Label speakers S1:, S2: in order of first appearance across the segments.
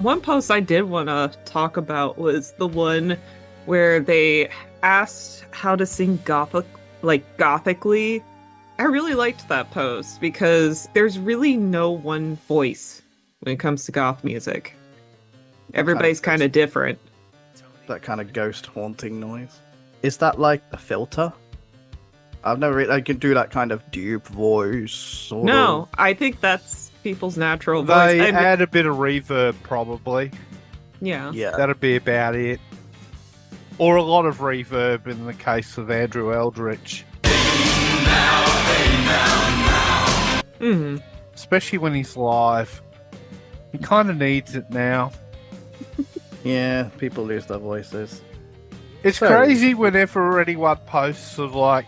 S1: One post I did want to talk about was the one where they asked how to sing gothically. I really liked that post because there's really no one voice when it comes to goth music. Everybody's kind of different.
S2: That kind of ghost haunting noise. Is that like a filter? I've never I can do that kind of deep voice.
S1: No, I think that's people's natural voice.
S3: They add a bit of reverb, probably.
S1: Yeah.
S3: That'd be about it. Or a lot of reverb in the case of Andrew Eldritch.
S1: Mm-hmm.
S3: Especially when he's live. He kind of needs it now.
S2: Yeah, people lose their voices.
S3: It's crazy whenever anyone posts of like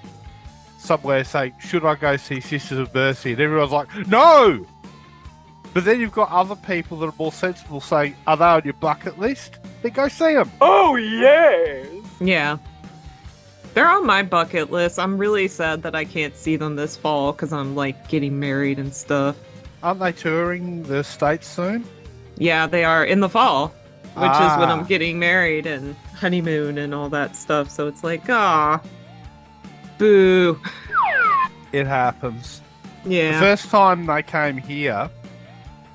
S3: somewhere saying, should I go see Sisters of Mercy? And everyone's like, no! But then you've got other people that are more sensible saying, are they on your bucket list? Then go see them. Oh, yes!
S1: Yeah. They're on my bucket list. I'm really sad that I can't see them this fall because I'm like getting married and stuff.
S3: Aren't they touring the States soon?
S1: Yeah, they are in the fall, which is when I'm getting married and honeymoon and all that stuff. So it's like, boo.
S3: It happens.
S1: Yeah.
S3: The first time they came here,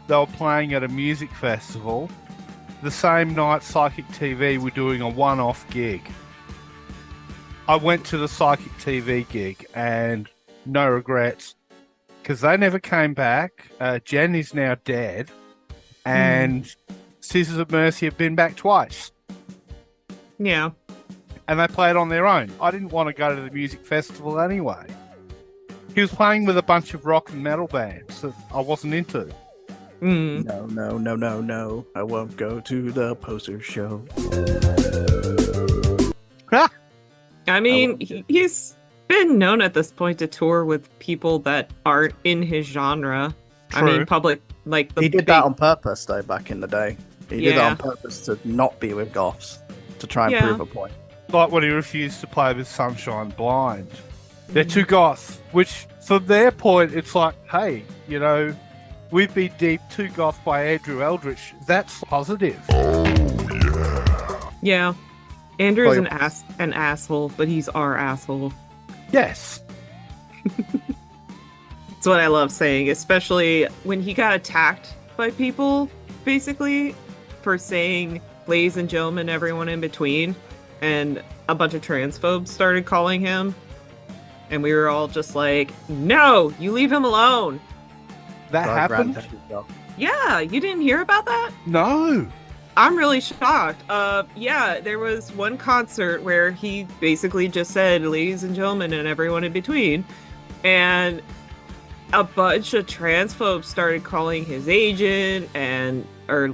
S3: they were playing at a music festival. The same night Psychic TV were doing a one-off gig. I went to the Psychic TV gig and no regrets because they never came back. Jen is now dead and Sisters of Mercy have been back twice.
S1: Yeah.
S3: And they played on their own. I didn't want to go to the music festival anyway. He was playing with a bunch of rock and metal bands that I wasn't into.
S1: Mm.
S2: No. I won't go to the poster show.
S1: I mean, he's been known at this point to tour with people that aren't in his genre.
S3: True.
S1: I mean, public, like...
S2: He did that on purpose, though, back in the day. He did that on purpose to not be with goths, to try and prove a point.
S3: Like when he refused to play with Sunshine Blind. They're too goth, which, from their point, it's like, hey, you know, we've been deep too goth by Andrew Eldritch. That's positive.
S1: Yeah. Andrew's an asshole, but he's our asshole.
S3: Yes.
S1: That's what I love saying, especially when he got attacked by people, basically, for saying ladies and gentlemen, everyone in between, and a bunch of transphobes started calling him, and we were all just like, no, you leave him alone.
S3: That happened?
S1: Yeah, you didn't hear about that?
S3: No.
S1: I'm really shocked. Yeah, there was one concert where he basically just said, ladies and gentlemen, and everyone in between. And a bunch of transphobes started calling his agent or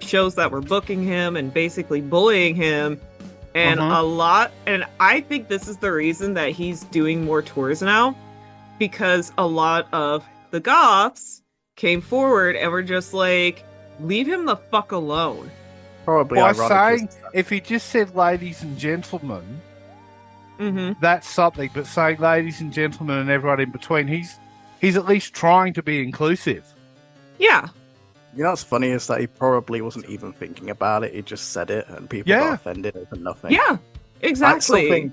S1: shows that were booking him and basically bullying him. And and I think this is the reason that he's doing more tours now, because a lot of the goths came forward and were just like, leave him the fuck alone.
S2: Probably
S3: by saying, if he just said ladies and gentlemen, that's something. But saying ladies and gentlemen and everyone in between, he's at least trying to be inclusive.
S1: Yeah.
S2: You know what's funny is that he probably wasn't even thinking about it. He just said it and people got offended over nothing.
S1: Yeah, exactly.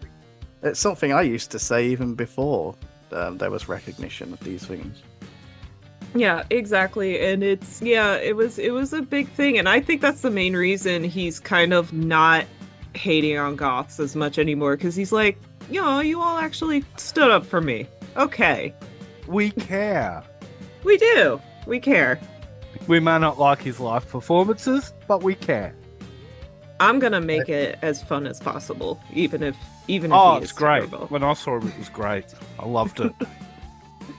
S2: It's something I used to say even before there was recognition of these things.
S1: Yeah, exactly. And it was a big thing. And I think that's the main reason he's kind of not hating on goths as much anymore. Because he's like, you all actually stood up for me. Okay.
S3: We care.
S1: We do. We care.
S3: We may not like his live performances, but we care.
S1: I'm going to make it as fun as possible, even if
S3: it's great. Terrible. When I saw him, it was great. I loved it.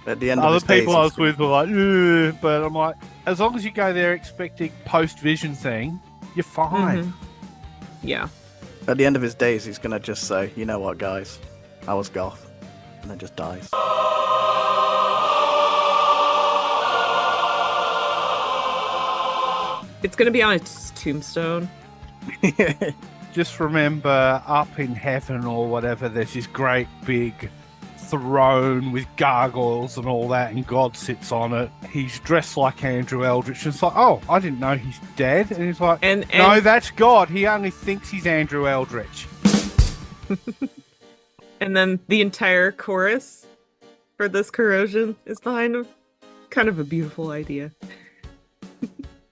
S2: At the end
S3: Other
S2: of people
S3: I was with were like, ugh, but I'm like, as long as you go there expecting post-vision thing, you're fine.
S1: Yeah.
S2: At the end of his days, he's going to just say, you know what, guys? I was goth. And then just dies.
S1: It's going to be on its tombstone.
S3: Just remember, up in heaven or whatever, there's this great big throne with gargoyles and all that, and God sits on it. He's dressed like Andrew Eldritch, and it's like, oh, I didn't know he's dead. And he's like, no, that's God. He only thinks he's Andrew Eldritch.
S1: And then the entire chorus for this corrosion is behind him. Kind of a beautiful idea.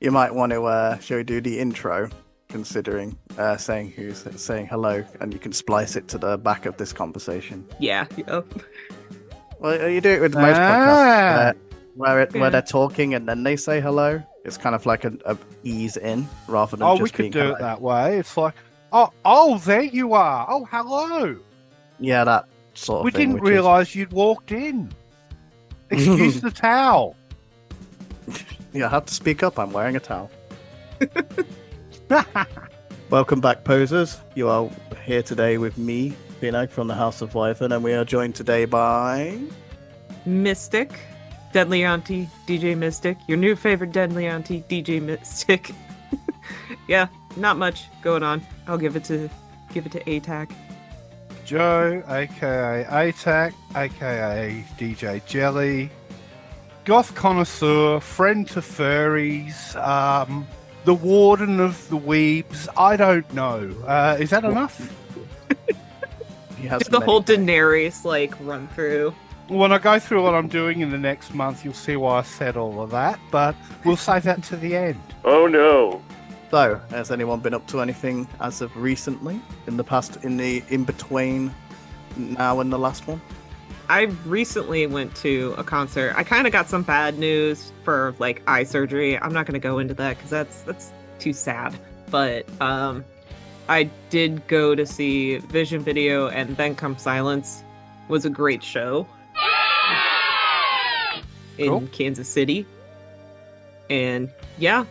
S2: You might want to, shall we do the intro, considering saying who's saying hello, and you can splice it to the back of this conversation.
S1: Yeah. Yep.
S2: Well, you do it with most podcasts, where they're talking and then they say hello. It's kind of like a ease in, rather than just
S3: we
S2: being
S3: could do
S2: hello.
S3: it that way. It's like, oh, there you are. Oh, hello.
S2: Yeah, that sort of
S3: We
S2: thing.
S3: didn't realise you'd walked in. Excuse the towel.
S2: Yeah, I have to speak up. I'm wearing a towel. Welcome back, posers. You are here today with me, Feannag, from the House of Wyvern, and we are joined today by...
S1: Mystic. Deadly Auntie, DJ Mystic. Your new favorite Deadly Auntie, DJ Mystic. Yeah, not much going on. I'll give it to ATAC.
S3: Joe, aka ATAC, aka DJ Jelly, Goth Connoisseur, friend to furries, the warden of the weebs. I don't know. Is that enough?
S2: He has
S1: The
S2: many
S1: whole
S2: things.
S1: Daenerys run through.
S3: When I go through what I'm doing in the next month, you'll see why I said all of that, but we'll save that to the end.
S4: Oh no.
S2: So, has anyone been up to anything as of recently? In between now and the last one?
S1: I recently went to a concert. I kind of got some bad news for eye surgery. I'm not going to go into that because that's too sad. But I did go to see Vision Video, and Then Come Silence was a great show in Kansas City. And yeah,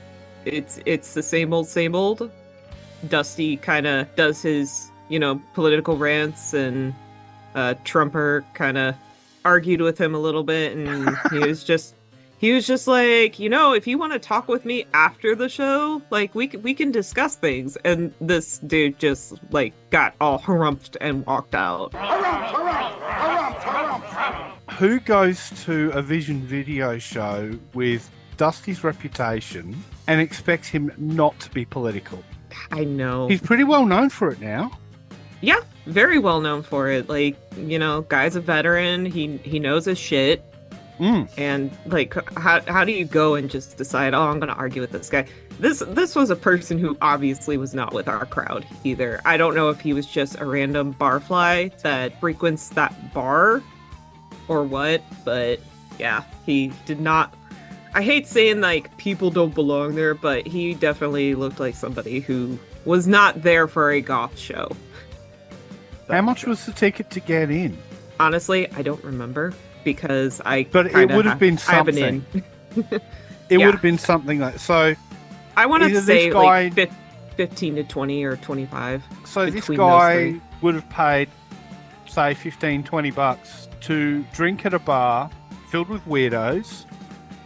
S1: it's the same old. Dusty kind of does his political rants, and Trumper kind of argued with him a little bit, and he was just like, if you want to talk with me after the show, we can discuss things. And this dude just got all harumphed and walked out.
S3: Who goes to a Vision Video show with Dusty's reputation and expects him not to be political?
S1: I know.
S3: He's pretty well known for it now.
S1: Yeah, very well known for it. Guy's a veteran. He knows his shit. And how do you go and just decide, oh, I'm going to argue with this guy? This was a person who obviously was not with our crowd either. I don't know if he was just a random barfly that frequents that bar or what, but yeah, he did not. I hate saying people don't belong there, but he definitely looked like somebody who was not there for a goth show.
S3: How much was the ticket to get in?
S1: Honestly, I don't remember because
S3: But it would have been something. It would have been something like so.
S1: I want to
S3: either
S1: say
S3: this guy-
S1: 15 to 20 or 25.
S3: So this
S1: between those
S3: guy
S1: three.
S3: would have paid, say, $15-20 to drink at a bar filled with weirdos,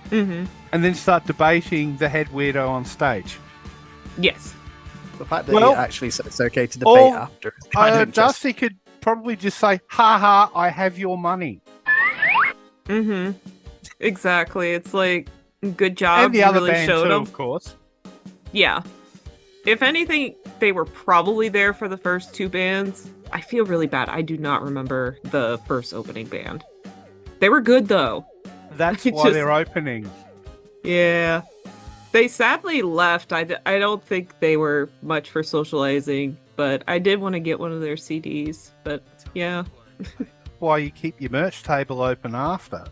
S1: Mm-hmm.
S3: and then start debating the head weirdo on stage.
S1: Yes.
S2: The fact that
S3: Well,
S2: he actually said it's okay to debate after is kind of just...
S3: Dusty could probably just say, "Ha ha, I have your money."
S1: Mm-hmm. Exactly. It's good job.
S3: And the
S1: you
S3: other
S1: really
S3: band
S1: showed
S3: too,
S1: them.
S3: of course.
S1: Yeah. If anything, they were probably there for the first two bands. I feel really bad. I do not remember the first opening band. They were good though.
S3: That's
S1: I
S3: why
S1: just-
S3: they're opening.
S1: Yeah. They sadly left. I don't think they were much for socializing, but I did want to get one of their CDs. But yeah.
S3: Why you keep your merch table open after.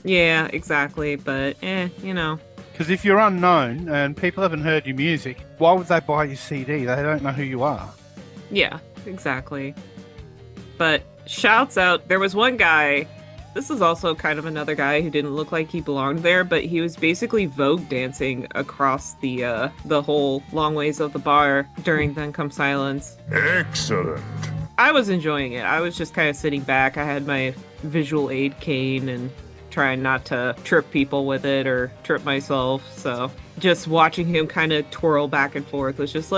S1: Yeah, exactly. But
S3: Because if you're unknown and people haven't heard your music, why would they buy your CD? They don't know who you are.
S1: Yeah, exactly. But shouts out, there was one guy, this is also kind of another guy who didn't look like he belonged there, but he was basically Vogue dancing across the whole long ways of the bar during Then Come Silence.
S4: Excellent.
S1: I was enjoying it. I was just kind of sitting back. I had my visual aid cane and trying not to trip people with it or trip myself. So just watching him kind of twirl back and forth was just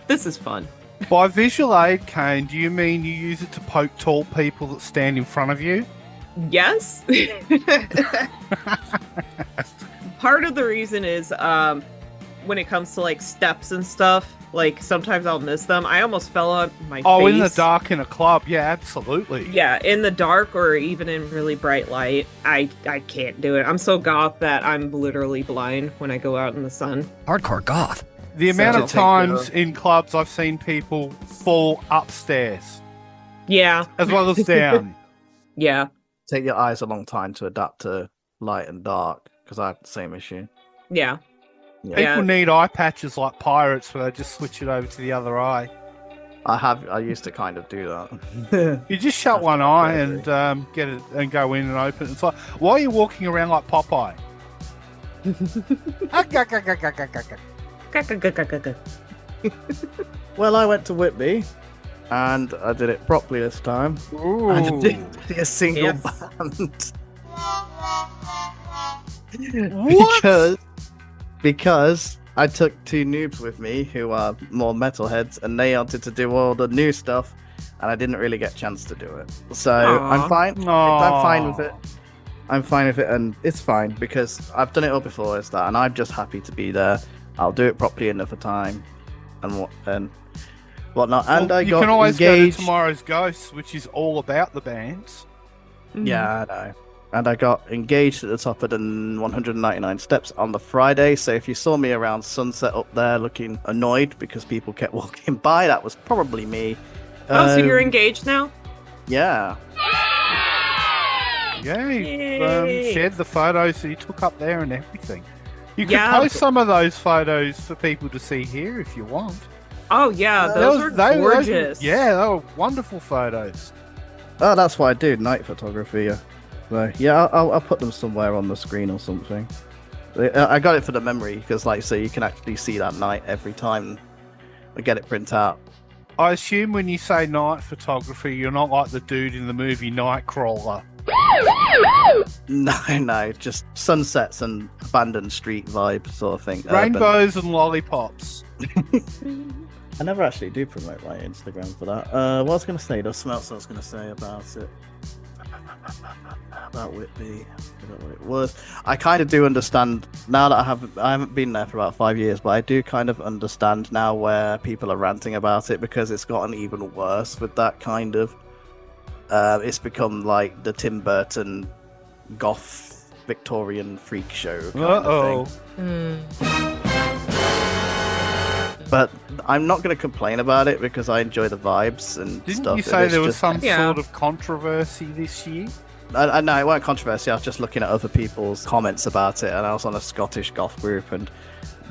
S1: this is fun.
S3: By visual aid cane, do you mean you use it to poke tall people that stand in front of you?
S1: Yes. Part of the reason is when it comes to like steps and stuff, like sometimes I'll miss them. I almost fell on my face.
S3: In the dark in a club. Yeah, absolutely.
S1: Yeah, in the dark or even in really bright light. I can't do it. I'm so goth that I'm literally blind when I go out in the sun.
S5: Hardcore goth.
S3: The amount of times in clubs I've seen people fall upstairs.
S1: Yeah.
S3: As well as down.
S1: Yeah.
S2: Take your eyes a long time to adapt to light and dark, because I have the same issue.
S1: Yeah.
S3: People need eye patches like pirates where they just switch it over to the other eye.
S2: I used to kind of do that.
S3: You just shut one eye and get it and go in and open it. It's like, why are you walking around like Popeye?
S2: Well, I went to Whitby, and I did it properly this time.
S3: Ooh.
S2: And I didn't see a single band.
S3: What?
S2: Because I took two noobs with me who are more metalheads, and they wanted to do all the new stuff, and I didn't really get a chance to do it. So I'm fine. I'm fine with it. I'm fine with it, and it's fine because I've done it all before, and I'm just happy to be there. I'll do it properly another time, and whatnot. And I
S3: you
S2: got
S3: can always
S2: engaged.
S3: go to Tomorrow's Ghosts, which is all about the bands.
S2: Yeah, I know. And I got engaged at the top of the 199 steps on the Friday. So if you saw me around sunset up there looking annoyed because people kept walking by, that was probably me.
S1: So you're engaged now?
S2: Yeah.
S3: Yeah, you shared the photos that you took up there and everything. You could
S1: Yeah.
S3: post some of those photos for people to see here if you want.
S1: Oh, yeah. Those were gorgeous.
S3: They were wonderful photos.
S2: Oh, that's what I do, night photography. Yeah. So, yeah, I'll put them somewhere on the screen or something. I got it for the memory because, like, so you can actually see that night every time I get it print out.
S3: I assume when you say night photography, you're not like the dude in the movie Nightcrawler.
S2: No, just sunsets and abandoned street vibe sort of thing.
S3: Rainbows and lollipops.
S2: I never actually do promote my Instagram for that. What I was going to say, there's something else I was going to say about it. About Whitby. I don't know what it was. I kind of do understand now that I haven't been there for about 5 years, but I do kind of understand now where people are ranting about it because it's gotten even worse with that kind of. It's become like the Tim Burton goth Victorian freak show kind of thing. But I'm not going to complain about it because I enjoy the vibes and
S3: Didn't
S2: stuff.
S3: you say there was
S2: just...
S3: some sort of controversy this year?
S2: I know it weren't controversy. I was just looking at other people's comments about it, and I was on a Scottish goth group, and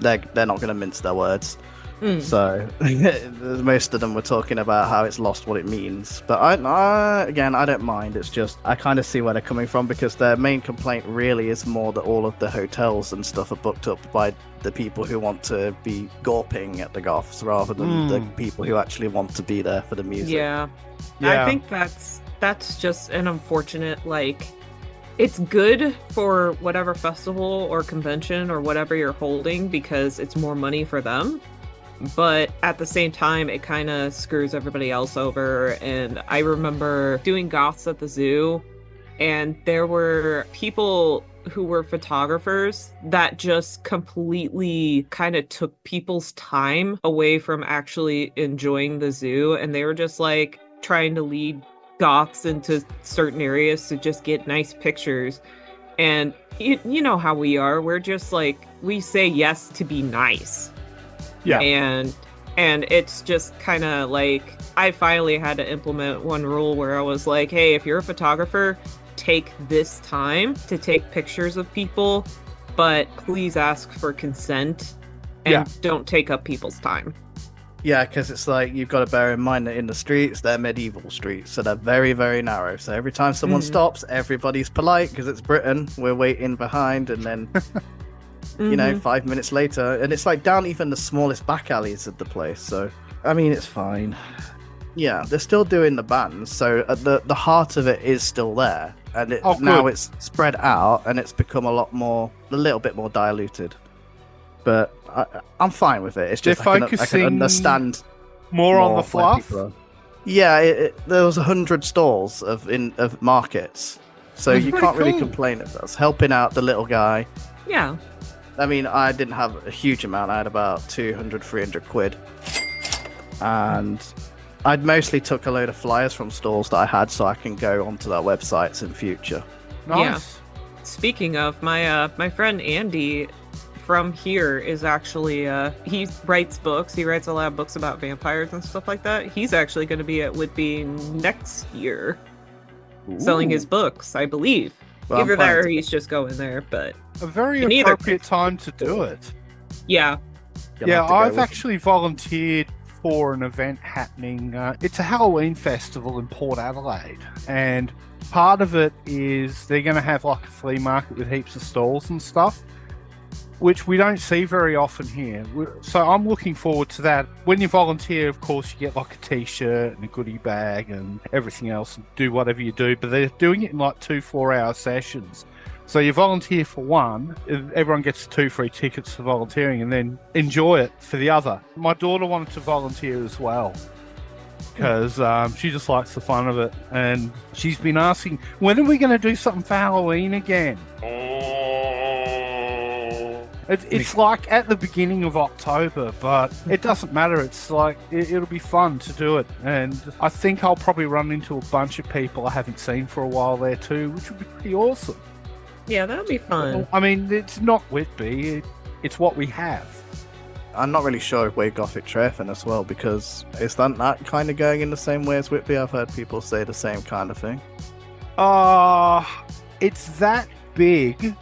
S2: they're not going to mince their words. So most of them were talking about how it's lost what it means. But I don't mind. It's just I kind of see where they're coming from because their main complaint really is more that all of the hotels and stuff are booked up by the people who want to be gawping at the goths rather than the people who actually want to be there for the music.
S1: Yeah. I think that's just an unfortunate, like, it's good for whatever festival or convention or whatever you're holding because it's more money for them. But at the same time, it kind of screws everybody else over. And I remember doing goths at the zoo, and there were people who were photographers that just completely kind of took people's time away from actually enjoying the zoo. And they were just like trying to lead goths into certain areas to just get nice pictures. And you know how we are. We're just like, we say yes to be nice.
S3: Yeah.
S1: And it's just kind of like, I finally had to implement one rule where I was like, hey, if you're a photographer, take this time to take pictures of people, but please ask for consent and don't take up people's time.
S2: Yeah, because it's like you've got to bear in mind that in the streets, they're medieval streets, so they're very, very narrow. So every time someone stops, everybody's polite because it's Britain. We're waiting behind, and then, 5 minutes later, and it's like down even the smallest back alleys of the place. So, I mean, it's fine. Yeah, they're still doing the bands, so the heart of it is still there, and now it's spread out, and it's become a little bit more diluted. But I'm fine with it. It's just I can understand
S3: more on the fluff.
S2: Yeah, there was 100 stalls of markets, So
S3: That's
S2: you
S3: pretty
S2: can't really
S3: cool.
S2: complain if that's helping out the little guy.
S1: Yeah.
S2: I mean, I didn't have a huge amount. I had about 200, 300 quid. And I'd mostly took a load of flyers from stalls that I had so I can go onto their websites in future.
S3: Nice.
S1: Speaking of, my friend Andy from here is actually he writes books. He writes a lot of books about vampires and stuff like that. He's actually going to be at Whitby next year selling his books, I believe.
S2: Well, I'm
S1: Either that
S2: planning
S1: or
S2: to-
S1: he's just going there, but
S3: A very
S1: In either
S3: appropriate time to do it.
S1: yeah.
S2: You'll
S3: Yeah,
S2: have to go
S3: I've
S2: with
S3: actually volunteered for an event happening. It's a Halloween festival in Port Adelaide, and part of it is they're going to have like a flea market with heaps of stalls and stuff, which we don't see very often here. So I'm looking forward to that. When you volunteer, of course, you get like a t-shirt and a goodie bag and everything else, and do whatever you do, but they're doing it in like 2-4 hour sessions. So you volunteer for one, everyone gets 2 free tickets for volunteering, and then enjoy it for the other. My daughter wanted to volunteer as well, because she just likes the fun of it, and she's been asking, when are we going to do something for Halloween again? It's like at the beginning of October, but it doesn't matter. It's like it'll be fun to do it, and I think I'll probably run into a bunch of people I haven't seen for a while there too, which would be pretty awesome.
S1: Yeah, that would be fun.
S3: I mean, it's not Whitby, it's what we have.
S2: I'm not really sure if we're Gothic Treffen as well, because is that kind of going in the same way as Whitby? I've heard people say the same kind of thing.
S3: It's that big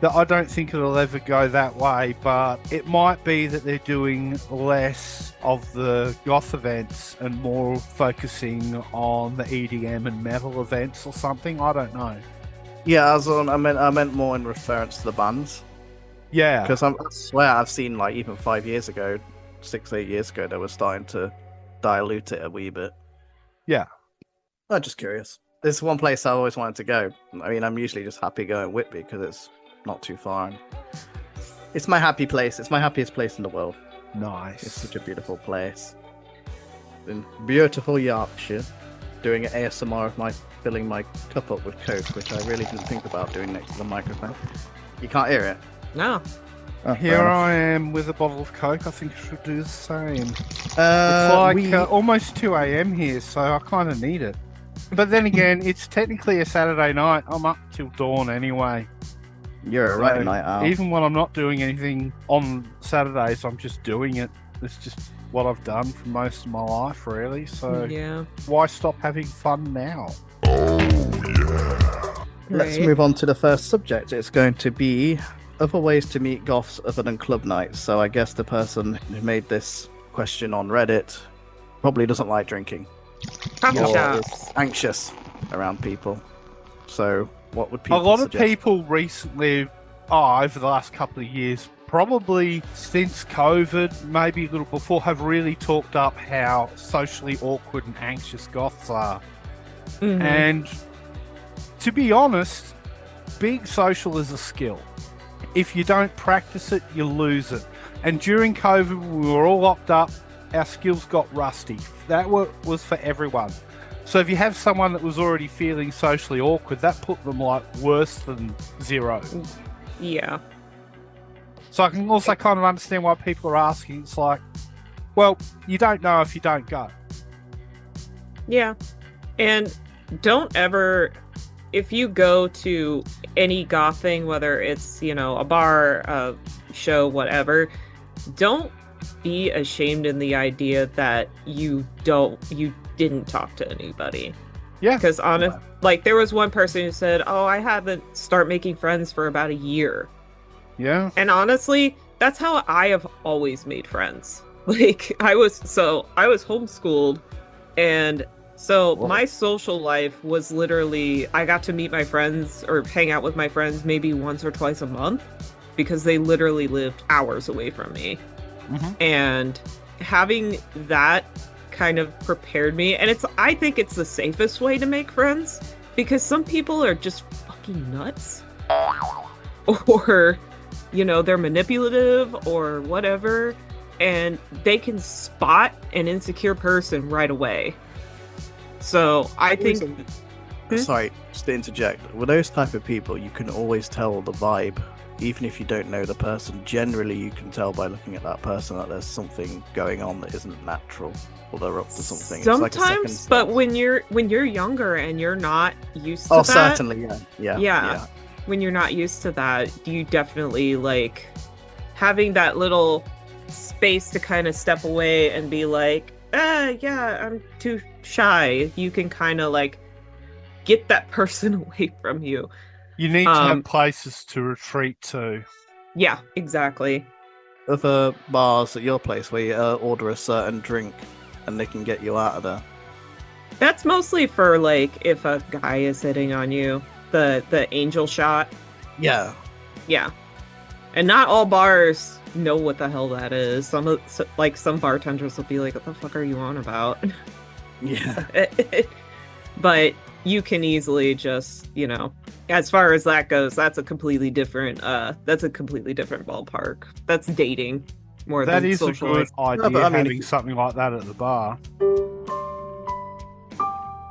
S3: that I don't think it'll ever go that way, but it might be that they're doing less of the goth events and more focusing on the EDM and metal events or something. I don't know.
S2: Yeah, I meant more in reference to the bands.
S3: Yeah.
S2: Because I swear I've seen, like, even 5 years ago, 6-8 years ago, they were starting to dilute it a wee bit.
S3: Yeah.
S2: I'm just curious. There's one place I always wanted to go. I mean, I'm usually just happy going Whitby because it's not too far. And it's my happy place. It's my happiest place in the world.
S3: Nice.
S2: It's such a beautiful place. In beautiful Yorkshire, doing an ASMR of my filling my cup up with Coke, which I really didn't think about doing next to the microphone. You can't hear it.
S1: No.
S2: Oh,
S3: Here I am with a bottle of Coke. I think I should do the same. It's
S2: It's
S3: like almost 2 a.m. here, so I kind of need it. But then again, it's technically a Saturday night. I'm up till dawn anyway.
S2: You're a right night owl.
S3: Even when I'm not doing anything on Saturdays, I'm just doing it. It's just what I've done for most of my life, really. So
S1: Yeah.
S3: why stop having fun now?
S2: Let's
S1: Right.
S2: move on to the first subject. It's going to be other ways to meet goths other than club nights. So I guess the person who made this question on Reddit probably doesn't like drinking.
S1: Coffee
S2: or
S1: shops.
S2: is anxious around people. So what would
S3: A
S2: people
S3: lot
S2: suggest?
S3: of people recently, over the last couple of years, probably since COVID, maybe a little before, have really talked up how socially awkward and anxious goths are.
S1: Mhm.
S3: And to be honest, being social is a skill. If you don't practice it, you lose it. And during COVID, we were all locked up. Our skills got rusty. That was for everyone. So if you have someone that was already feeling socially awkward, that put them like worse than zero.
S1: Yeah.
S3: So I can also kind of understand why people are asking. It's like, well, you don't know if you don't go.
S1: Yeah. And don't ever, if you go to any goth thing, whether it's, a bar, a show, whatever, don't be ashamed in the idea that you didn't talk to anybody.
S3: Yeah.
S1: Because there was one person who said, "Oh, I haven't started making friends for about a year."
S3: Yeah.
S1: And honestly, that's how I have always made friends. I was homeschooled, and so
S2: Whoa.
S1: my social life was literally, I got to meet my friends or hang out with my friends maybe once or twice a month because they literally lived hours away from me.
S3: Mhm.
S1: And having that kind of prepared me, and I think it's the safest way to make friends, because some people are just fucking nuts, or they're manipulative or whatever, and they can spot an insecure person right away. So I think
S2: Sorry, just to interject. With those type of people, you can always tell the vibe, even if you don't know the person. Generally, you can tell by looking at that person that there's something going on that isn't natural, or they're up to something. It's like a second
S1: Sometimes, but
S2: sense.
S1: when you're younger and you're not used to
S2: Oh,
S1: that,
S2: certainly, yeah.
S1: Yeah. When you're not used to that, you definitely like having that little space to kind of step away and be like, yeah, I'm too shy. You can kind of like get that person away from you.
S3: You need to have places to retreat to.
S1: Yeah, exactly.
S2: Other bars at your place where you order a certain drink and they can get you out of there.
S1: That's mostly for like if a guy is hitting on you, the angel shot.
S2: Yeah.
S1: Yeah. And not all bars know what the hell that is. Some bartenders will be like, what the fuck are you on about?
S2: Yeah.
S1: But you can easily just, as far as that goes, that's a completely different ballpark. That's dating more
S3: That
S1: than
S3: is a good
S1: socializing.
S3: idea,
S2: but I mean,
S3: having something like that at the bar.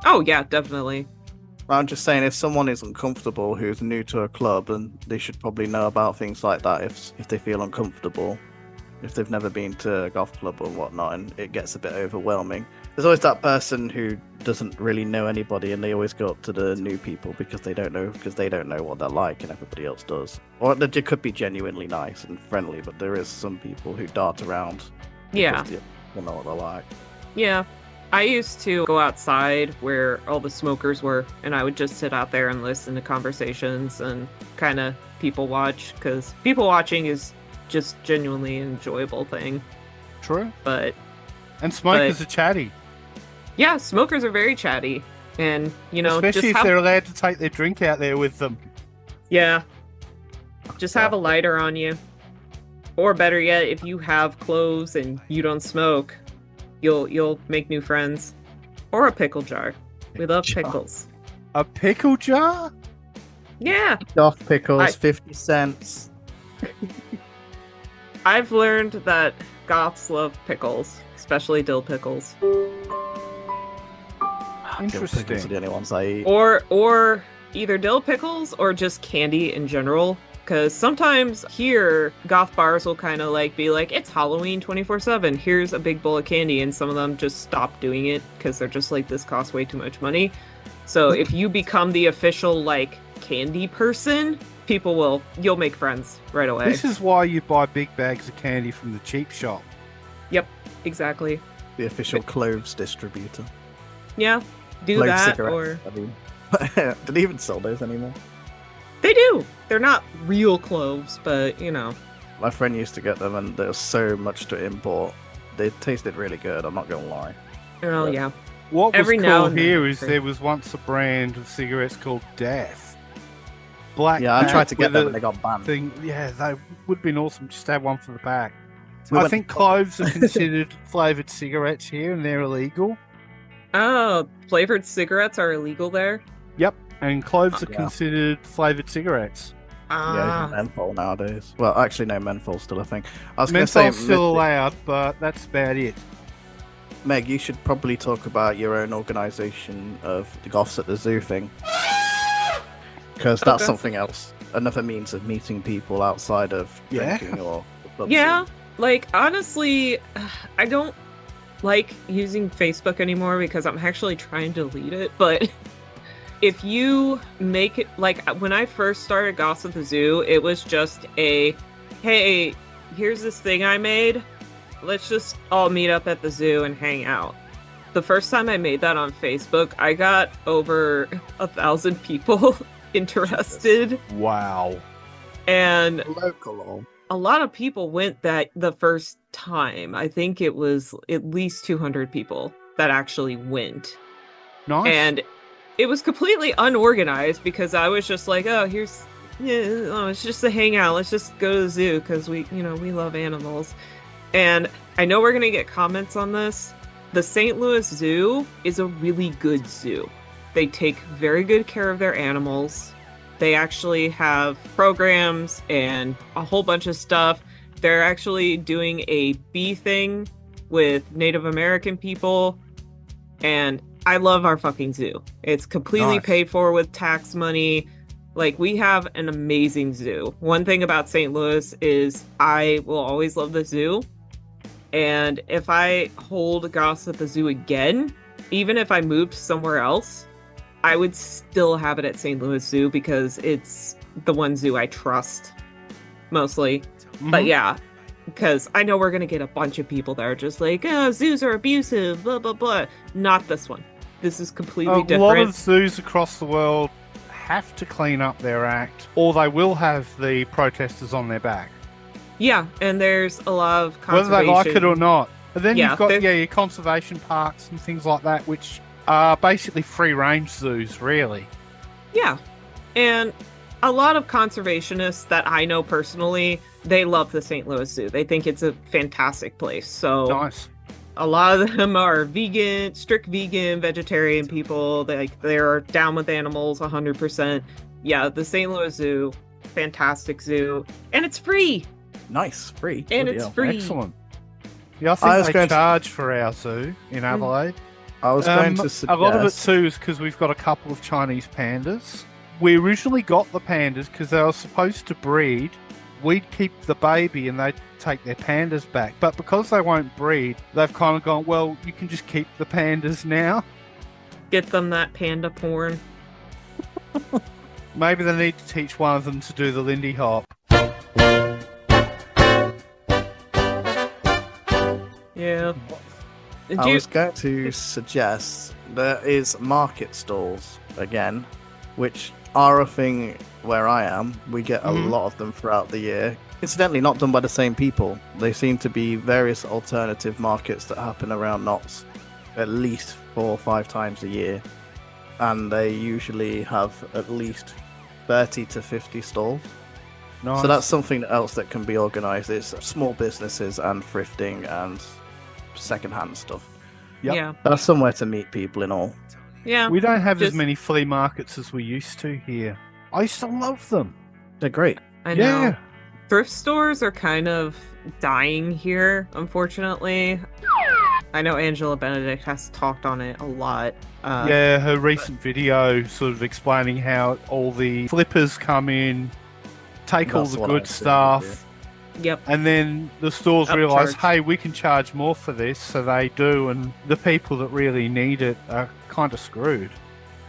S1: Oh yeah, definitely.
S2: I'm just saying, if someone isn't comfortable who's new to a club, then they should probably know about things like that if they feel uncomfortable, if they've never been to a goth club or whatnot, and it gets a bit overwhelming. There's always that person who doesn't really know anybody, and they always go up to the new people because they don't know what they're like, and everybody else does. Or they could be genuinely nice and friendly, but there is some people who dart around.
S1: Yeah.
S2: Because they know what they're like.
S1: Yeah. I used to go outside where all the smokers were, and I would just sit out there and listen to conversations and kind of people watch, because people watching is just genuinely an enjoyable thing.
S3: True.
S1: And
S3: smokers are chatty.
S1: Yeah, smokers are very chatty. And,
S3: especially if they're allowed to take their drink out there with them.
S1: Yeah. Just have a lighter on you. Or better yet, if you have clothes and you don't smoke, you'll make new friends. Or a pickle jar. We love pickles.
S3: A pickle jar?
S1: Yeah.
S2: Goth pickles, 50 cents.
S1: I've learned that goths love pickles, especially dill pickles.
S3: Interesting.
S2: Pickles are the only ones I eat.
S1: Or either dill pickles or just candy in general. Because sometimes here, goth bars will kind of like be like, it's Halloween 24/7. Here's a big bowl of candy. And some of them just stop doing it because they're just like, this costs way too much money. So if you become the official like candy person, you'll make friends right away.
S3: This is why you buy big bags of candy from the cheap shop.
S1: Yep, exactly.
S2: The official cloves distributor.
S1: Yeah, do
S2: Clove
S1: that
S2: cigarettes,
S1: or...
S2: I mean. Do they even sell those anymore?
S1: They do. They're not real cloves, but
S2: My friend used to get them, and there was so much to import. They tasted really good, I'm not gonna lie.
S1: Oh, yeah.
S3: What was
S1: Every now
S3: cool
S1: and then.
S3: here is there was once a brand of cigarettes called Death. Black.
S2: Yeah, I tried to get
S3: with
S2: them,
S3: a
S2: and they got banned.
S3: Yeah, they would have been awesome just to have one for the back.
S2: We
S3: I
S2: went-
S3: think cloves are considered flavoured cigarettes here, and they're illegal.
S1: Oh, flavored cigarettes are illegal there?
S3: Yep, and cloves are
S2: Yeah.
S3: considered flavoured cigarettes.
S2: Yeah, even menthol nowadays. Well, actually, no, menthol's still a thing. I was going to
S3: Menthol's
S2: say,
S3: still allowed, but that's about it.
S2: Meg, you should probably talk about your own organisation of the Goths at the Zoo thing. Because that's
S1: Okay.
S2: something else. Another means of meeting people outside of
S3: Yeah.
S2: drinking or the pub
S1: Yeah,
S2: scene.
S1: like, honestly, I don't like using Facebook anymore because I'm actually trying to delete it, but if you make it, like, when I first started Goths at the Zoo, it was just hey, here's this thing I made, let's just all meet up at the zoo and hang out. The first time I made that on Facebook, I got over 1,000 people interested,
S3: Wow.
S1: and
S2: Local.
S1: a lot of people went that the first time. I think it was at least 200 people that actually went.
S3: Nice.
S1: And it was completely unorganized because I was just like, it's just a hangout. Let's just go to the zoo because we love animals. And I know we're going to get comments on this. The St. Louis Zoo is a really good zoo. They take very good care of their animals. They actually have programs and a whole bunch of stuff. They're actually doing a bee thing with Native American people. And I love our fucking zoo. It's completely
S3: Nice.
S1: paid for with tax money. Like, we have an amazing zoo. One thing about St. Louis is I will always love the zoo. And if I hold goths at the zoo again, even if I moved somewhere else, I would still have it at St. Louis Zoo because it's the one zoo I trust mostly. But yeah, because I know we're going to get a bunch of people that are just like, oh, zoos are abusive, blah, blah, blah. Not this one. This is completely
S3: A
S1: different.
S3: lot of zoos across the world have to clean up their act, or they will have the protesters on their back.
S1: Yeah, and there's a lot of
S3: Whether
S1: conservation.
S3: they like it or not. And then
S1: Yeah,
S3: you've got
S1: there-
S3: your conservation parks and things like that, which are basically free-range zoos, really.
S1: Yeah, and a lot of conservationists that I know personally, they love the St. Louis Zoo. They think it's a fantastic place. So
S3: Nice.
S1: a lot of them are vegan, strict vegan, vegetarian people. They're down with animals 100%. Yeah, the St. Louis Zoo, fantastic zoo, and it's free.
S2: Nice, free.
S1: And
S2: Bloody
S1: it's
S2: hell.
S1: free.
S3: Excellent. Yeah, I
S2: I was
S3: think
S2: going
S3: they
S2: to-
S3: charge for our zoo in Adelaide.
S2: I was going to
S3: A
S2: suggest...
S3: lot of it too is because we've got a couple of Chinese pandas. We originally got the pandas because they were supposed to breed. We'd keep the baby and they'd take their pandas back. But because they won't breed, they've kind of gone, well, you can just keep the pandas now.
S1: Get them that panda porn.
S3: Maybe they need to teach one of them to do the Lindy Hop.
S1: Yeah.
S2: I was going to suggest there is market stalls again, which are a thing where I am. We get a lot of them throughout the year. Incidentally, not done by the same people. They seem to be various alternative markets that happen around Knots at least 4 or 5 times a year. And they usually have at least 30 to 50 stalls.
S3: Nice.
S2: So that's something else that can be organised. It's small businesses and thrifting and second-hand stuff.
S3: Yep.
S1: Yeah.
S2: That's somewhere to meet people in all.
S1: Yeah.
S3: We don't have as
S1: Just-
S3: many flea markets as we used to here. I used to love them.
S2: They're great.
S1: I know.
S3: Yeah.
S1: Thrift stores are kind of dying here, unfortunately. I know Angela Benedict has talked on it a lot.
S3: Yeah, her recent video sort of explaining how all the flippers come in, take all
S2: That's
S3: the
S2: what I
S3: good
S2: was thinking,
S3: stuff,
S1: Yep.
S3: and then the stores realise,
S1: Upcharge.
S3: hey, we can charge more for this, so they do, and the people that really need it are kind of screwed.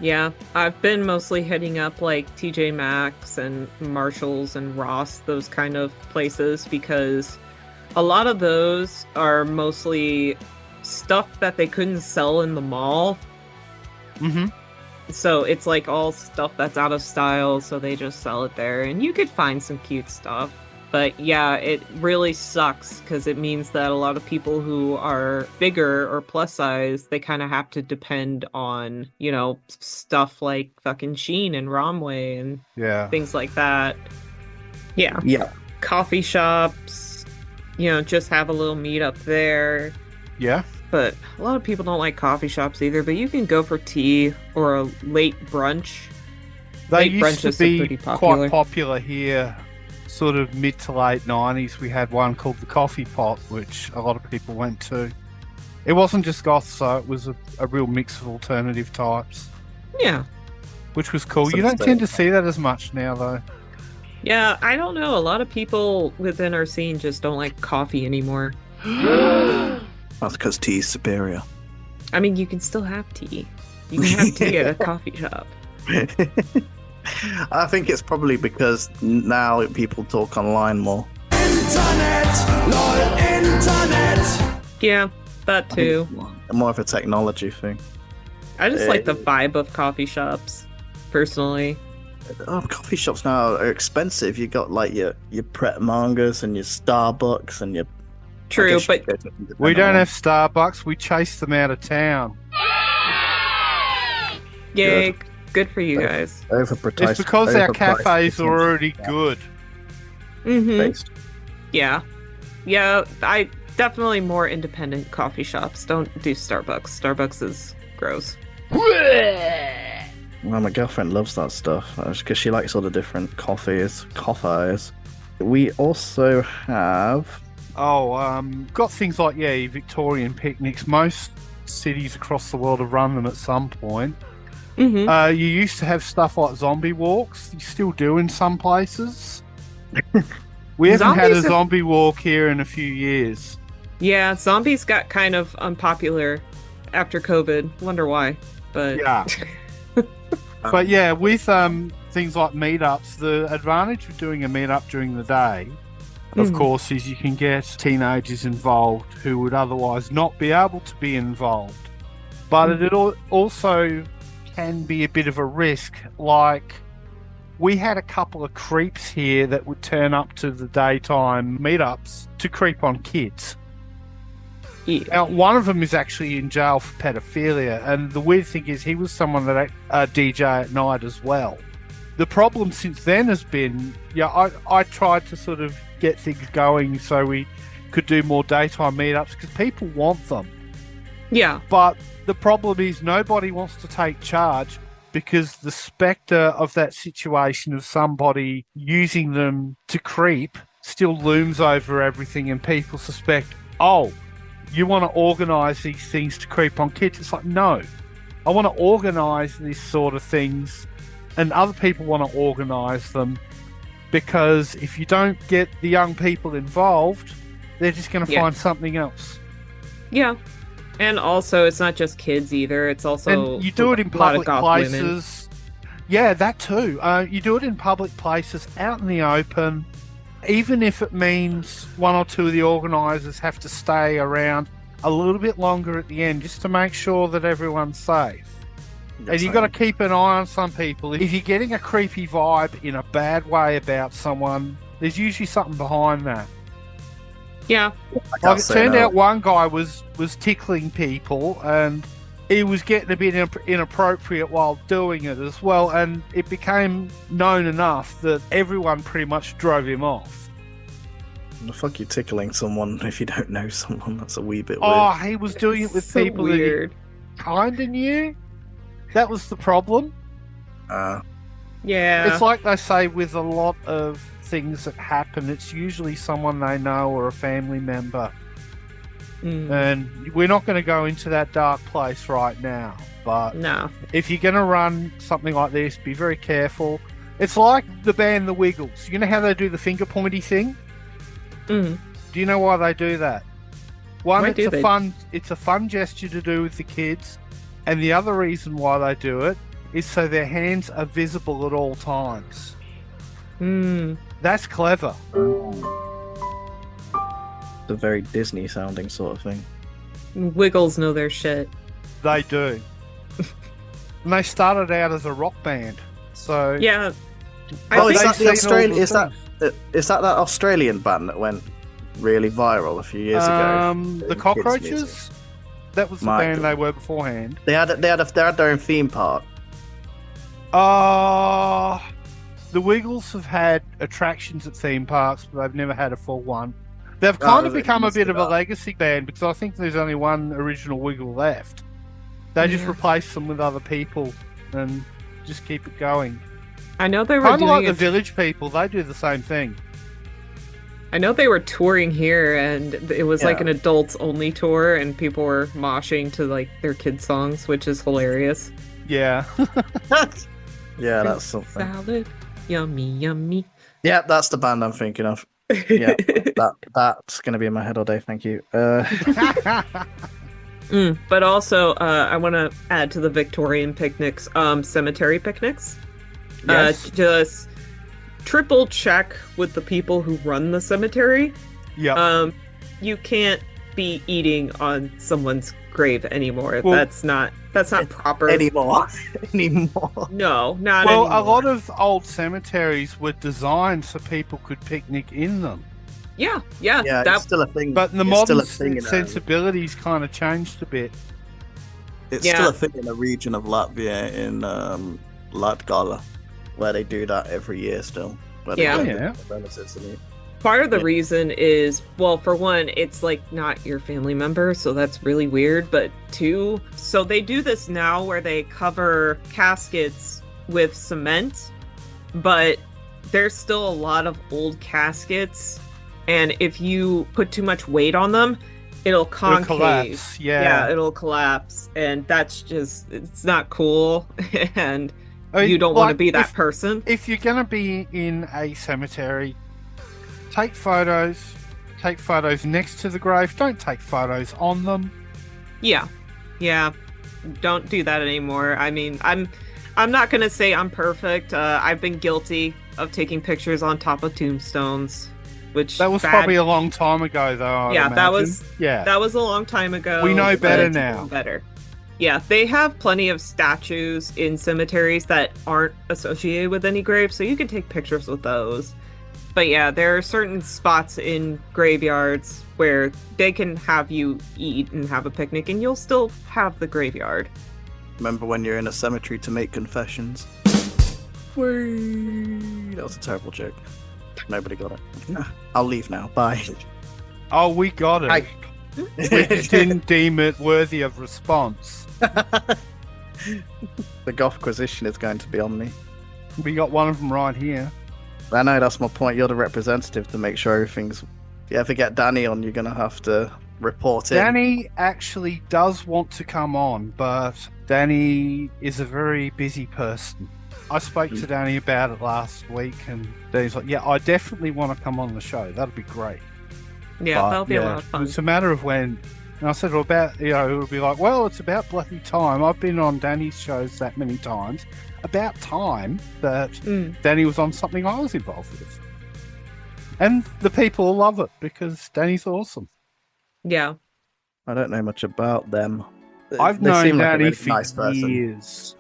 S1: Yeah. I've been mostly hitting up like TJ Maxx and Marshalls and Ross, those kind of places, because a lot of those are mostly stuff that they couldn't sell in the mall.
S3: Mm-hmm.
S1: So it's like all stuff that's out of style, so they just sell it there, and you could find some cute stuff. But yeah, it really sucks because it means that a lot of people who are bigger or plus size, they kind of have to depend on, you know, stuff like fucking Shein and Romway and
S3: Yeah.
S1: things like that. Yeah.
S2: Yeah.
S1: Coffee shops, you know, just have a little meetup there.
S3: Yeah.
S1: But a lot of people don't like coffee shops either, but you can go for tea or a late brunch.
S3: They
S1: Late
S3: used to
S1: brunches are
S3: be
S1: pretty popular.
S3: quite popular here, sort of mid to late 90s. We had one called the Coffee Pot, which a lot of people went to. It wasn't just goths, though. It was a real mix of alternative types,
S1: Yeah.
S3: which was cool.
S2: Some
S3: You don't
S2: state.
S3: tend to see that as much now, though.
S1: Yeah, I don't know. A lot of people within our scene just don't like coffee anymore.
S2: That's because tea is superior.
S1: I mean, you can still have tea. You can have tea at a coffee shop.
S2: I think it's probably because now people talk online more.
S1: Yeah, that too.
S2: More of a technology thing.
S1: I just like the vibe of coffee shops, personally.
S2: Coffee shops now are expensive. You got like your Pret Mangas and your Starbucks and your.
S1: True, but
S3: We don't have Starbucks. We chase them out of town.
S1: yay, good for you guys.
S2: overpriced.
S3: It's because our
S2: overpriced
S3: cafes are already
S2: Yeah.
S3: good.
S1: Mm-hmm.
S2: based.
S1: Yeah. Yeah, I definitely more independent coffee shops. Don't do Starbucks. Starbucks is gross.
S2: Well, my girlfriend loves that stuff because she likes all the different coffees. We also have.
S3: Got things like, your Victorian picnics. Most cities across the world have run them at some point.
S1: Mm-hmm.
S3: You used to have stuff like zombie walks. You still do in some places. We haven't had a zombie walk here in a few years.
S1: Yeah, zombies got kind of unpopular after COVID. Wonder why, but
S3: yeah. But yeah, with things like meetups, the advantage of doing a meetup during the day, of course, is you can get teenagers involved who would otherwise not be able to be involved. But it also can be a bit of a risk. Like, we had a couple of creeps here that would turn up to the daytime meetups to creep on kids.
S1: Yeah.
S3: Now, one of them is actually in jail for pedophilia, and the weird thing is he was someone that DJ at night as well. The problem since then has been, I tried to sort of get things going so we could do more daytime meetups because people want them.
S1: Yeah.
S3: But the problem is nobody wants to take charge because the spectre of that situation of somebody using them to creep still looms over everything, and people suspect, oh, you want to organise these things to creep on kids. It's like, no, I want to organise these sort of things, and other people want to organise them, because if you don't get the young people involved, they're just going to find something else.
S1: Yeah. And also, it's not just kids either. It's also
S3: and you do it in public places. Yeah, that too. You do it in public places, out in the open, even if it means one or two of the organisers have to stay around a little bit longer at the end just to make sure that everyone's safe. And you've got to keep an eye on some people. If you're getting a creepy vibe in a bad way about someone, there's usually something behind that.
S1: Yeah.
S3: Like it turned out one guy was tickling people, and he was getting a bit inappropriate while doing it as well, and it became known enough that everyone pretty much drove him off.
S2: The fuck you tickling someone if you don't know someone? That's a wee bit weird.
S3: Oh, he was doing it with
S1: so
S3: people
S1: weird.
S3: that he kind of knew. That was the problem.
S1: Yeah.
S3: It's like they say with a lot of things that happen, it's usually someone they know or a family member. And we're not going to go into that dark place right now, but
S1: no.
S3: If you're going to run something like this, be very careful. It's like the band The Wiggles. You know how they do the finger pointy thing? Do you know why they do that? One, it's a fun gesture to do with the kids, and the other reason why they do it is so their hands are visible at all times. That's clever.
S2: It's a very Disney sounding sort of thing.
S1: Wiggles know their shit.
S3: They do. And they started out as a rock band. So
S1: yeah.
S2: Is that the Australian? Is that Australian band that went really viral a few years ago?
S3: The Cockroaches. That was the band they were beforehand.
S2: They had their own theme park.
S3: The Wiggles have had attractions at theme parks, but they've never had a full one. They've kind of become a bit of a legacy band because I think there's only one original Wiggle left. They just replace them with other people and just keep it going.
S1: I know they were
S3: kind of
S1: doing
S3: like the Village People. They do the same thing.
S1: I know they were touring here, and it was like an adults only tour, and people were moshing to like their kids' songs, which is hilarious.
S3: Yeah.
S2: Yeah, that's something.
S1: Salad, yummy, yummy.
S2: Yeah, that's the band I'm thinking of. Yeah, that's going to be in my head all day. Thank you.
S1: But also, I want to add to the Victorian picnics, cemetery picnics.
S3: Yes.
S1: Just triple check with the people who run the cemetery.
S3: Yeah.
S1: You can't be eating on someone's grave anymore.
S2: Well,
S1: that's not proper
S2: anymore.
S1: No, not
S3: well,
S1: anymore.
S3: a lot of old cemeteries were designed so people could picnic in them.
S1: Yeah,
S2: it's still a thing.
S3: But the modern sensibilities kind of changed a bit.
S2: It's still a thing in the region of Latvia, in Latgala, where they do that every year still.
S1: Part of the reason is, well, for one, it's like not your family member, so that's really weird. But two, so they do this now where they cover caskets with cement, but there's still a lot of old caskets. And if you put too much weight on them, it'll concave.
S3: collapse, yeah.
S1: It'll collapse, and it's not cool. And
S3: I mean,
S1: you don't want to
S3: like,
S1: be that person.
S3: If you're going to be in a cemetery, take photos next to the grave. Don't take photos on them.
S1: Yeah. Don't do that anymore. I mean, I'm not gonna say I'm perfect. I've been guilty of taking pictures on top of tombstones, which
S3: that was probably a long time ago, though.
S1: that was a long time ago.
S3: We know better
S1: but
S3: now.
S1: Better. Yeah, they have plenty of statues in cemeteries that aren't associated with any graves, so you can take pictures with those. But yeah, there are certain spots in graveyards where they can have you eat and have a picnic, and you'll still have the graveyard.
S2: Remember when you're in a cemetery to make confessions? Whee! That was a terrible joke. Nobody got it. I'll leave now. Bye.
S3: Oh, we got it. We just didn't deem it worthy of response.
S2: The Gothquisition is going to be on me.
S3: We got one of them right here.
S2: I know, that's my point. You're the representative to make sure everything's... If you ever get Danny on, you're going to have to report in.
S3: Danny actually does want to come on, but Danny is a very busy person. I spoke to Danny about it last week, and Danny's like, yeah, I definitely want to come on the show. That'd be great.
S1: Yeah, that'll be a lot of fun.
S3: It's a matter of when. And I said, well, it'll be like, well, it's about bloody time. I've been on Danny's shows that many times. About time that Danny was on something I was involved with. And the people love it because Danny's awesome.
S1: Yeah.
S2: I don't know much about them.
S3: I've
S2: They
S3: known
S2: seem like a
S3: Danny
S2: really
S3: for
S2: nice person.
S3: years.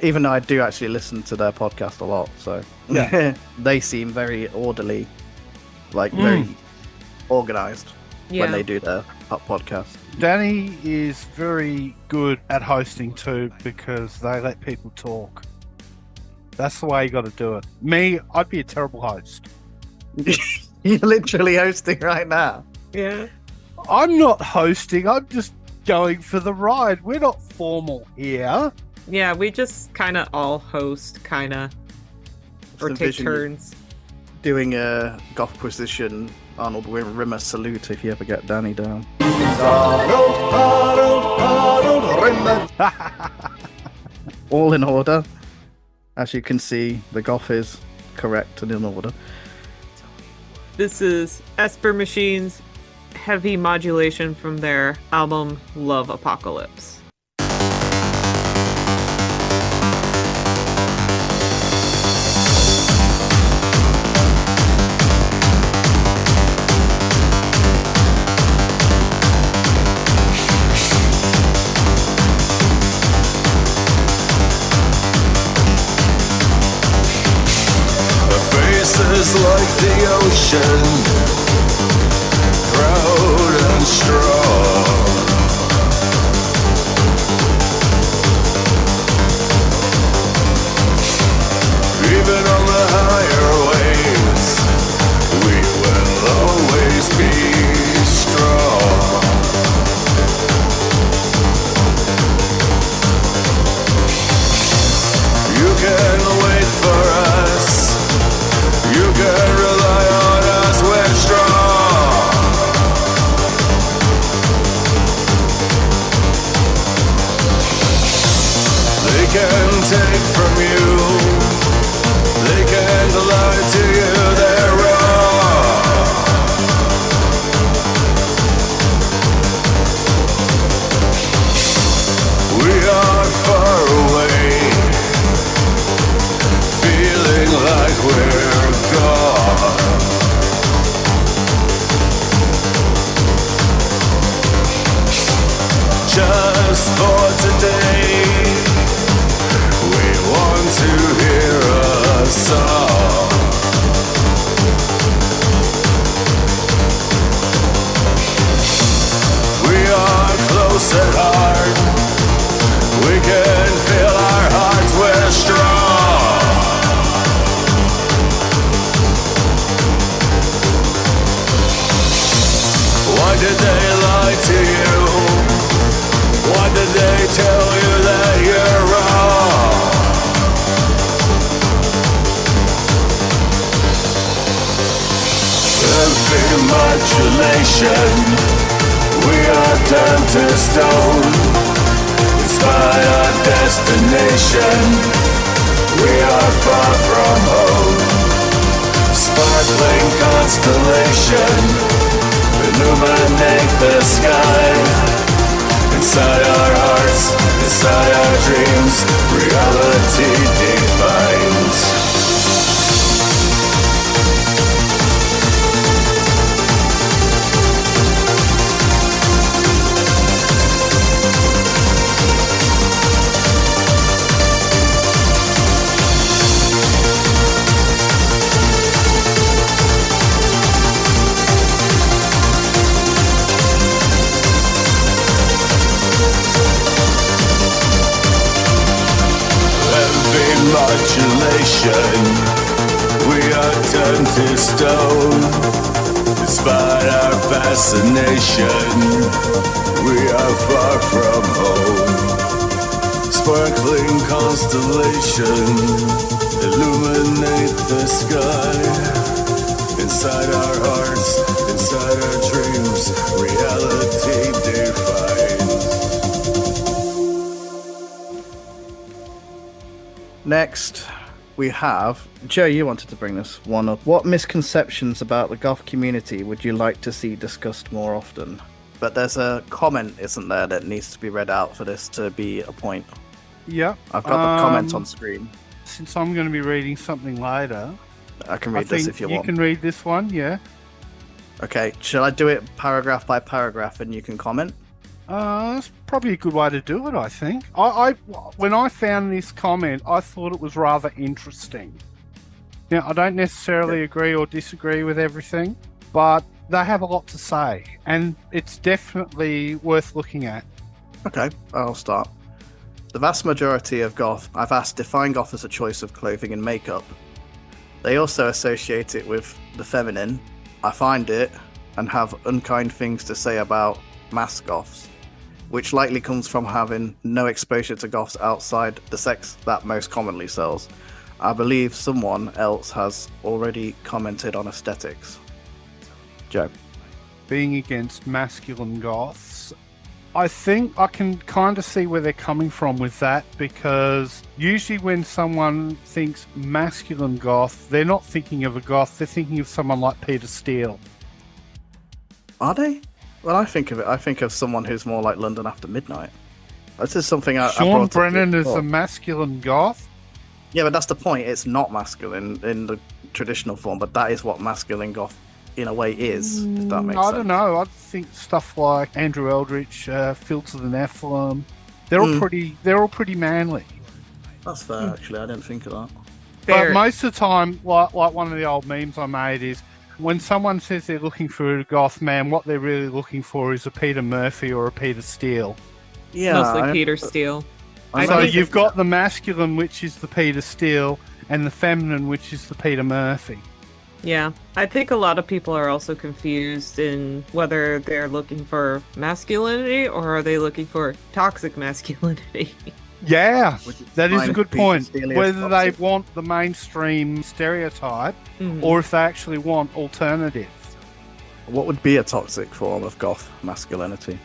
S2: Even though I do actually listen to their podcast a lot, so
S3: Yeah.
S2: they seem very orderly, very organized when they do their podcast.
S3: Danny is very good at hosting too because they let people talk. That's the way you got to do it. Me, I'd be a terrible host.
S2: You're literally hosting right now.
S1: Yeah.
S3: I'm not hosting, I'm just going for the ride. We're not formal here.
S1: Yeah, we just kind of all host, or take turns.
S2: Doing a Gothquisition Arnold Rimmer salute if you ever get Danny down. All in order. As you can see, the Goth is correct and in order.
S1: This is Esper Machine's heavy modulation from their album Love Apocalypse.
S5: Like the ocean, proud and strong. Even on the higher waves, we will always be strong. You can wait for us. You can rely on us, we're strong. They can take from you. They can't lie to you, they're wrong. We are far away, feeling like we're gone. Just for today, we want to hear a song. We are close at heart. We can feel our hearts, we're strong. Why did they lie to you? Why did they tell you that you're wrong? Every modulation. We are turned to stone. Inspire our destination. We are far from home. Sparkling constellation, illuminate the sky. Inside our hearts, inside our dreams, reality defines. Modulation, we are turned to stone. Despite our fascination, we are far from home. Sparkling constellation, illuminate the sky. Inside our hearts, inside our dreams, reality defines.
S2: Next, we have Joe. You wanted to bring this one up. What misconceptions about the goth community would you like to see discussed more often? But there's a comment, isn't there, that needs to be read out for this to be a point.
S3: Yeah.
S2: I've got the comment on screen.
S3: Since I'm going to be reading something later,
S2: I can read this if you want.
S3: You can read this one, yeah.
S2: Okay, shall I do it paragraph by paragraph and you can comment?
S3: That's probably a good way to do it, I think. I when I found this comment, I thought it was rather interesting. Now, I don't necessarily agree or disagree with everything, but they have a lot to say, and it's definitely worth looking at.
S2: Okay, I'll start. The vast majority of goth I've asked define goth as a choice of clothing and makeup. They also associate it with the feminine. I find it, and have unkind things to say about mass goths, which likely comes from having no exposure to goths outside the sex that most commonly sells. I believe someone else has already commented on aesthetics. Joe.
S3: Being against masculine goths, I think I can kind of see where they're coming from with that, because usually when someone thinks masculine goth, they're not thinking of a goth, they're thinking of someone like Peter Steele.
S2: Are they? When I think of someone who's more like London After Midnight. This is something I
S3: Sean
S2: brought up
S3: Brennan is
S2: before.
S3: a masculine goth?
S2: Yeah, but that's the point. It's not masculine in the traditional form, but that is what masculine goth in a way is, if that makes sense.
S3: I don't know. I think stuff like Andrew Eldritch, Fields of the Nephilim, they're all pretty manly.
S2: That's fair, actually. I didn't think of that.
S1: Fair.
S3: But most of the time, like one of the old memes I made is, when someone says they're looking for a goth man, what they're really looking for is a Peter Murphy or a Peter Steele.
S2: Yeah,
S1: Mostly Peter Steele.
S3: So you've got the masculine, which is the Peter Steele, and the feminine, which is the Peter Murphy.
S1: Yeah, I think a lot of people are also confused in whether they're looking for masculinity or are they looking for toxic masculinity.
S3: Yeah, that is a good
S2: Peter
S3: point.
S2: Steele is
S3: Whether they
S2: toxic.
S3: want the mainstream stereotype
S1: Mhm.
S3: or if they actually want alternatives.
S2: What would be a toxic form of goth masculinity?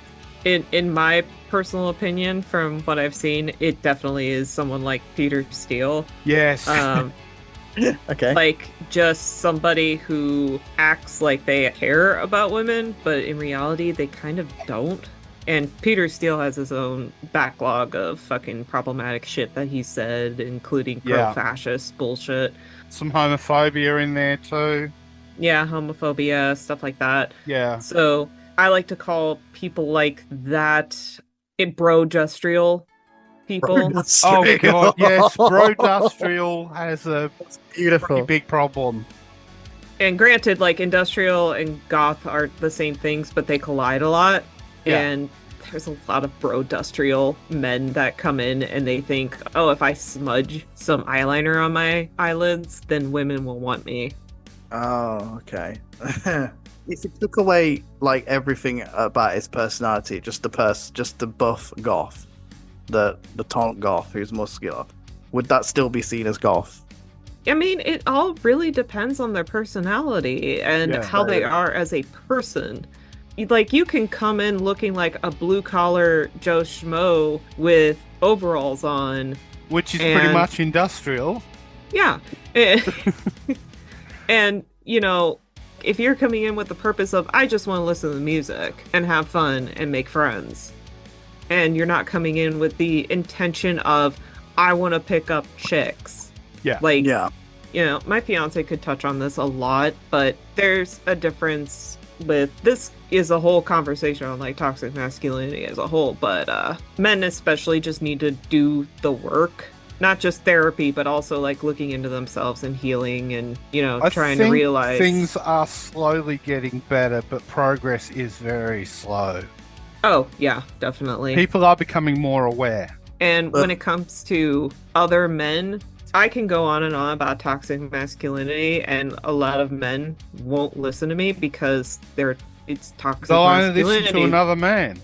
S1: In my personal opinion, from what I've seen, it definitely is someone like Peter Steele.
S3: Yes.
S2: Okay.
S1: Like just somebody who acts like they care about women, but in reality they kind of don't. And Peter Steele has his own backlog of fucking problematic shit that he said, including
S3: Yeah.
S1: pro-fascist bullshit.
S3: Some homophobia in there too.
S1: Yeah, homophobia, stuff like that.
S3: Yeah.
S1: So I like to call people like that bro-dustrial people.
S3: Oh god, yes. Bro-dustrial has a
S2: Beautiful.
S3: pretty big problem.
S1: And granted, like industrial and goth are the same things, but they collide a lot.
S3: Yeah.
S1: And there's a lot of bro-dustrial men that come in and they think, oh, if I smudge some eyeliner on my eyelids, then women will want me.
S2: Oh, okay. If you took away like everything about his personality, just the buff goth, the taunt goth who's muscular, would that still be seen as goth?
S1: I mean, it all really depends on their personality and
S3: Yeah.
S1: how they are as a person. Like, you can come in looking like a blue-collar Joe Schmo with overalls on.
S3: Which is pretty
S1: And-
S3: much industrial.
S1: Yeah. And, you know, if you're coming in with the purpose of, I just want to listen to the music and have fun and make friends, and you're not coming in with the intention of, I want to pick up chicks.
S3: Yeah.
S1: Like,
S2: Yeah.
S1: you know, my fiance could touch on this a lot, but there's a difference with this is a whole conversation on like toxic masculinity as a whole, but men especially just need to do the work, not just therapy, but also like looking into themselves and healing and, you know,
S3: I
S1: trying to
S3: think
S1: realize
S3: things are slowly getting better, but progress is very slow.
S1: Oh, yeah, definitely.
S3: People are becoming more aware.
S1: And when it comes to other men, I can go on and on about toxic masculinity, and a lot of men won't listen to me because it's toxic
S3: They'll only
S1: masculinity.
S3: listen to another man.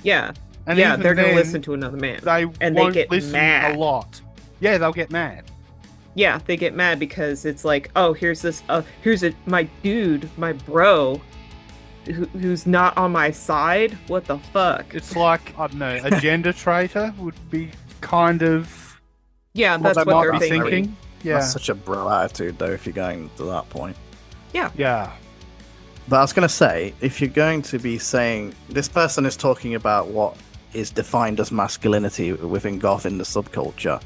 S1: Yeah,
S3: And
S1: yeah,
S3: even
S1: they're going to
S3: then,
S1: listen to another man.
S3: They
S1: And they
S3: won't
S1: get
S3: listen
S1: mad.
S3: a lot. Yeah, they'll get mad.
S1: Yeah, they get mad because it's like, oh, here's my dude, my bro, who's not on my side. What the fuck?
S3: It's like, I don't know, a gender traitor would be kind of
S1: Yeah,
S3: what
S1: that's
S3: they
S1: what
S3: might
S1: they're
S3: be
S1: thinking.
S3: thinking. Yeah,
S2: That's such a bro attitude, though, if you're going to that point.
S3: yeah.
S2: But I was going to say, if you're going to be saying, this person is talking about what is defined as masculinity within goth in the subculture.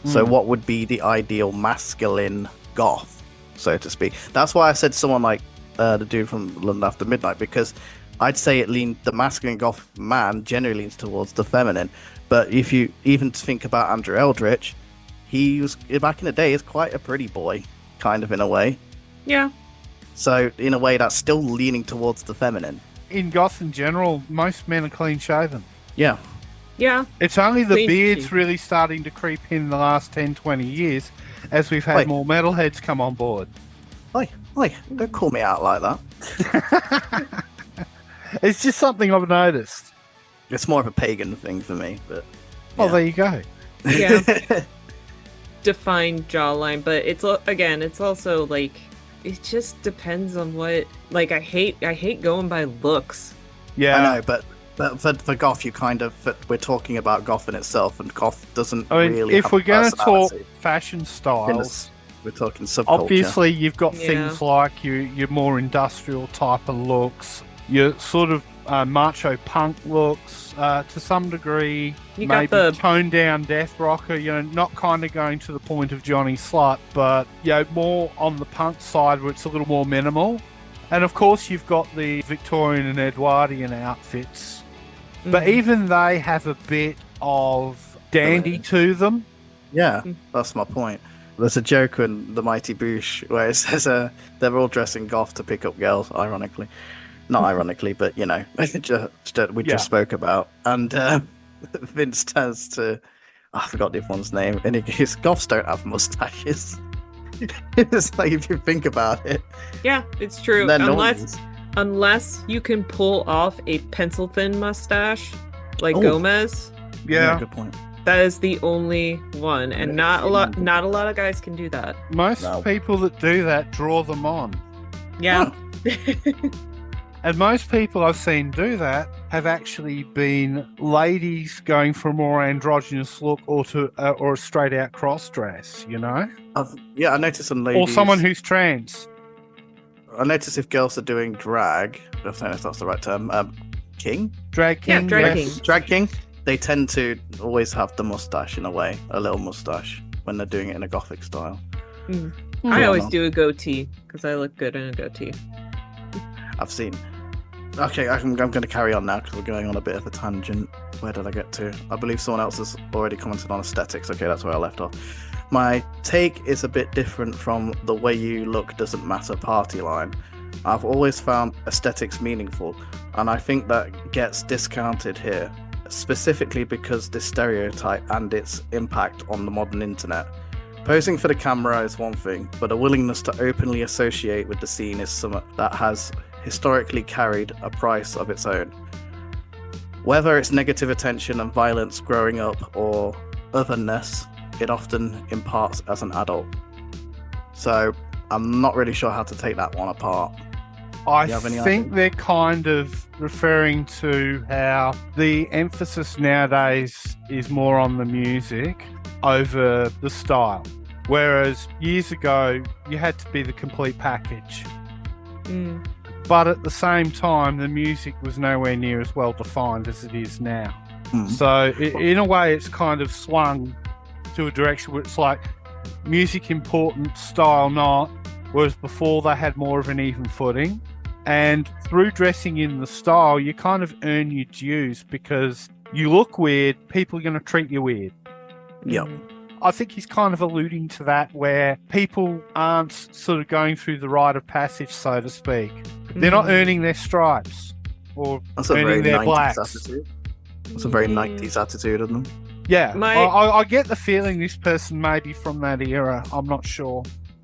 S2: So what would be the ideal masculine goth, so to speak? That's why I said someone like the dude from London After Midnight, because I'd say the masculine goth man generally leans towards the feminine. But if you even think about Andrew Eldritch, he was, back in the day, is quite a pretty boy, kind of in a way.
S1: Yeah.
S2: So in a way, that's still leaning towards the feminine.
S3: In goth in general, most men are clean shaven.
S2: Yeah.
S1: Yeah.
S3: It's only the
S1: Clean
S3: beard's
S1: shaven.
S3: really starting to creep in the last 10, 20 years as we've had
S2: Wait.
S3: more metalheads come on board.
S2: Oi, don't call me out like that.
S3: It's just something I've noticed.
S2: It's more of a pagan thing for me, but
S3: Oh,
S2: yeah.
S3: there you go.
S1: Yeah. Defined jawline, but it's also like, it just depends on what, like, I hate going by looks.
S3: Yeah.
S2: I know, but for goth, you kind of, we're talking about goth in itself, and goth doesn't
S3: I mean,
S2: really
S3: if
S2: have
S3: we're
S2: a
S3: going to talk
S2: personality.
S3: fashion
S2: In
S3: styles,
S2: this- we're talking subculture.
S3: obviously you've got
S1: Yeah.
S3: things like your more industrial type of looks, your sort of macho punk looks, to some degree,
S1: You got
S3: maybe
S1: the-
S3: toned down death rocker, not kind of going to the point of Johnny Slut, but more on the punk side where it's a little more minimal. And of course you've got the Victorian and Edwardian outfits, but even they have a bit of dandy to them.
S2: Yeah, that's my point. There's a joke in The Mighty Boosh where it says they're all dressing goth to pick up girls, ironically. Not ironically, but, we just spoke about. And Vince turns to, I forgot the one's name, and he goes, goths don't have mustaches. It's like, if you think about it,
S1: Yeah, it's true.
S2: they're
S1: Unless
S2: normies.
S1: unless you can pull off a pencil thin mustache like
S2: Oh.
S1: Gomez,
S3: Yeah.
S2: Good point.
S1: that is the only one, and not a lot of guys can do that.
S3: Most
S2: No.
S3: people that do that draw them on.
S1: Yeah.
S3: And most people I've seen do that have actually been ladies going for a more androgynous look or or a straight out cross dress,
S2: I noticed on ladies.
S3: or someone who's trans.
S2: I notice if girls are doing drag, I don't know if that's the right term, king?
S3: Drag
S1: Yeah,
S3: king.
S1: drag
S3: yes.
S1: king.
S2: Drag king? They tend to always have the mustache in a way, a little mustache, when they're doing it in a gothic style.
S1: I
S2: Yeah,
S1: always
S2: no.
S1: do a goatee because I look good in a goatee.
S2: I've seen. Okay, I'm going to carry on now because we're going on a bit of a tangent. Where did I get to? I believe someone else has already commented on aesthetics. Okay, that's where I left off. My take is a bit different from the way you look doesn't matter party line. I've always found aesthetics meaningful, and I think that gets discounted here, specifically because this stereotype and its impact on the modern internet. Posing for the camera is one thing, but a willingness to openly associate with the scene is something that has historically carried a price of its own. Whether it's negative attention and violence growing up or otherness, it often imparts as an adult. So I'm not really sure how to take that one apart.
S3: I
S2: You have any
S3: think
S2: idea?
S3: they're kind of referring to how the emphasis nowadays is more on the music over the style. Whereas years ago, you had to be the complete package.
S1: Mm.
S3: But at the same time, the music was nowhere near as well defined as it is now.
S2: Hmm.
S3: So in a way, it's kind of swung to a direction where it's like music important, style not. Whereas before they had more of an even footing. And through dressing in the style, you kind of earn your dues because you look weird, people are going to treat you weird.
S2: Yep.
S1: Mhm.
S3: I think he's kind of alluding to that where people aren't sort of going through the rite of passage, so to speak. They're not
S1: Mhm.
S3: earning their stripes or
S2: That's a very
S3: earning their
S2: 90s
S3: blacks.
S2: attitude. That's a very
S1: Mm.
S2: 90s attitude of them.
S3: Yeah,
S1: My-
S3: I get the feeling this person may be from that era. I'm not sure.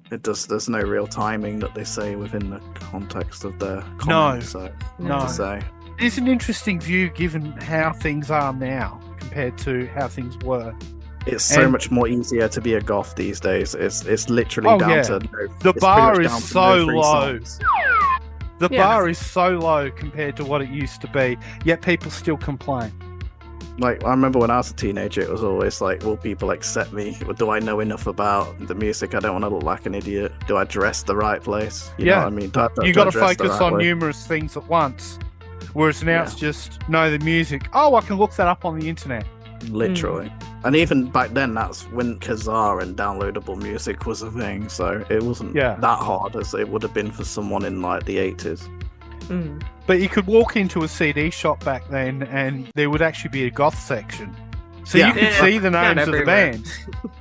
S2: There's no real timing that they say within the context of their
S3: No.
S2: comments. So
S3: No.
S2: to say.
S3: It's an interesting view given how things are now compared to how things were.
S2: It's so
S3: And-
S2: much more easier to be a goth these days. It's literally
S3: Oh,
S2: down
S3: yeah.
S2: to
S3: The
S2: it's pretty
S3: bar
S2: much
S3: is
S2: down to
S3: so
S2: no free
S3: low.
S2: songs.
S3: The
S1: Yeah.
S3: bar is so low compared to what it used to be, yet people still complain.
S2: Like I remember when I was a teenager, it was always like, will people accept me? Or do I know enough about the music? I don't want to look like an idiot. Do I dress the right place? You know
S3: Yeah.
S2: what I mean? Do
S3: You
S2: I
S3: got to
S2: dress the
S3: focus
S2: right
S3: on
S2: way?
S3: numerous things at once. Whereas now
S2: Yeah.
S3: it's just know the music. Oh, I can look that up on the internet.
S2: Literally. And even back then, that's when Kazaa and downloadable music was a thing. So it wasn't
S3: Yeah.
S2: that hard as it would have been for someone in like the 80s.
S1: Mm.
S3: But you could walk into a CD shop back then and there would actually be a goth section. So
S2: Yeah.
S3: you could
S1: Yeah,
S3: see the
S1: not
S3: names of the
S1: everywhere.
S3: bands.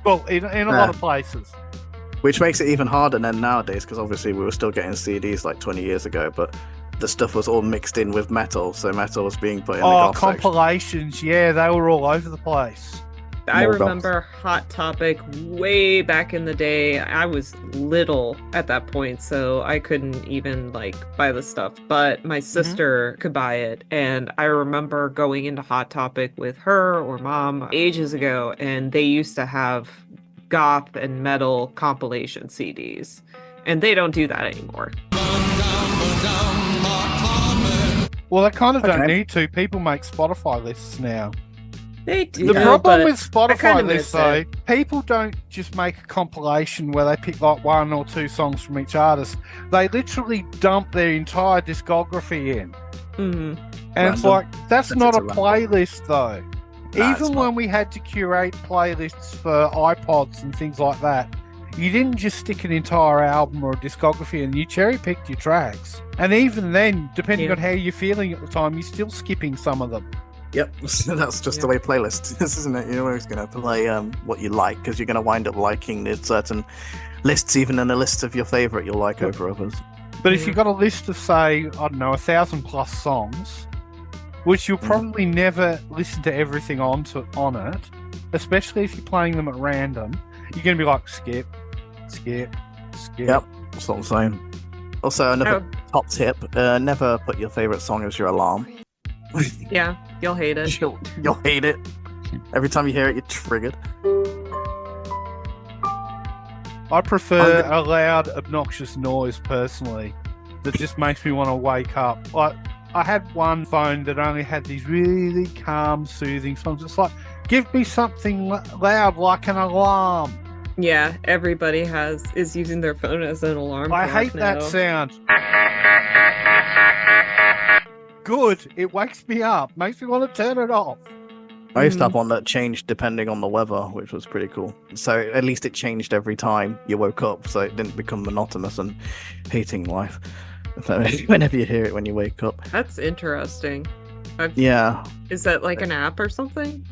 S3: Well, in a
S2: Yeah.
S3: lot of places.
S2: Which makes it even harder then nowadays, because obviously we were still getting CDs like 20 years ago, but the stuff was all mixed in with metal, so metal was being put in the
S3: Oh,
S2: goth section.
S3: compilations. Yeah, they were all over the place.
S1: I
S2: More goths.
S1: remember Hot Topic way back in the day. I was little at that point, so I couldn't even like buy the stuff. But my sister could buy it, and I remember going into Hot Topic with her or mom ages ago, and they used to have goth and metal compilation CDs, and they don't do that anymore.
S3: Well, they kind of don't
S2: Okay.
S3: need to. People make Spotify lists now.
S1: They do.
S3: The problem
S1: but
S3: with
S1: I kinda
S3: Spotify
S1: miss
S3: lists, though,
S1: it.
S3: people don't just make a compilation where they pick like one or two songs from each artist. They literally dump their entire discography in.
S1: Mhm.
S3: And it's
S2: Random.
S3: like, that's
S2: Sets
S3: not
S2: it
S3: a
S2: to
S3: playlist, though.
S2: Nah, it's
S3: Even
S2: not.
S3: when we had to curate playlists for iPods and things like that, you didn't just stick an entire album or a discography in, you cherry picked your tracks. And even then, depending
S1: Yeah.
S3: on how you're feeling at the time, you're still skipping some of them.
S2: Yep, that's just the way playlists is, isn't it? You're always going to play what you like, because you're going to wind up liking the certain lists, even in a list of your favourite you'll like over others.
S3: But if
S1: Yeah.
S3: you've got a list of, say, I don't know, 1,000+ songs, which you'll probably never listen to everything on it, especially if you're playing them at random, you're going to be like, skip, skip, skip.
S2: Yep, that's what I'm saying. Also, another
S1: Oh,
S2: top tip, never put your favourite song as your alarm.
S1: yeah, you'll hate it.
S2: You'll hate it. Every time you hear it, you're triggered.
S3: I prefer a loud, obnoxious noise, personally, that just makes me want to wake up. Like, I had one phone that only had these really calm, soothing songs. It's like, give me something loud like an alarm.
S1: Yeah, everybody is using their phone as an alarm
S3: I
S1: clock
S3: hate that
S1: now.
S3: sound. Good. It wakes me up. Makes me want to turn it off.
S2: I used to have one that changed depending on the weather, which was pretty cool. So at least it changed every time you woke up, so it didn't become monotonous and hating life. Whenever you hear it when you wake up.
S1: That's interesting.
S2: Yeah.
S1: Is that like an app or something?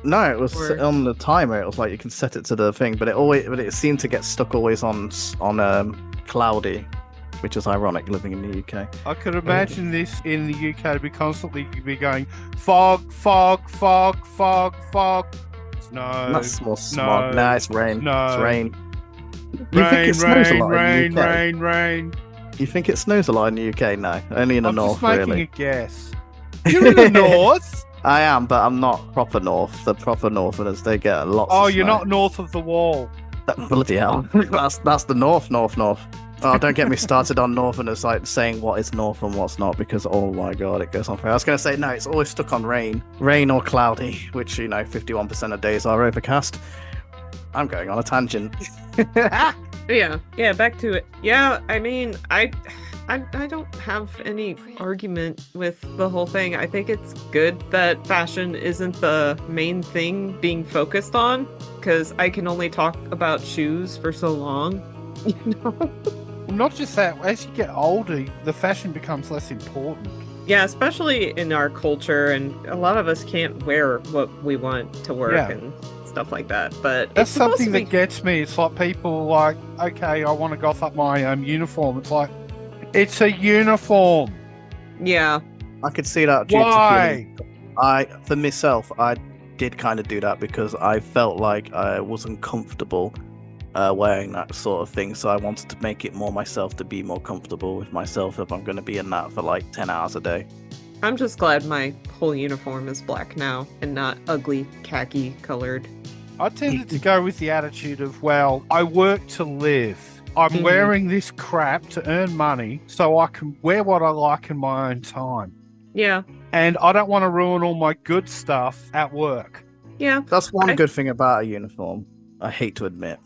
S2: No, it was
S1: Or-
S2: on the timer. It was like you can set it to the thing, but it seemed to get stuck always on cloudy, which is ironic living in the UK.
S3: I could imagine this in the UK to be constantly be going fog, fog, fog, fog, fog. Snow.
S2: That's more smog.
S3: no,
S2: Nah, it's rain.
S3: no.
S2: It's rain. You think
S3: Rain,
S2: it snows a
S3: rain,
S2: lot
S3: rain,
S2: in the UK?
S3: rain, rain.
S2: You think it snows a lot in the UK? No, only in the
S3: I'm
S2: north,
S3: just making
S2: really.
S3: a guess. You're in the north.
S2: I am, but I'm not proper north. The proper northerners, they get lots
S3: Oh,
S2: of
S3: you're
S2: snow.
S3: not north of the wall.
S2: Bloody hell. That's the north. Oh, don't get me started on northerners like saying what is north and what's not, because oh my god, it goes on forever. I was going to say no, it's always stuck on rain or cloudy, which 51% of days are overcast. I'm going on a tangent.
S1: Yeah, back to it. Yeah, I mean, I don't have any argument with the whole thing. I think it's good that fashion isn't the main thing being focused on, because I can only talk about shoes for so long,
S3: Not just that, as you get older, the fashion becomes less important.
S1: Yeah, especially in our culture, and a lot of us can't wear what we want to work and stuff like that. But
S3: that's
S1: it's supposed
S3: something
S1: to be...
S3: that gets me. It's like people like, okay, I want to goth up my uniform. It's like, it's a uniform.
S1: Yeah.
S2: I could see that.
S3: Why?
S2: For myself, I did kind of do that because I felt like I wasn't comfortable wearing that sort of thing, so I wanted to make it more myself, to be more comfortable with myself if I'm going to be in that for like 10 hours a day.
S1: I'm just glad my whole uniform is black now and not ugly khaki colored.
S3: I tended to go with the attitude of, well, I work to live. I'm wearing this crap to earn money so I can wear what I like in my own time.
S1: Yeah.
S3: And I don't want to ruin all my good stuff at work.
S1: Yeah.
S2: That's one good thing about a uniform, I hate to admit.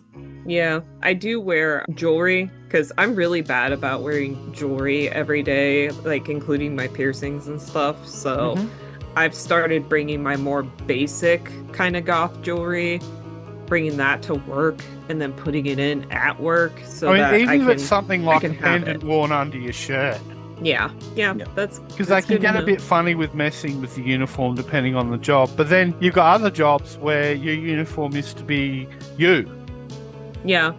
S1: Yeah, I do wear jewelry because I'm really bad about wearing jewelry every day, like including my piercings and stuff. So I've started bringing my more basic kind of goth jewelry, bringing that to work and then putting it in at work. So
S3: even if it's something like a pendant worn under your shirt.
S1: Yeah, that's
S3: because they can get a bit funny with messing with the uniform depending on the job. But then you've got other jobs where your uniform is to be you.
S1: Yeah,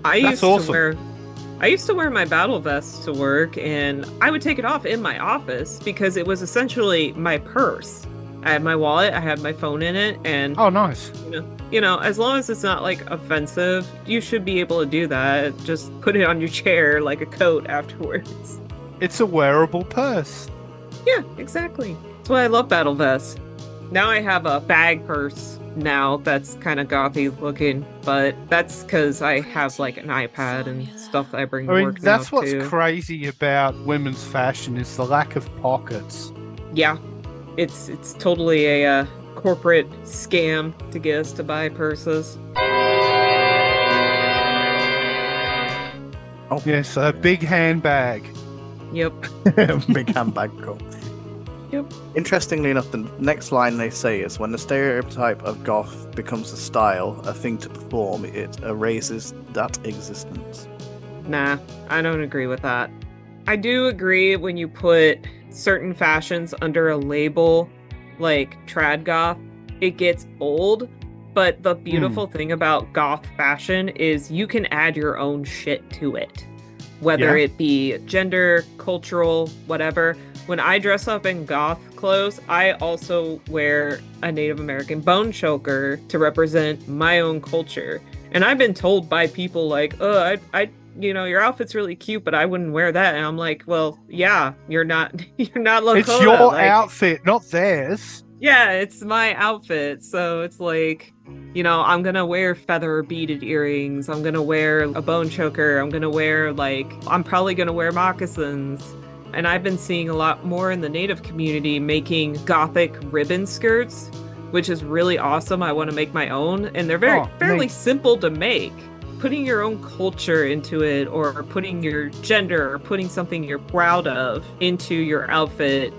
S1: I used to wear my battle vest to work, and I would take it off in my office because it was essentially my purse. I had my wallet, I had my phone in it, and
S3: oh, nice.
S1: As long as it's not like offensive, you should be able to do that. Just put it on your chair like a coat afterwards.
S3: It's a wearable purse.
S1: Yeah, exactly. That's why I love battle vests. Now I have a bag purse now that's kind of gothy looking, but that's because I have like an iPad and stuff that I bring to work now,
S3: that's what's crazy about women's fashion is the lack of pockets.
S1: Yeah, it's totally a corporate scam to get us to buy purses.
S2: Oh
S3: yes, a big handbag.
S1: Yep.
S2: Big handbag, cool.
S1: Yep.
S2: Interestingly enough, the next line they say is, when the stereotype of goth becomes a style, a thing to perform, it erases that existence.
S1: Nah, I don't agree with that. I do agree when you put certain fashions under a label like trad goth, it gets old, but the beautiful thing about goth fashion is you can add your own shit to it. Whether it be gender, cultural, whatever. When I dress up in goth clothes, I also wear a Native American bone choker to represent my own culture. And I've been told by people like, oh, your outfit's really cute, but I wouldn't wear that. And I'm like, well, yeah, you're not Lakota.
S3: It's your outfit, not theirs.
S1: Yeah, it's my outfit. So it's like, I'm going to wear feather beaded earrings. I'm going to wear a bone choker. I'm probably going to wear moccasins. And I've been seeing a lot more in the Native community making gothic ribbon skirts, which is really awesome. I want to make my own. And they're fairly simple to make. Putting your own culture into it, or putting your gender, or putting something you're proud of into your outfit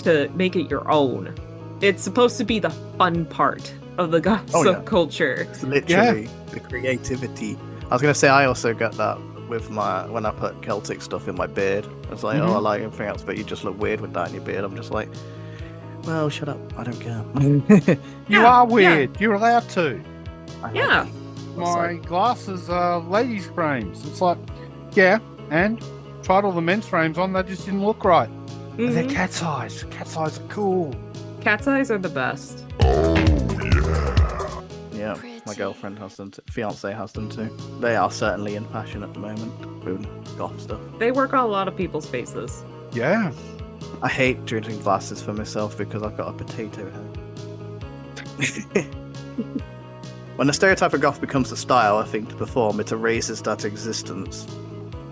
S1: to make it your own. It's supposed to be the fun part of the goth subculture.
S2: It's literally the creativity. I was going to say, I also got that with when I put Celtic stuff in my beard. I was like, I like everything else, but you just look weird with that in your beard. I'm just like, well, shut up. I don't care.
S3: You are weird. Yeah. You're allowed to.
S1: Yeah.
S3: My glasses are ladies' frames. It's like, and tried all the men's frames on. They just didn't look right. Mm-hmm. They're cat's eyes. Cat's eyes are cool.
S1: Cat's eyes are the best.
S2: Yeah, my girlfriend has them too. Fiance has them too. They are certainly in fashion at the moment with goth stuff.
S1: They work on a lot of people's faces.
S3: Yeah.
S2: I hate drinking glasses for myself because I've got a potato head. When the stereotype of goth becomes a style, I think, to perform, it erases that existence.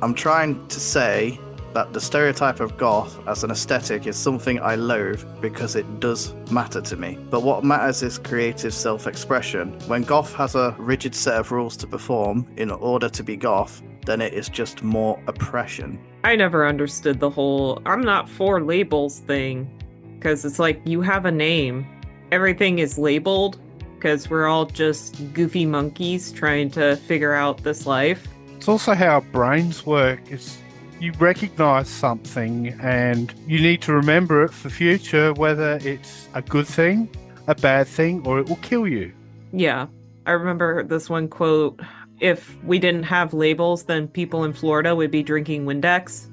S2: I'm trying to say that the stereotype of goth as an aesthetic is something I loathe because it does matter to me. But what matters is creative self-expression. When goth has a rigid set of rules to perform in order to be goth, then it is just more oppression.
S1: I never understood the whole I'm not for labels thing, because it's like you have a name. Everything is labeled because we're all just goofy monkeys trying to figure out this life.
S3: It's also how our brains work. It's you recognize something and you need to remember it for future, whether it's a good thing, a bad thing, or it will kill you.
S1: Yeah. I remember this one quote, if we didn't have labels, then people in Florida would be drinking Windex.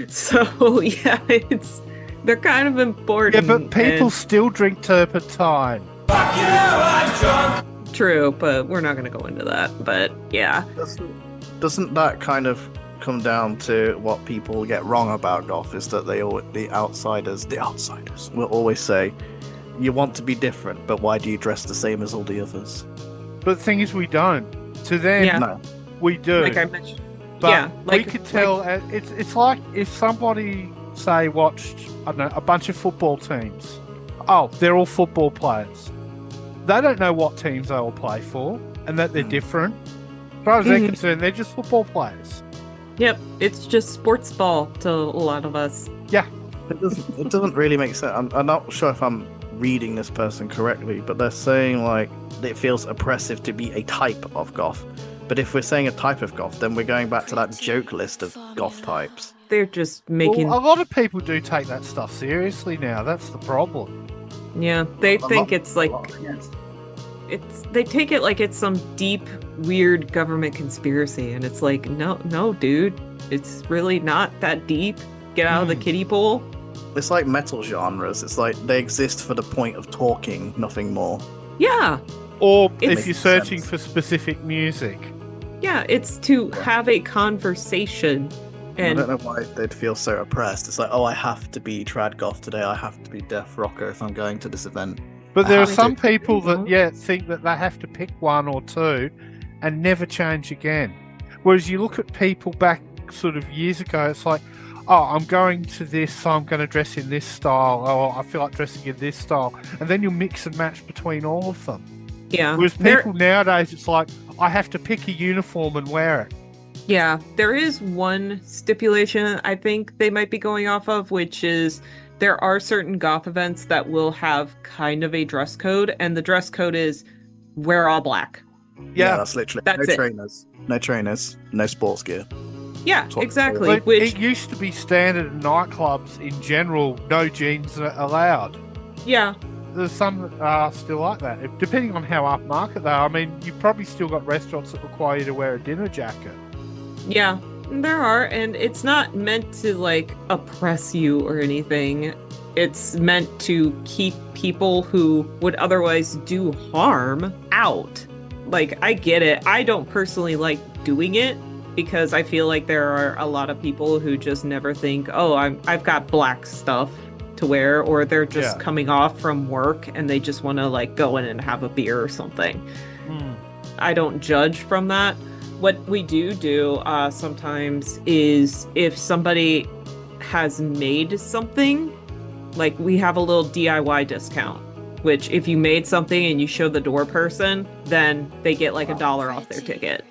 S1: So yeah, they're kind of important.
S3: Yeah, but people still drink turpentine.
S5: Fuck you, I'm drunk.
S1: True, but we're not going to go into that. But yeah.
S2: Doesn't that kind of come down to what people get wrong about goth, is that the outsiders will always say, you want to be different, but why do you dress the same as all the others?
S3: But the thing is, we don't. To them,
S2: No.
S3: we do.
S1: Like I mentioned.
S3: But
S1: yeah,
S3: we could tell. It's like if somebody, say, watched, I don't know, a bunch of football teams. Oh, they're all football players. They don't know what teams they all play for and that they're different. As far as they're concerned, they're just football players.
S1: Yep, it's just sports ball to a lot of us.
S3: Yeah.
S2: It doesn't really make sense. I'm not sure if I'm reading this person correctly, but they're saying, like, it feels oppressive to be a type of goth. But if we're saying a type of goth, then we're going back to that joke list of goth types.
S1: They're just making...
S3: Well, a lot of people do take that stuff seriously now. That's the problem.
S1: Yeah, they think it's like... They take it like it's some deep, weird government conspiracy, and it's like, no, dude. It's really not that deep. Get out of the kiddie pool.
S2: It's like metal genres. It's like they exist for the point of talking, nothing more.
S1: Yeah.
S3: Or
S1: It
S3: if you're
S2: makes
S3: searching
S2: sense.
S3: for specific music.
S1: Yeah, it's to have a conversation. And
S2: I don't know why they'd feel so oppressed. It's like, oh, I have to be trad goth today. I have to be death rocker if I'm going to this event.
S3: But there are
S2: have
S3: some
S2: to.
S3: people that, think that they have to pick one or two and never change again. Whereas you look at people back sort of years ago, it's like, oh, I'm going to this, so I'm going to dress in this style. Oh, I feel like dressing in this style. And then you'll mix and match between all of them.
S1: yeah.
S3: Whereas people nowadays, it's like, I have to pick a uniform and wear it.
S1: Yeah, there is one stipulation I think they might be going off of, which is there are certain goth events that will have kind of a dress code, and the dress code is wear all black.
S2: Yeah, that's literally
S1: That's
S2: no
S1: it.
S2: trainers, no sports gear.
S1: Yeah,
S2: That's what-
S1: exactly.
S3: But
S1: Which,
S3: it used to be standard in nightclubs in general, no jeans are allowed.
S1: yeah,
S3: There's some that are still like that, depending on how upmarket they are. I mean, you've probably still got restaurants that require you to wear a dinner jacket.
S1: yeah, there are, and it's not meant to like oppress you or anything. It's meant to keep people who would otherwise do harm out. Like, I get it. I don't personally like doing it because I feel like there are a lot of people who just never think, oh, I've got black stuff to wear, or they're just coming off from work and they just want to like go in and have a beer or something. I don't judge from that. What we do sometimes is if somebody has made something, like we have a little DIY discount, which if you made something and you show the door person, then they get like $1 off their ticket.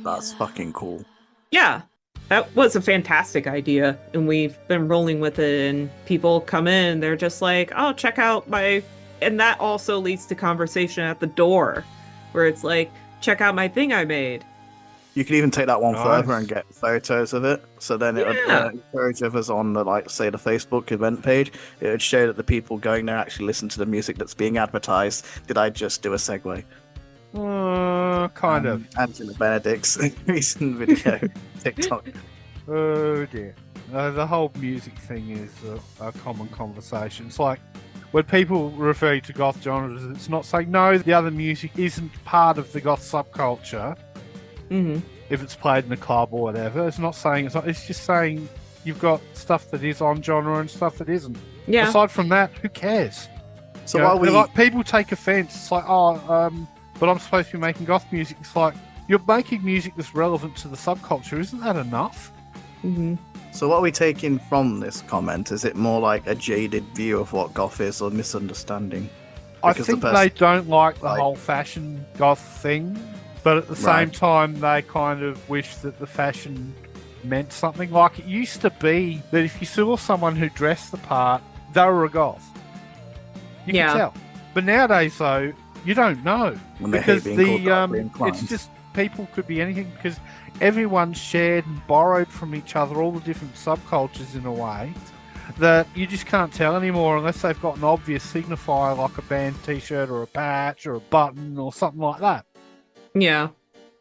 S2: That's fucking cool.
S1: Yeah, that was a fantastic idea. And we've been rolling with it, and people come in, they're just like, oh, check out my... And that also leads to conversation at the door, where it's like, check out my thing I made.
S2: You could even take that one
S3: Nice.
S2: further and get photos of it. So then it would encourage others on the, like, say, the Facebook event page. It would show that the people going there actually listen to the music that's being advertised. Did I just do a segue?
S3: Kind of.
S2: Angela Benedict's recent video, TikTok.
S3: Oh dear. The whole music thing is a common conversation. It's like when people refer to goth genres, it's not saying, no, the other music isn't part of the goth subculture.
S1: Mm-hmm.
S3: If it's played in a club or whatever, it's not saying it's not. It's just saying You've got stuff that is on genre and stuff that isn't.
S1: Yeah.
S3: Aside from that, who cares?
S2: So
S3: You know,
S2: while we
S3: like, people take offence. It's like, but I'm supposed to be making goth music. It's like, you're making music that's relevant to the subculture. Isn't that enough?
S1: Mm-hmm.
S2: So what are we taking from this comment? Is it more like a jaded view of what goth is or misunderstanding?
S3: I
S2: Because
S3: think
S2: the
S3: they
S2: person-
S3: don't like the
S2: like-
S3: whole fashion goth thing, but at the same
S2: Right.
S3: time, they kind of wish that the fashion meant something. Like, it used to be that if you saw someone who dressed the part, they were a goth. You
S1: Yeah.
S3: could tell. But nowadays, though, you don't know.
S2: When they
S3: Because
S2: hate being called darkly
S3: it's
S2: inclined.
S3: just, people could be anything, because everyone shared and borrowed from each other all the different subcultures in a way that you just can't tell anymore unless they've got an obvious signifier like a band t-shirt or a patch or a button or something like that.
S1: Yeah.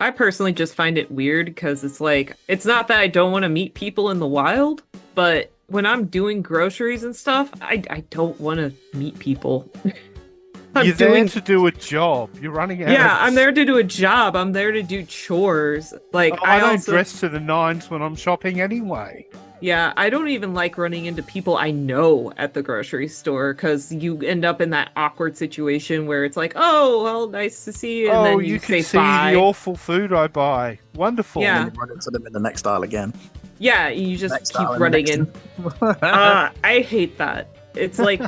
S1: I personally just find it weird because it's like, it's not that I don't want to meet people in the wild, but when I'm doing groceries and stuff, I don't want to meet people.
S3: You're there to do a job. You're running out.
S1: Yeah, I'm there to do a job. I'm there to do chores. Like,
S3: I don't
S1: also,
S3: dress to the nines when I'm shopping anyway.
S1: Yeah, I don't even like running into people I know at the grocery store because you end up in that awkward situation where it's like, oh, well, nice to see you. And then you say
S3: can see
S1: bye.
S3: the awful food I buy. Wonderful.
S1: Yeah.
S2: And you run into them in the next aisle again.
S1: Yeah, you just
S2: Next
S1: keep
S2: aisle,
S1: running
S2: next
S1: in. I hate that. It's like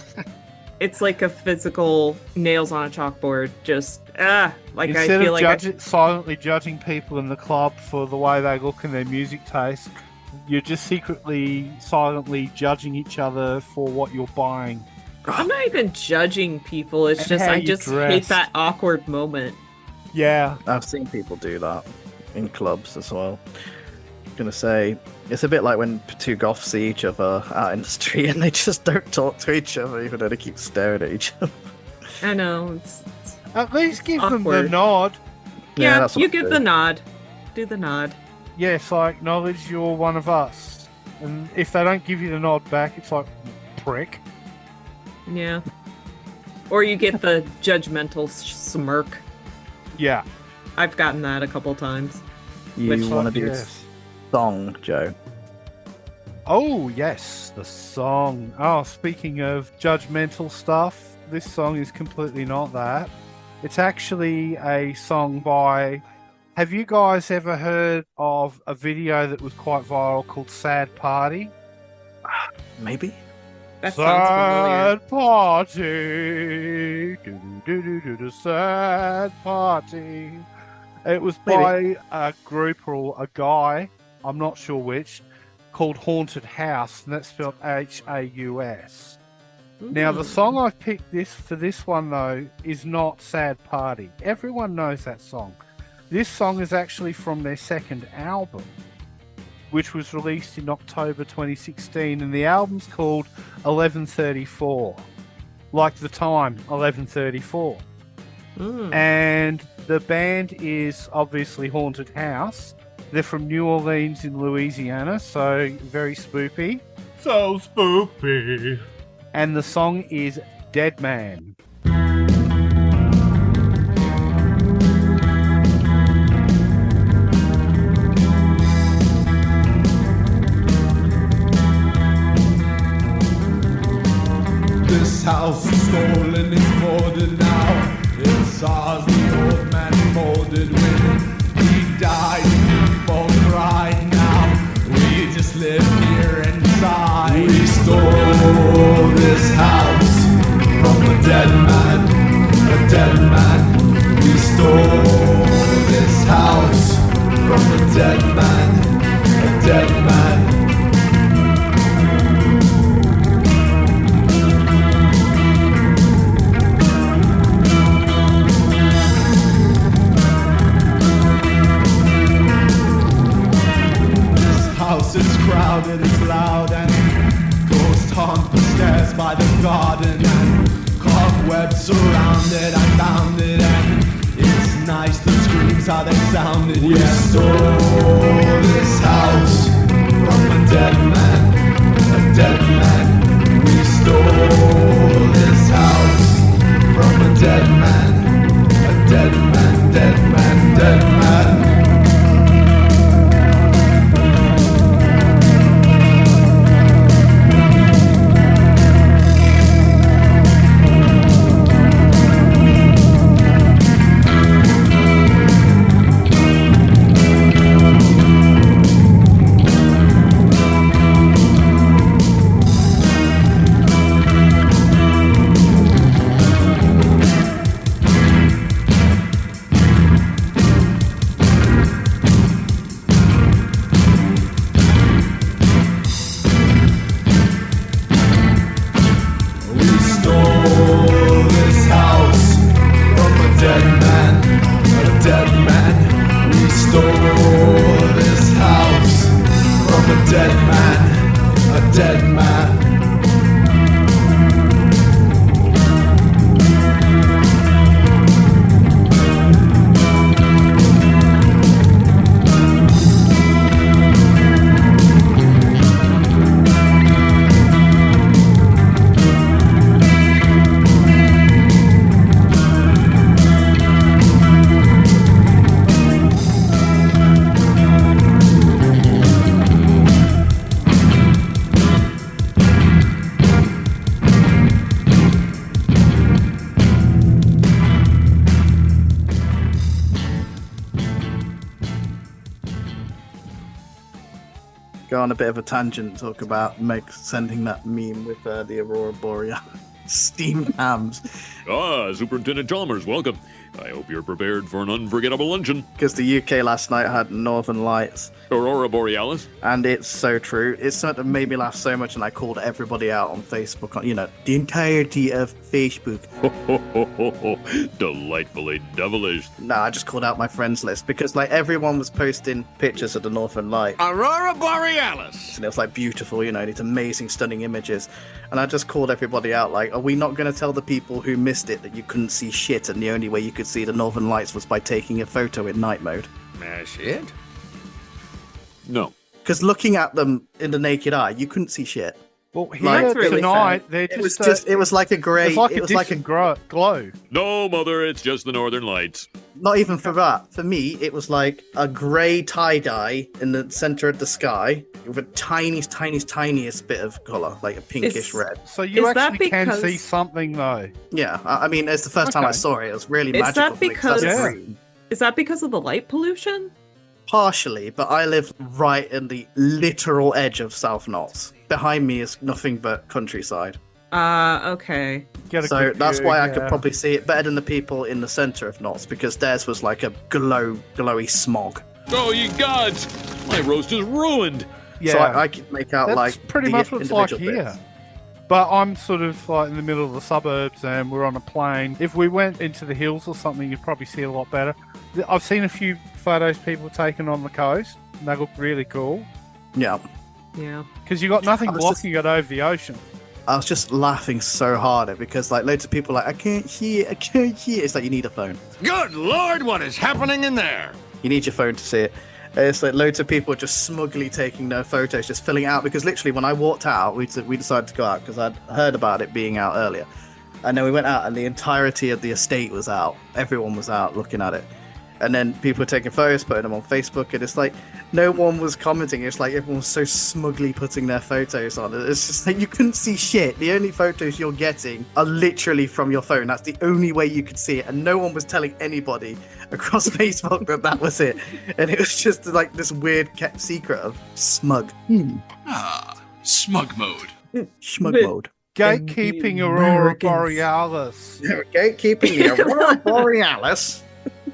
S1: it's like a physical nails on a chalkboard. Just like
S3: Instead
S1: I feel
S3: of
S1: like
S3: silently judging people in the club for the way they look and their music taste, you're just secretly, silently judging each other for what you're buying.
S1: I'm not even judging people. It's
S3: And
S1: just
S3: how
S1: I
S3: you
S1: just hate
S3: dress.
S1: that awkward moment.
S3: Yeah.
S2: I've seen people do that in clubs as well. I'm gonna say it's a bit like when two goths see each other out in the street and they just don't talk to each other, even though they keep staring at each other.
S1: I know.
S3: At least give them the
S1: Awkward.
S3: nod.
S1: Yeah,
S2: that's what
S1: you
S2: I
S1: give
S2: do.
S1: the nod. Do the nod.
S3: Yes, I acknowledge you're one of us. And if they don't give you the nod back, it's like, prick.
S1: Yeah. Or you get the judgmental smirk.
S3: Yeah.
S1: I've gotten that a couple times.
S2: You
S1: Which
S2: want to do
S3: Yes.
S2: song, Joe?
S3: Oh, yes, the song. Oh, speaking of judgmental stuff, this song is completely not that. It's actually a song by... Have you guys ever heard of a video that was quite viral called Sad Party?
S2: Maybe.
S1: That sounds familiar.
S3: Sad Party. Do-do-do-do-do, Sad Party. It was by a group or a guy, I'm not sure which, called Haunted House, and that's spelled Haus. Now, the song I've picked for this one, though, is not Sad Party. Everyone knows that song. This song is actually from their second album, which was released in October 2016, and the album's called 1134, like the time 1134. And the band is obviously Haunted House. They're from New Orleans in Louisiana, so very spoopy.
S4: So spoopy.
S3: And the song is Dead Man.
S5: This house is stolen, it's molded now. It's ours, the old man molded when he died. People cried now. We just live here inside. We stole this house from a dead man, a dead man. We stole this house from a dead man, a dead man. House is crowded, it's loud, and ghosts haunt the stairs by the garden, and cobwebs surround it. I found it, and it's nice. The screams how they sounded. We stole this house from a dead man. We stole this house from a dead man, dead man, dead man, dead man.
S2: go on a bit of a tangent, talk about Meg sending that meme with the Aurora Borealis steamed hams.
S6: Superintendent Chalmers, welcome. I hope you're prepared for an unforgettable luncheon.
S2: Because the UK last night had Northern Lights.
S6: Aurora Borealis.
S2: And it's so true. It's something that made me laugh so much, and I called everybody out on Facebook, the entirety of Facebook.
S6: Delightfully devilish.
S2: No, I just called out my friends list because everyone was posting pictures of the Northern Light.
S7: Aurora Borealis.
S2: And it was beautiful, these amazing, stunning images. And I just called everybody out, are we not going to tell the people who missed it that you couldn't see shit and the only way you could see the Northern Lights was by taking a photo in night mode?
S7: That's it?
S6: No.
S2: Because looking at them in the naked eye, you couldn't see shit.
S3: Well, here
S1: really
S3: tonight,
S1: sad.
S3: they're
S2: It was like a grey.
S3: It was like a glow.
S6: No, Mother, it's just the Northern Lights.
S2: Not even for that. For me, it was like a grey tie-dye in the centre of the sky with a tiniest bit of colour, like a pinkish red.
S3: So you
S1: Is that
S3: actually can
S1: because-
S3: see something, though.
S2: Yeah, I mean, it's the first time I
S3: Okay.
S2: saw it. It was really
S1: Is
S2: magical.
S1: that
S2: for me, 'cause
S1: because-
S2: that's
S3: Yeah.
S2: green.
S1: Is that because of the light pollution?
S2: Partially, but I live right in the literal edge of South Notts. Behind me is nothing but countryside.
S1: Okay.
S3: Get a
S2: So
S3: good
S2: that's
S3: view,
S2: why I
S3: yeah.
S2: could probably see it better than the people in the centre of Notts, because theirs was like a glowy smog.
S6: Oh, you gods! My roast is ruined.
S3: Yeah,
S2: So I could make out
S3: that's pretty
S2: the
S3: much what it's like
S2: individual
S3: here.
S2: bits.
S3: But I'm sort of in the middle of the suburbs and we're on a plain. If we went into the hills or something, you'd probably see it a lot better. I've seen a few photos people taken on the coast, and they look really cool.
S2: Yeah.
S1: Yeah.
S3: Because you've got nothing
S2: I was
S3: blocking it over the ocean.
S2: I was just laughing so hard at it because loads of people I can't hear. It's you need a phone.
S7: Good Lord, what is happening in there?
S2: You need your phone to see it. It's loads of people just smugly taking their photos, just filling it out, because literally when I walked out, we decided to go out because I'd heard about it being out earlier. And then we went out and the entirety of the estate was out. Everyone was out looking at it. And then people were taking photos, putting them on Facebook, and it's no one was commenting. It's everyone was so smugly putting their photos on. It's just you couldn't see shit. The only photos you're getting are literally from your phone. That's the only way you could see it. And no one was telling anybody across Facebook that was it. And it was just this weird kept secret of smug.
S7: Smug mode.
S2: Smug
S1: But-
S2: mode.
S3: Gatekeeping Aurora
S1: Americans.
S3: Borealis.
S2: Gatekeeping the Aurora Borealis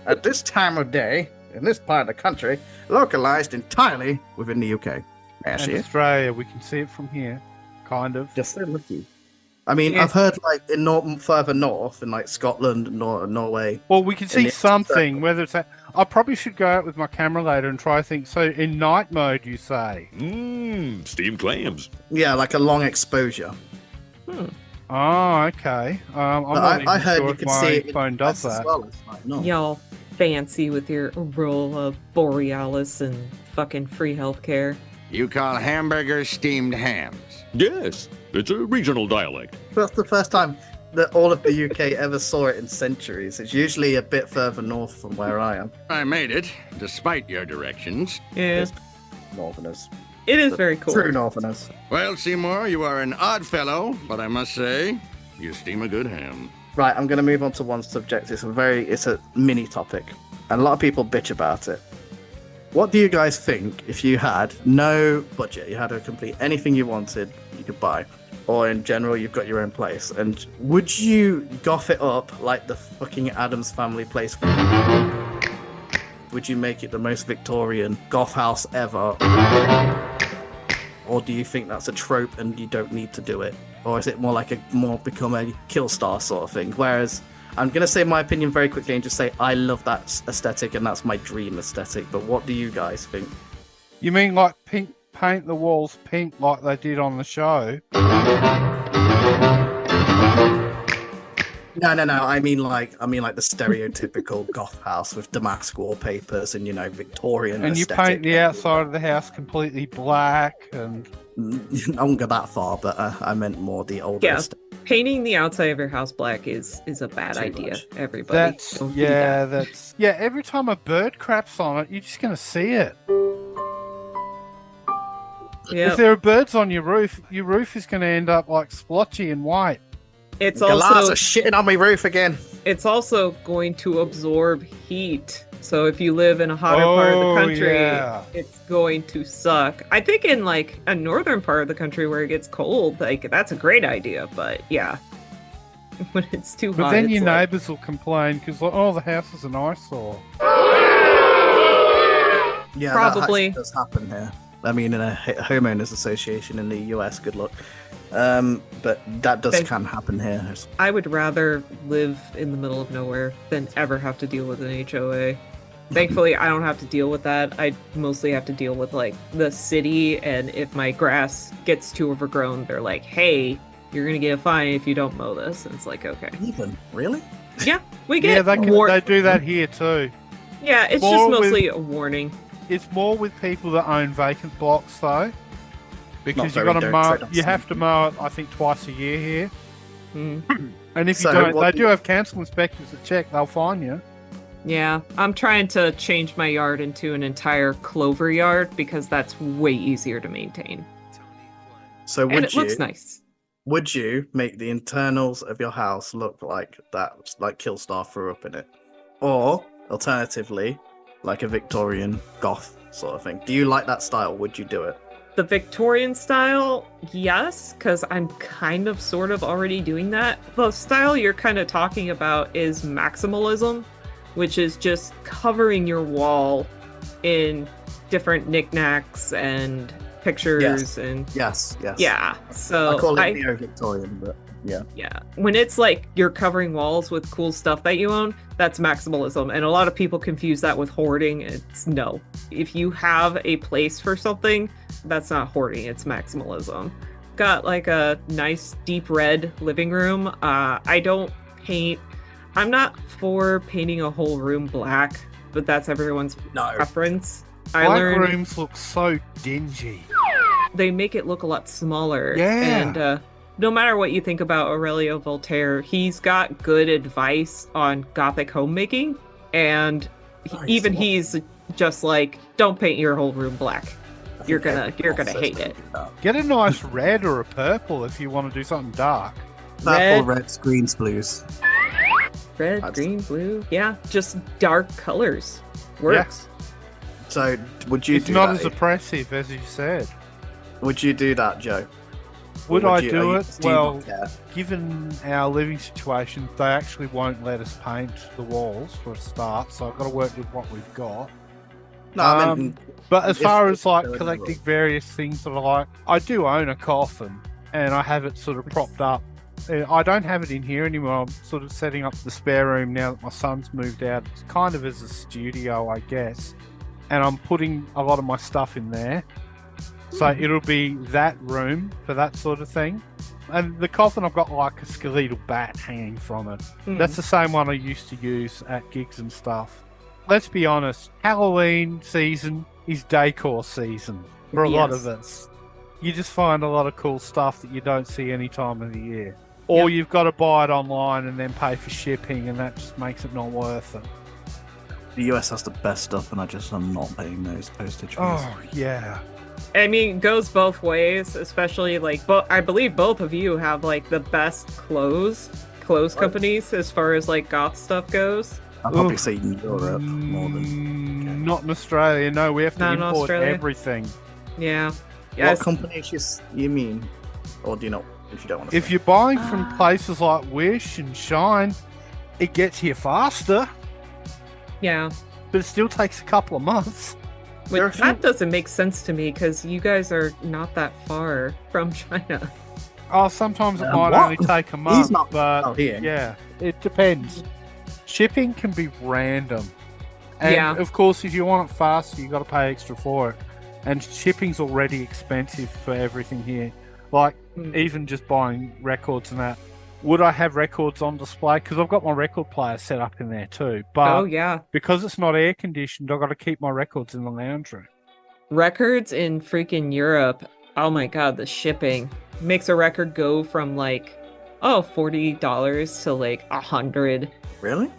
S2: at this time of day in this part of the country, localized entirely within the UK. Yes,
S3: And
S2: yes.
S3: Australia, we can see it from here, kind of.
S2: Just so lucky. I mean,
S1: Yeah.
S2: I've heard in further north, in Scotland and Norway.
S3: Well, we can see
S2: the-
S3: something, whether it's I probably should go out with my camera later and try things. So in night mode, you say?
S6: Steamed clams.
S2: Yeah, like a long exposure.
S3: Oh, okay. I'm
S2: But
S3: not even
S2: I heard
S3: sure
S2: you
S3: if
S2: could
S3: my
S2: see it in
S3: phone
S2: the
S3: does
S2: US as
S3: that.
S2: well. It's like, no.
S1: Y'all fancy with your Aurora Borealis and fucking free healthcare.
S7: You call hamburgers steamed hams.
S6: Yes, it's a regional dialect.
S2: That's the first time that all of the UK ever saw it in centuries. It's usually a bit further north from where I am.
S7: I made it, despite your directions.
S1: Yeah.
S2: Northerners.
S1: It is very cool.
S2: True Northerners.
S7: Well, Seymour, you are an odd fellow, but I must say, you steam a good ham.
S2: Right, I'm going to move on to one subject. It's a mini topic, and a lot of people bitch about it. What do you guys think if you had no budget, you had to complete anything you wanted, you could buy, or in general, you've got your own place, and would you goth it up like the fucking Addams Family place? Would you make it the most Victorian goth house ever? Or do you think that's a trope and you don't need to do it? Or is it more become a kill star sort of thing? Whereas, I'm going to say my opinion very quickly and just say I love that aesthetic and that's my dream aesthetic. But what do you guys think?
S3: You mean paint the walls pink like they did on the show?
S2: No. I mean like the stereotypical goth house with damask wallpapers and Victorian
S3: And you
S2: aesthetic.
S3: paint the outside of the house completely black and...
S2: I won't go that far, but I meant more the older
S1: Yeah.
S2: aesthetic.
S1: Painting the outside of your house black is a bad
S2: Too
S1: idea.
S2: much.
S1: Everybody.
S3: That's
S1: Don't do that.
S3: every time a bird craps on it, you're just gonna see it.
S1: Yeah.
S3: If there are birds on your roof is gonna end up like splotchy and white.
S1: It's
S2: Galahs
S1: also
S2: are shitting on my roof again.
S1: it's also going to absorb heat So if you live in a hotter part of the country,
S3: yeah.
S1: it's going to suck. I think in like a northern part of the country where it gets cold, like that's a great idea. But yeah, when it's too hot,
S3: But then
S1: it's
S3: your
S1: like,
S3: neighbours will complain because, like, oh, the house is an eyesore.
S2: Yeah,
S1: Probably.
S2: that does happen here. I mean, in a homeowners association in the US, good luck. But that can happen here.
S1: I would rather live in the middle of nowhere than ever have to deal with an HOA. Thankfully, I don't have to deal with that. I mostly have to deal with like the city, and if my grass gets too overgrown, they're like, "Hey, you're gonna get a fine if you don't mow this." And it's like, okay,
S2: Even really?
S1: yeah, we
S3: Yeah,
S1: get
S3: they do that here too.
S1: Yeah, it's
S3: More
S1: just
S3: with-
S1: mostly a warning.
S3: It's more with people that own vacant blocks though, because you
S2: very
S3: got to
S2: dirt
S3: mow.
S2: tread,
S3: You have to mow it, I think, twice a year here.
S1: Mm.
S3: And if
S2: So
S3: you don't,
S2: what
S3: they
S2: do
S3: do
S2: you-
S3: have council inspectors that check. They'll fine you.
S1: Yeah, I'm trying to change my yard into an entire clover yard because that's way easier to maintain.
S2: So
S1: And it looks nice.
S2: would you make the internals of your house look like that, like Killstar threw up in it, or alternatively, like a Victorian goth sort of thing? Do you like that style? Would you do it?
S1: The Victorian style, yes, because I'm kind of sort of already doing that. The style you're kind of talking about is maximalism, which is just covering your wall in different knickknacks and pictures and
S2: Yes.
S1: yeah. So
S2: I call it neo-Victorian, but yeah.
S1: yeah, when it's like you're covering walls with cool stuff that you own, that's maximalism. And a lot of people confuse that with hoarding. It's no. If you have a place for something, that's not hoarding, it's maximalism. Got like a nice deep red living room. I don't paint. I'm not for painting a whole room black, but that's everyone's
S2: No.
S1: preference.
S3: Black
S1: I learned
S3: rooms look so dingy.
S1: they make it look a lot smaller.
S3: Yeah.
S1: And no matter what you think about Aurelio Voltaire, he's got good advice on Gothic homemaking. And
S2: Nice.
S1: even he's just like, don't paint your whole room black. You're gonna hate it.
S3: Get a nice red or a purple if you want to do something dark.
S2: Purple, reds, greens, blues.
S1: Red,
S2: That's-
S1: green, blue. Yeah, just dark colors. Works.
S2: So would you
S3: It's
S2: do
S3: not
S2: that?
S3: as oppressive as you said.
S2: Would you do that, Joe?
S3: Would
S2: Or
S3: I
S2: you-
S3: do
S2: are
S3: it?
S2: you- do you not
S3: Well,
S2: care?
S3: given our living situation, they actually won't let us paint the walls for a start, so I've got to work with what we've got.
S2: No, I mean,
S3: But as
S2: if-
S3: far
S2: if
S3: as like
S2: they're in the
S3: collecting
S2: room.
S3: various things that I like, I do own a coffin and I have it sort of propped up. I don't have it in here anymore. I'm sort of setting up the spare room now that my son's moved out. It's kind of as a studio, I guess. And I'm putting a lot of my stuff in there. So it'll be that room for that sort of thing. And the coffin, I've got like a skeletal bat hanging from it.
S1: Mm.
S3: That's the same one I used to use at gigs and stuff. Let's be honest, Halloween season is decor season for a lot of
S1: Yes.
S3: us. You just find a lot of cool stuff that you don't see any time of the year. Or
S1: Yep.
S3: you've got to buy it online and then pay for shipping, and that just makes it not worth it.
S2: the US has the best stuff, and I'm not paying those postage fees.
S3: Oh, yeah.
S1: I mean, it goes both ways, especially like, I believe both of you have like the best clothes companies as far as like goth stuff goes.
S2: I'd probably
S3: Oof.
S2: say in Europe more than.
S3: Not in Australia. No, we have to
S1: Not in
S3: import
S1: Australia?
S3: everything.
S1: Yeah.
S2: What
S1: Yes.
S2: companies you mean? Or do you not? If you don't want to.
S3: If you're buying from places like Wish and Shine, it gets here faster,
S1: Yeah.
S3: but it still takes a couple of months.
S2: There are
S1: Which
S2: a few-
S1: that doesn't make sense to me because you guys are not that far from China.
S3: Oh, sometimes it
S2: Um,
S3: might
S2: what?
S3: only take a month,
S2: not-
S3: but
S2: oh, he ain't.
S3: yeah, it depends. Shipping can be random. And
S1: Yeah.
S3: of course, if you want it fast, you got to pay extra for it. And shipping's already expensive for everything here. Like,
S1: Mm.
S3: even just buying records and that. Would I have records on display? Because I've got my record player set up in there too. But
S1: Oh yeah.
S3: because it's not air conditioned, I've got to keep my records in the lounge room.
S1: Records in freaking Europe. Oh my god, the shipping makes a record go from like $40 to like $100.
S2: Really?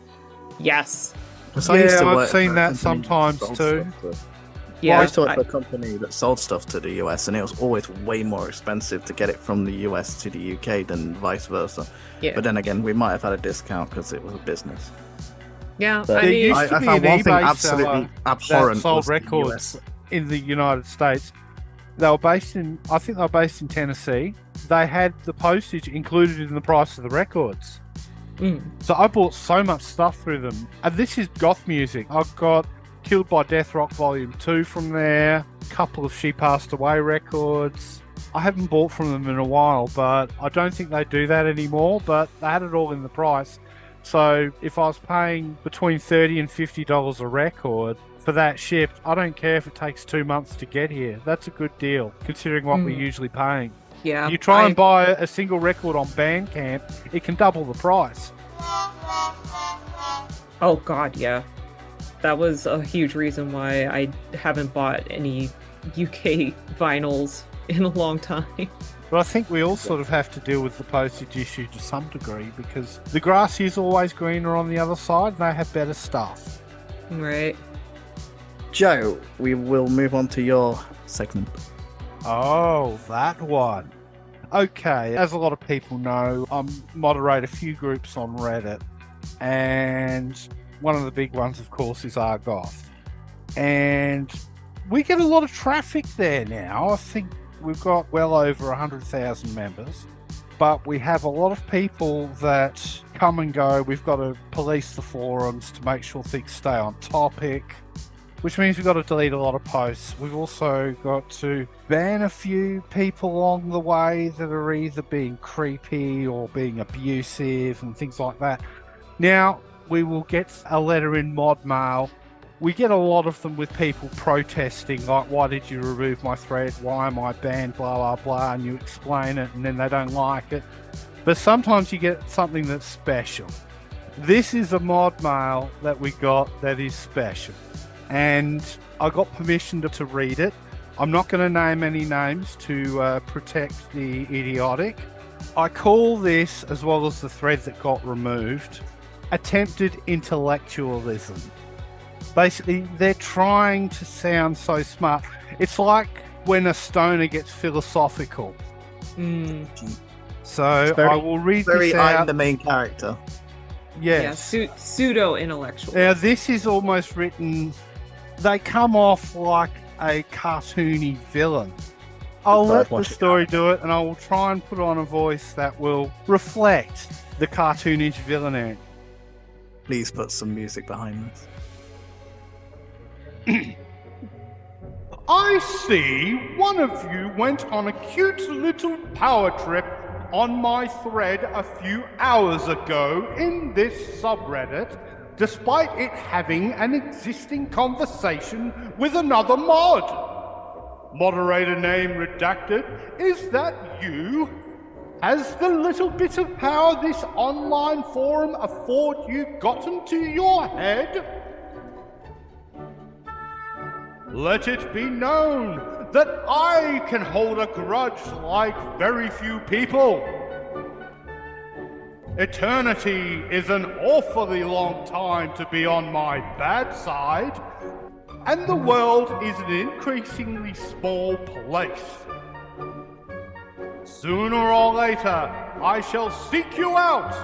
S1: Yes.
S2: 'Cause I used to
S3: Yeah, I've
S2: work
S3: seen
S2: for a
S3: that
S2: company
S3: sometimes
S2: that sold
S3: too.
S2: stuff to-
S1: Yeah.
S2: I used to work
S1: I-
S2: for a company that sold stuff to the US, and it was always way more expensive to get it from the US to the UK than vice versa.
S1: yeah.
S2: But then again, we might have had a discount because it was a business.
S1: Yeah,
S2: But
S1: I
S3: There
S1: mean,
S3: used
S2: I
S3: to be
S2: found
S3: an
S2: one thing
S3: eBay
S2: absolutely
S3: seller
S2: abhorrent
S3: that sold
S2: was the
S3: records
S2: US.
S3: in the United States. They were based in, I think they were based in Tennessee. They had the postage included in the price of the records. So I bought so much stuff through them. And this is goth music. I've got Killed by Death Rock Volume 2 from there, a couple of She Passed Away records. I haven't bought from them in a while, but I don't think they do that anymore, but they had it all in the price. So if I was paying between $30 and $50 a record for that shipped, I don't care if it takes 2 months to get here. That's a good deal, considering what we're usually paying.
S1: yeah.
S3: You try and buy a single record on Bandcamp, it can double the price.
S1: Oh God, yeah. That was a huge reason why I haven't bought any UK vinyls in a long time.
S3: But I think we all sort of have to deal with the postage issue to some degree, because the grass is always greener on the other side and they have better stuff.
S1: Right.
S2: Joe, we will move on to your segment.
S3: Oh, that one. Okay, as a lot of people know, I moderate a few groups on Reddit, and one of the big ones, of course, is our Goth. And we get a lot of traffic there now. I think we've got well over 100,000 members, but we have a lot of people that come and go. We've got to police the forums to make sure things stay on topic, which means we've got to delete a lot of posts. We've also got to ban a few people along the way that are either being creepy or being abusive and things like that. Now, we will get a letter in mod mail. We get a lot of them with people protesting, like, why did you remove my thread? Why am I banned? Blah, blah, blah. And you explain it and then they don't like it. But sometimes you get something that's special. This is a mod mail that we got that is special. And I got permission to read it. I'm not going to name any names to protect the idiotic. I call this, as well as the thread that got removed, attempted intellectualism. Basically, they're trying to sound so smart. It's like when a stoner gets philosophical. So I will read this out.
S2: I'm the main character.
S3: Yes.
S1: Yeah, pseudo-intellectual.
S3: Now, this is almost written... They come off like a cartoony villain. I'll let the story do it, and I will try and put on a voice that will reflect the cartoonish villainy.
S2: Please put some music behind this.
S4: I see one of you went on a cute little power trip on my thread a few hours ago in this subreddit, despite it having an existing conversation with another mod. Moderator name redacted. Is that you? Has the little bit of power this online forum afford you gotten to your head? Let it be known that I can hold a grudge like very few people. Eternity is an awfully long time to be on my bad side, and the world is an increasingly small place. Sooner or later, I shall seek you out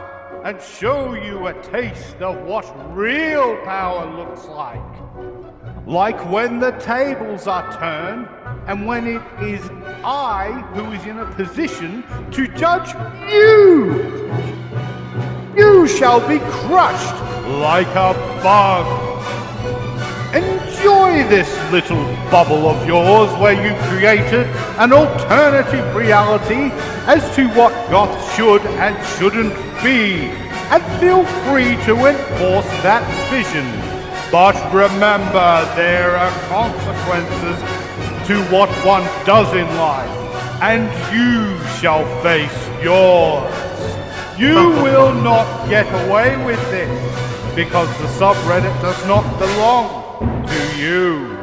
S4: and show you a taste of what real power looks like. Like when the tables are turned, and when it is I who is in a position to judge you. You shall be crushed like a bug. Enjoy this little bubble of yours where you created an alternative reality as to what goth should and shouldn't be, and feel free to enforce that vision. But remember, there are consequences to what one does in life, and you shall face yours. You will not get away with this, because the subreddit does not belong to you.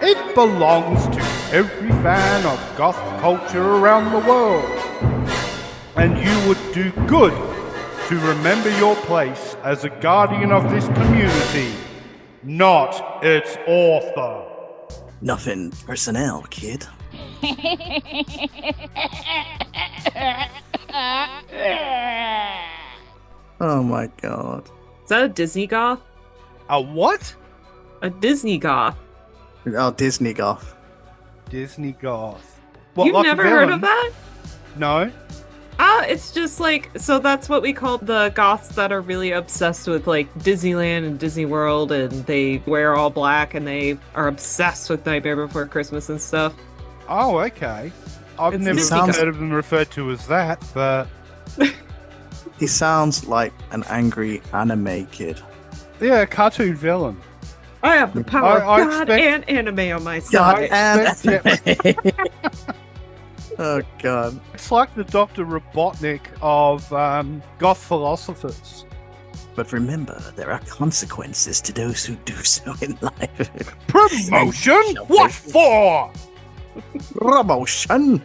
S4: It belongs to every fan of goth culture around the world. And you would do good to remember your place as a guardian of this community, not its author.
S2: Nothing personnel, kid. Oh my god.
S1: Is that a Disney goth?
S3: A what?
S1: A Disney goth.
S2: Oh, Disney Goth.
S3: Disney Goth. What,
S1: You've
S3: like a
S1: never heard of
S3: villain?
S1: that?
S3: No.
S1: It's just like, so that's what we call the goths that are really obsessed with like Disneyland and Disney World, and they wear all black and they are obsessed with Nightmare Before Christmas and stuff.
S3: Oh, okay. I've
S1: It's
S3: never
S2: Disney
S3: heard of them referred to as that, but
S2: He sounds like an angry anime kid.
S3: yeah, a cartoon villain.
S1: I have the power
S3: I
S1: of God
S3: expect-
S1: and anime on my
S2: God
S1: side.
S2: and Oh god.
S3: It's like the Dr. Robotnik of goth philosophers.
S2: But remember, there are consequences to those who do so in life.
S3: Promotion? What for?
S2: Promotion.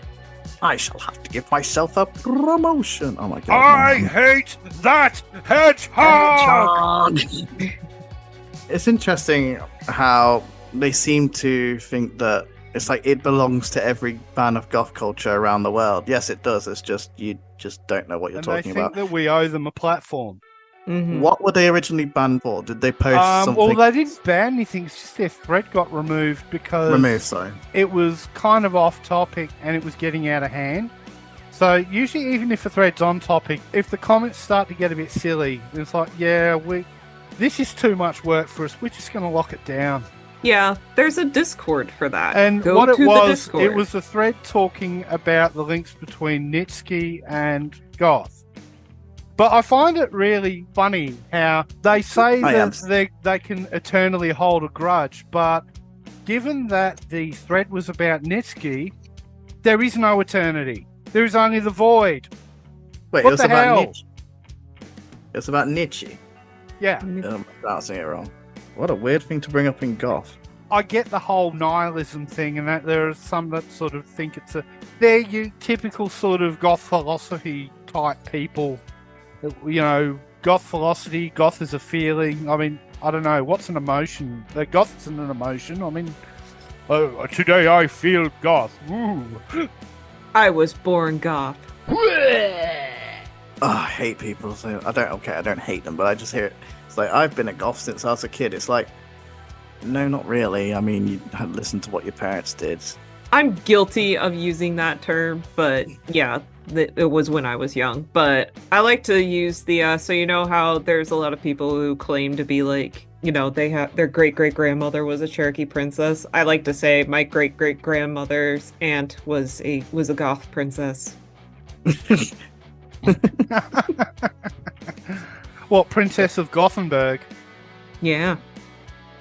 S2: I shall have to give myself a promotion. Oh my god.
S3: I
S2: no.
S3: hate that hedgehog!
S2: It's interesting how they seem to think that it's like it belongs to every band of goth culture around the world. Yes, it does. It's just you just don't know what you're
S3: And they
S2: talking
S3: think
S2: about.
S3: that we owe them a platform.
S1: Mhm.
S2: What were they originally banned for? Did they post
S3: Well,
S2: something?
S3: they didn't ban anything. It's just their thread got removed because
S2: Removed, sorry.
S3: it was kind of off topic and it was getting out of hand. So usually, even if a thread's on topic, if the comments start to get a bit silly, it's like, yeah, this is too much work for us. We're just going to lock it down.
S1: Yeah, there's a Discord for that.
S3: And
S1: Go
S3: what
S1: to
S3: it
S1: the
S3: was,
S1: Discord.
S3: it was a thread talking about the links between Nitsky and Goth. But I find it really funny how they say that they can eternally hold a grudge, but given that the thread was about Nitsky, there is no eternity. There is only the void.
S2: Wait,
S3: What
S2: it was
S3: the
S2: about
S3: hell?
S2: Nietzsche. It was about Nietzsche.
S3: Yeah,
S2: I'm pronouncing it wrong. What a weird thing to bring up in goth.
S3: I get the whole nihilism thing, and that there are some that sort of think they're your typical sort of goth philosophy type people. You know, goth philosophy, goth is a feeling. I mean, I don't know, what's an emotion? The goth isn't an emotion. I mean, oh, today I feel goth. Ooh.
S1: I was born goth.
S2: Oh, I hate people. So I don't hate them, but I just hear it. It's like, I've been a goth since I was a kid. It's like, no, not really. I mean, you had listened to what your parents did.
S1: I'm guilty of using that term, but yeah, it was when I was young. But I like to use the, so you know how there's a lot of people who claim to be like, you know, they have their great-great-grandmother was a Cherokee princess. I like to say my great-great-grandmother's aunt was a goth princess.
S3: What, Princess of Gothenburg?
S1: Yeah.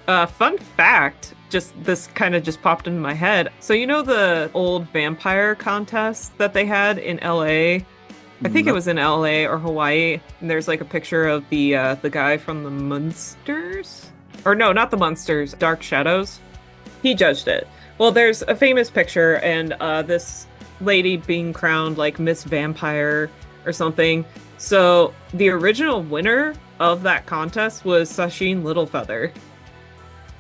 S1: Fun fact, this kind of just popped into my head. So you know the old vampire contest that they had in LA? I think it was in LA or Hawaii. And there's like a picture of the guy from the Munsters? Or no, not the Munsters, Dark Shadows. He judged it. Well, there's a famous picture and this lady being crowned like Miss Vampire or something. So the original winner of that contest was Sasheen Littlefeather,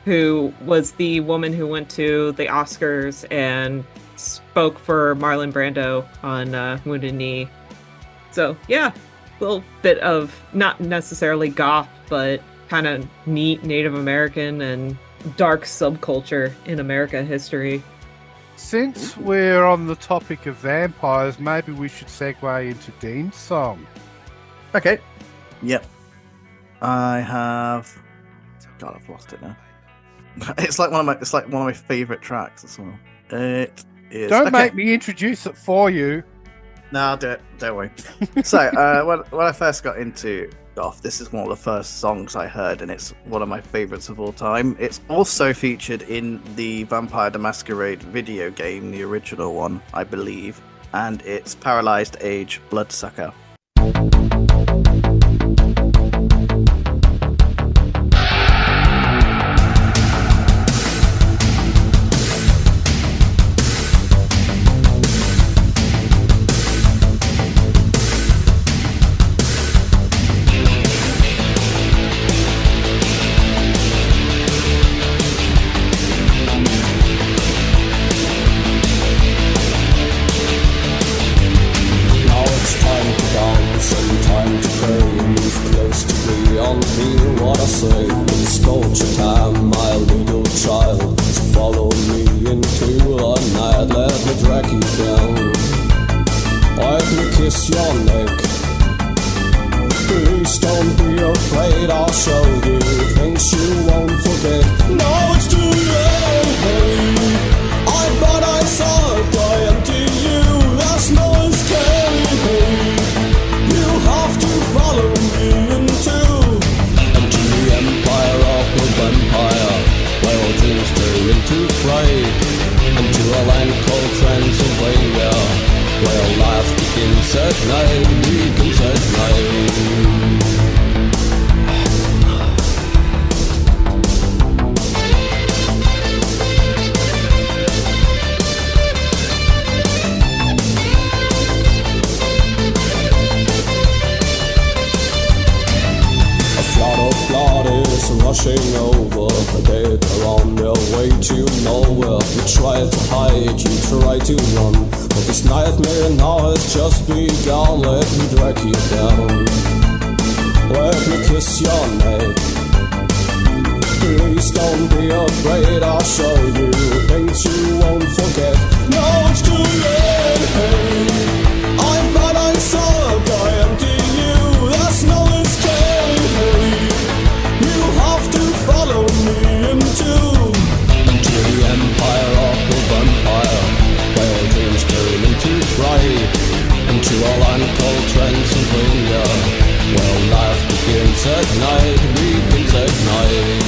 S1: who was the woman who went to the Oscars and spoke for Marlon Brando on Wounded Knee. So yeah, a little bit of not necessarily goth, but kind of neat Native American and dark subculture in America history.
S3: Since we're on the topic of vampires, maybe we should segue into Dean's song.
S2: Okay. Yep. I have. God, I've lost it now. It's like one of my favorite tracks as well. It is.
S3: Don't
S2: okay.
S3: make me introduce it for you.
S2: No, I'll do it. Don't worry. So, when I first got into goth, this is one of the first songs I heard, and it's one of my favorites of all time. It's also featured in the Vampire the Masquerade video game, the original one, I believe, and it's Paralyzed Age Bloodsucker.
S5: Now it's time to die.
S8: kiss your neck. Please don't be afraid, I'll show you things you won't forget. Now it's too late. I thought I saw a guy empty you. There's no escape. You have to follow me into the empire of the vampire, where all dreams turn into fright. Into a land called Transylvania, where life begins at night, begins at night. A flood of blood is rushing over. The dead are on their way to nowhere. You try to hide, you try to run, but this nightmare now has just begun. Let me drag you down, let me kiss your neck. Please don't be afraid, I'll show you things you won't forget. Now it's too late. I thought I saw a guy empty you. There's no escape. You have to follow me into the empire of the vampire, where all dreams turn into fright. Into a land called Transylvania, where life begins at night, begins at night.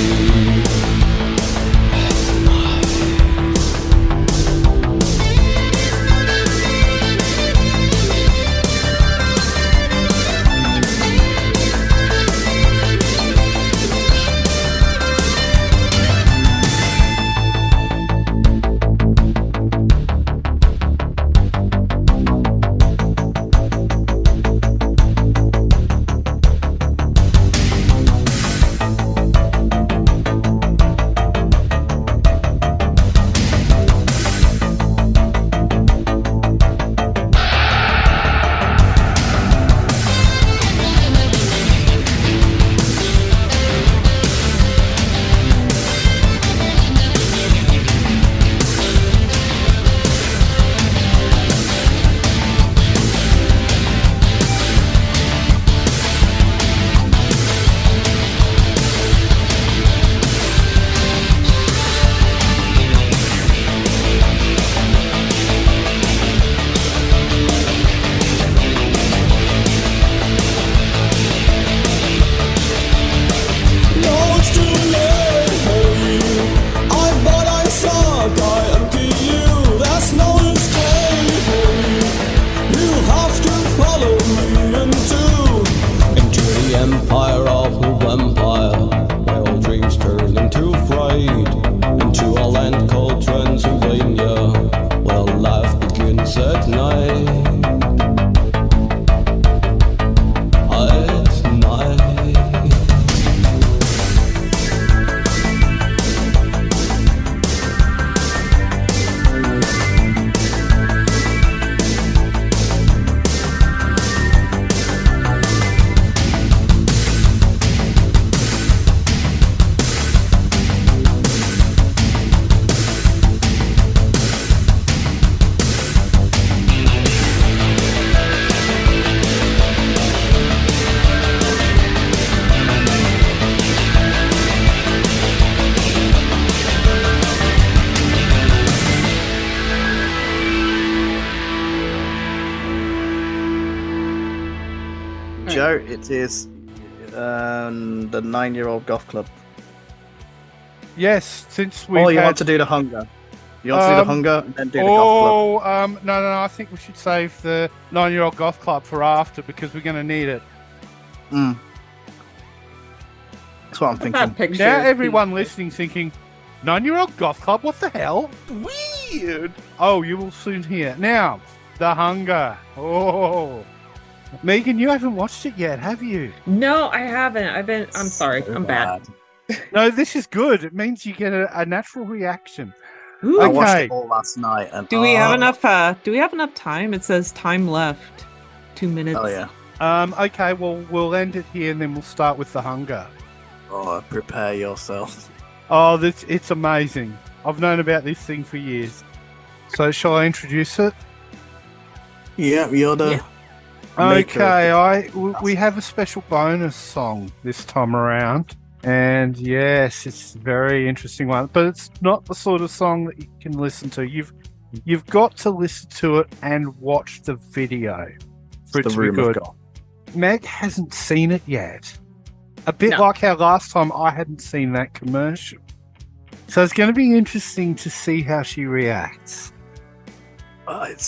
S2: Joe, it is the 9-year-old Goth Club.
S3: Yes, since we.
S2: Oh, you want to do the hunger? You want to do the hunger and then do the Goth Club?
S3: No. I think we should save the 9-year-old Goth Club for after because we're going to need it.
S2: That's what I'm thinking.
S3: Now everyone listening thinking, 9-year-old Goth Club, what the hell? Weird. Oh, you will soon hear. Now, the hunger. Oh. Megan, you haven't watched it yet, have you?
S1: No, I haven't. I'm sorry. I'm bad.
S3: No, this is good. It means you get a natural reaction.
S1: Ooh,
S2: I watched it all last night. And,
S1: do we have enough? Do we have enough time? It says time left. 2 minutes.
S2: Oh yeah.
S3: Okay. Well, we'll end it here, and then we'll start with the hunger.
S2: Oh, prepare yourself.
S3: Oh, it's amazing. I've known about this thing for years. So, shall I introduce it?
S2: Yeah, you're the
S3: Okay, we have a special bonus song this time around, and yes, it's a very interesting one. But it's not the sort of song that you can listen to. You've got to listen to it and watch the video for it to be good. Meg hasn't seen it yet. A bit like how last time I hadn't seen that commercial. So it's going to be interesting to see how she reacts.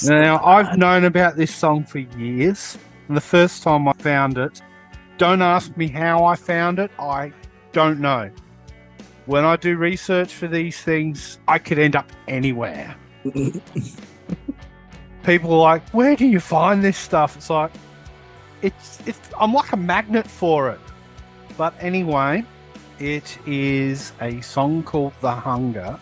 S3: Now, I've known about this song for years. And the first time I found it, don't ask me how I found it. I don't know. When I do research for these things, I could end up anywhere. People are like, where do you find this stuff? It's like, I'm like a magnet for it. But anyway, it is a song called The Hunger,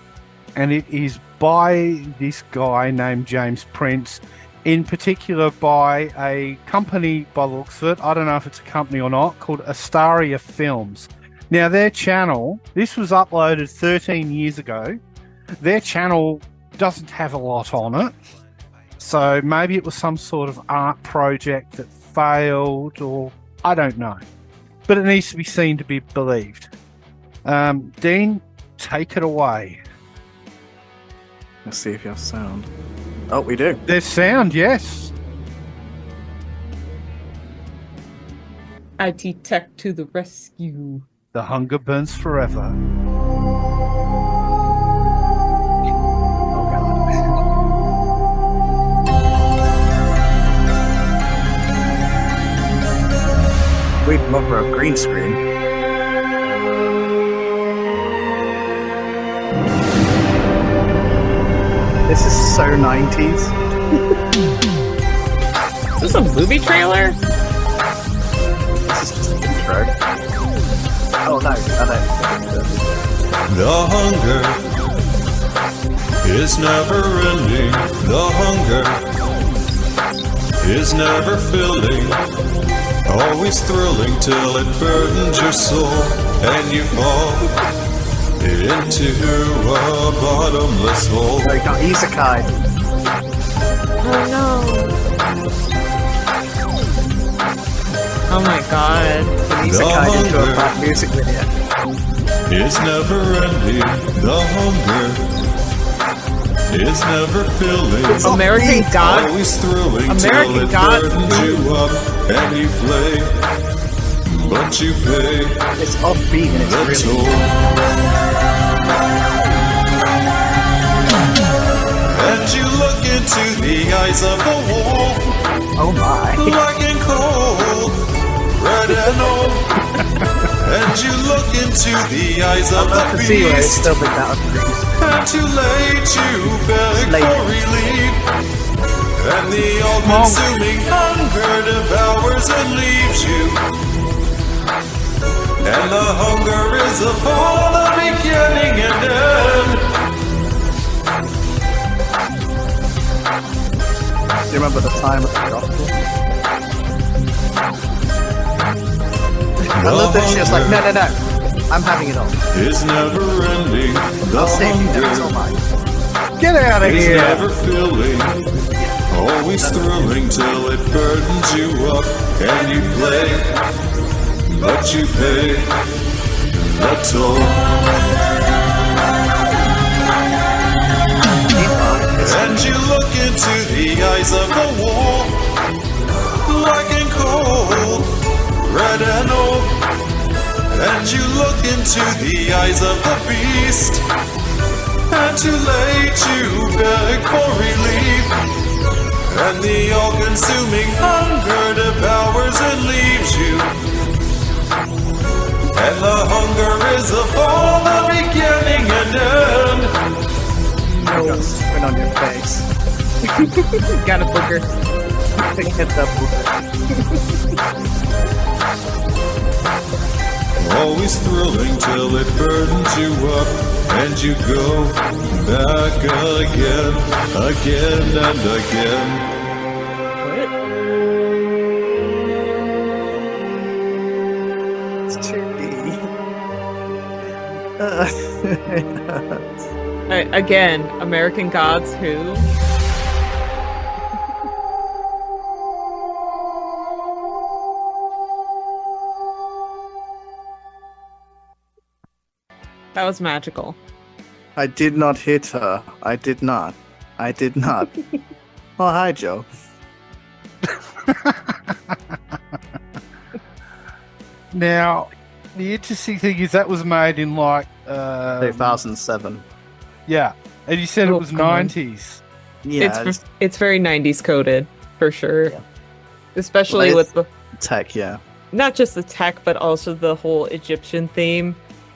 S3: and it is by this guy named James Prince, in particular by a company, by the looks of it, I don't know if it's a company or not, called Astaria Films. Now, their channel, this was uploaded 13 years ago. Their channel doesn't have a lot on it, so maybe it was some sort of art project that failed, or I don't know. But it needs to be seen to be believed. Dean, take it away.
S2: Let's see if you have sound. Oh, we do.
S3: There's sound, yes.
S1: IT tech to the rescue.
S3: The hunger burns forever.
S2: We'd love for a green screen. This is so 90s.
S1: Is this a movie trailer?
S2: This is just an intro. Oh no,
S8: The hunger is never ending. The hunger is never filling. Always thrilling till it burdens your soul and you fall into a bottomless hole.
S2: They got isekai.
S1: Oh no. Oh my god.
S2: Isekai into a bad music video.
S8: Is never ending. The hunger is never filling.
S1: American Goth.
S8: Always thrilling
S1: American
S8: till it
S1: Goth.
S8: burdens you up and you play, but you pay
S2: It's upbeat and
S8: the
S2: it's
S8: toll.
S2: really...
S8: And you look into the eyes of the wall,
S2: Oh my.
S8: black and cold, red and old. And you look into the eyes of the
S2: To see where it's
S8: beast,
S2: still been that upbeat.
S8: and too late you beg
S2: Late.
S8: for relief. And the all-consuming hunger devours and leaves you. And the hunger is upon the beginning and end.
S2: Do you remember the time of the gospel? I love that she was like, no, I'm having it all.
S8: Is never ending. The
S2: I'll save you, then it's all
S8: hunger
S2: mine.
S3: Get out of
S8: is
S3: here.
S8: never filling. Always thrilling till it burdens you up and you play, but you pay the toll. And you look into the eyes of the wall, black and cold, red and old. And you look into the eyes of the beast, and too late you beg for relief. And the all-consuming hunger devours and leaves you. And the hunger is upon the beginning and end.
S2: You got spin on your face.
S1: Got a booger.
S2: Get that booger.
S8: Always thrilling till it burdens you up, and you go back again and again.
S2: It's 2D.
S1: Again, American Gods who? That was magical.
S2: I did not hit her. I did not. Oh, hi, Joe.
S3: Now, the interesting thing is that was made in like
S2: 2007.
S3: Yeah, and you said it
S1: Oh,
S3: was
S1: God.
S3: 90s.
S2: Yeah,
S1: It's very 90s coded, for sure.
S2: Yeah.
S1: Especially
S2: Well,
S1: with the
S2: tech, yeah.
S1: not just the tech, but also the whole Egyptian theme.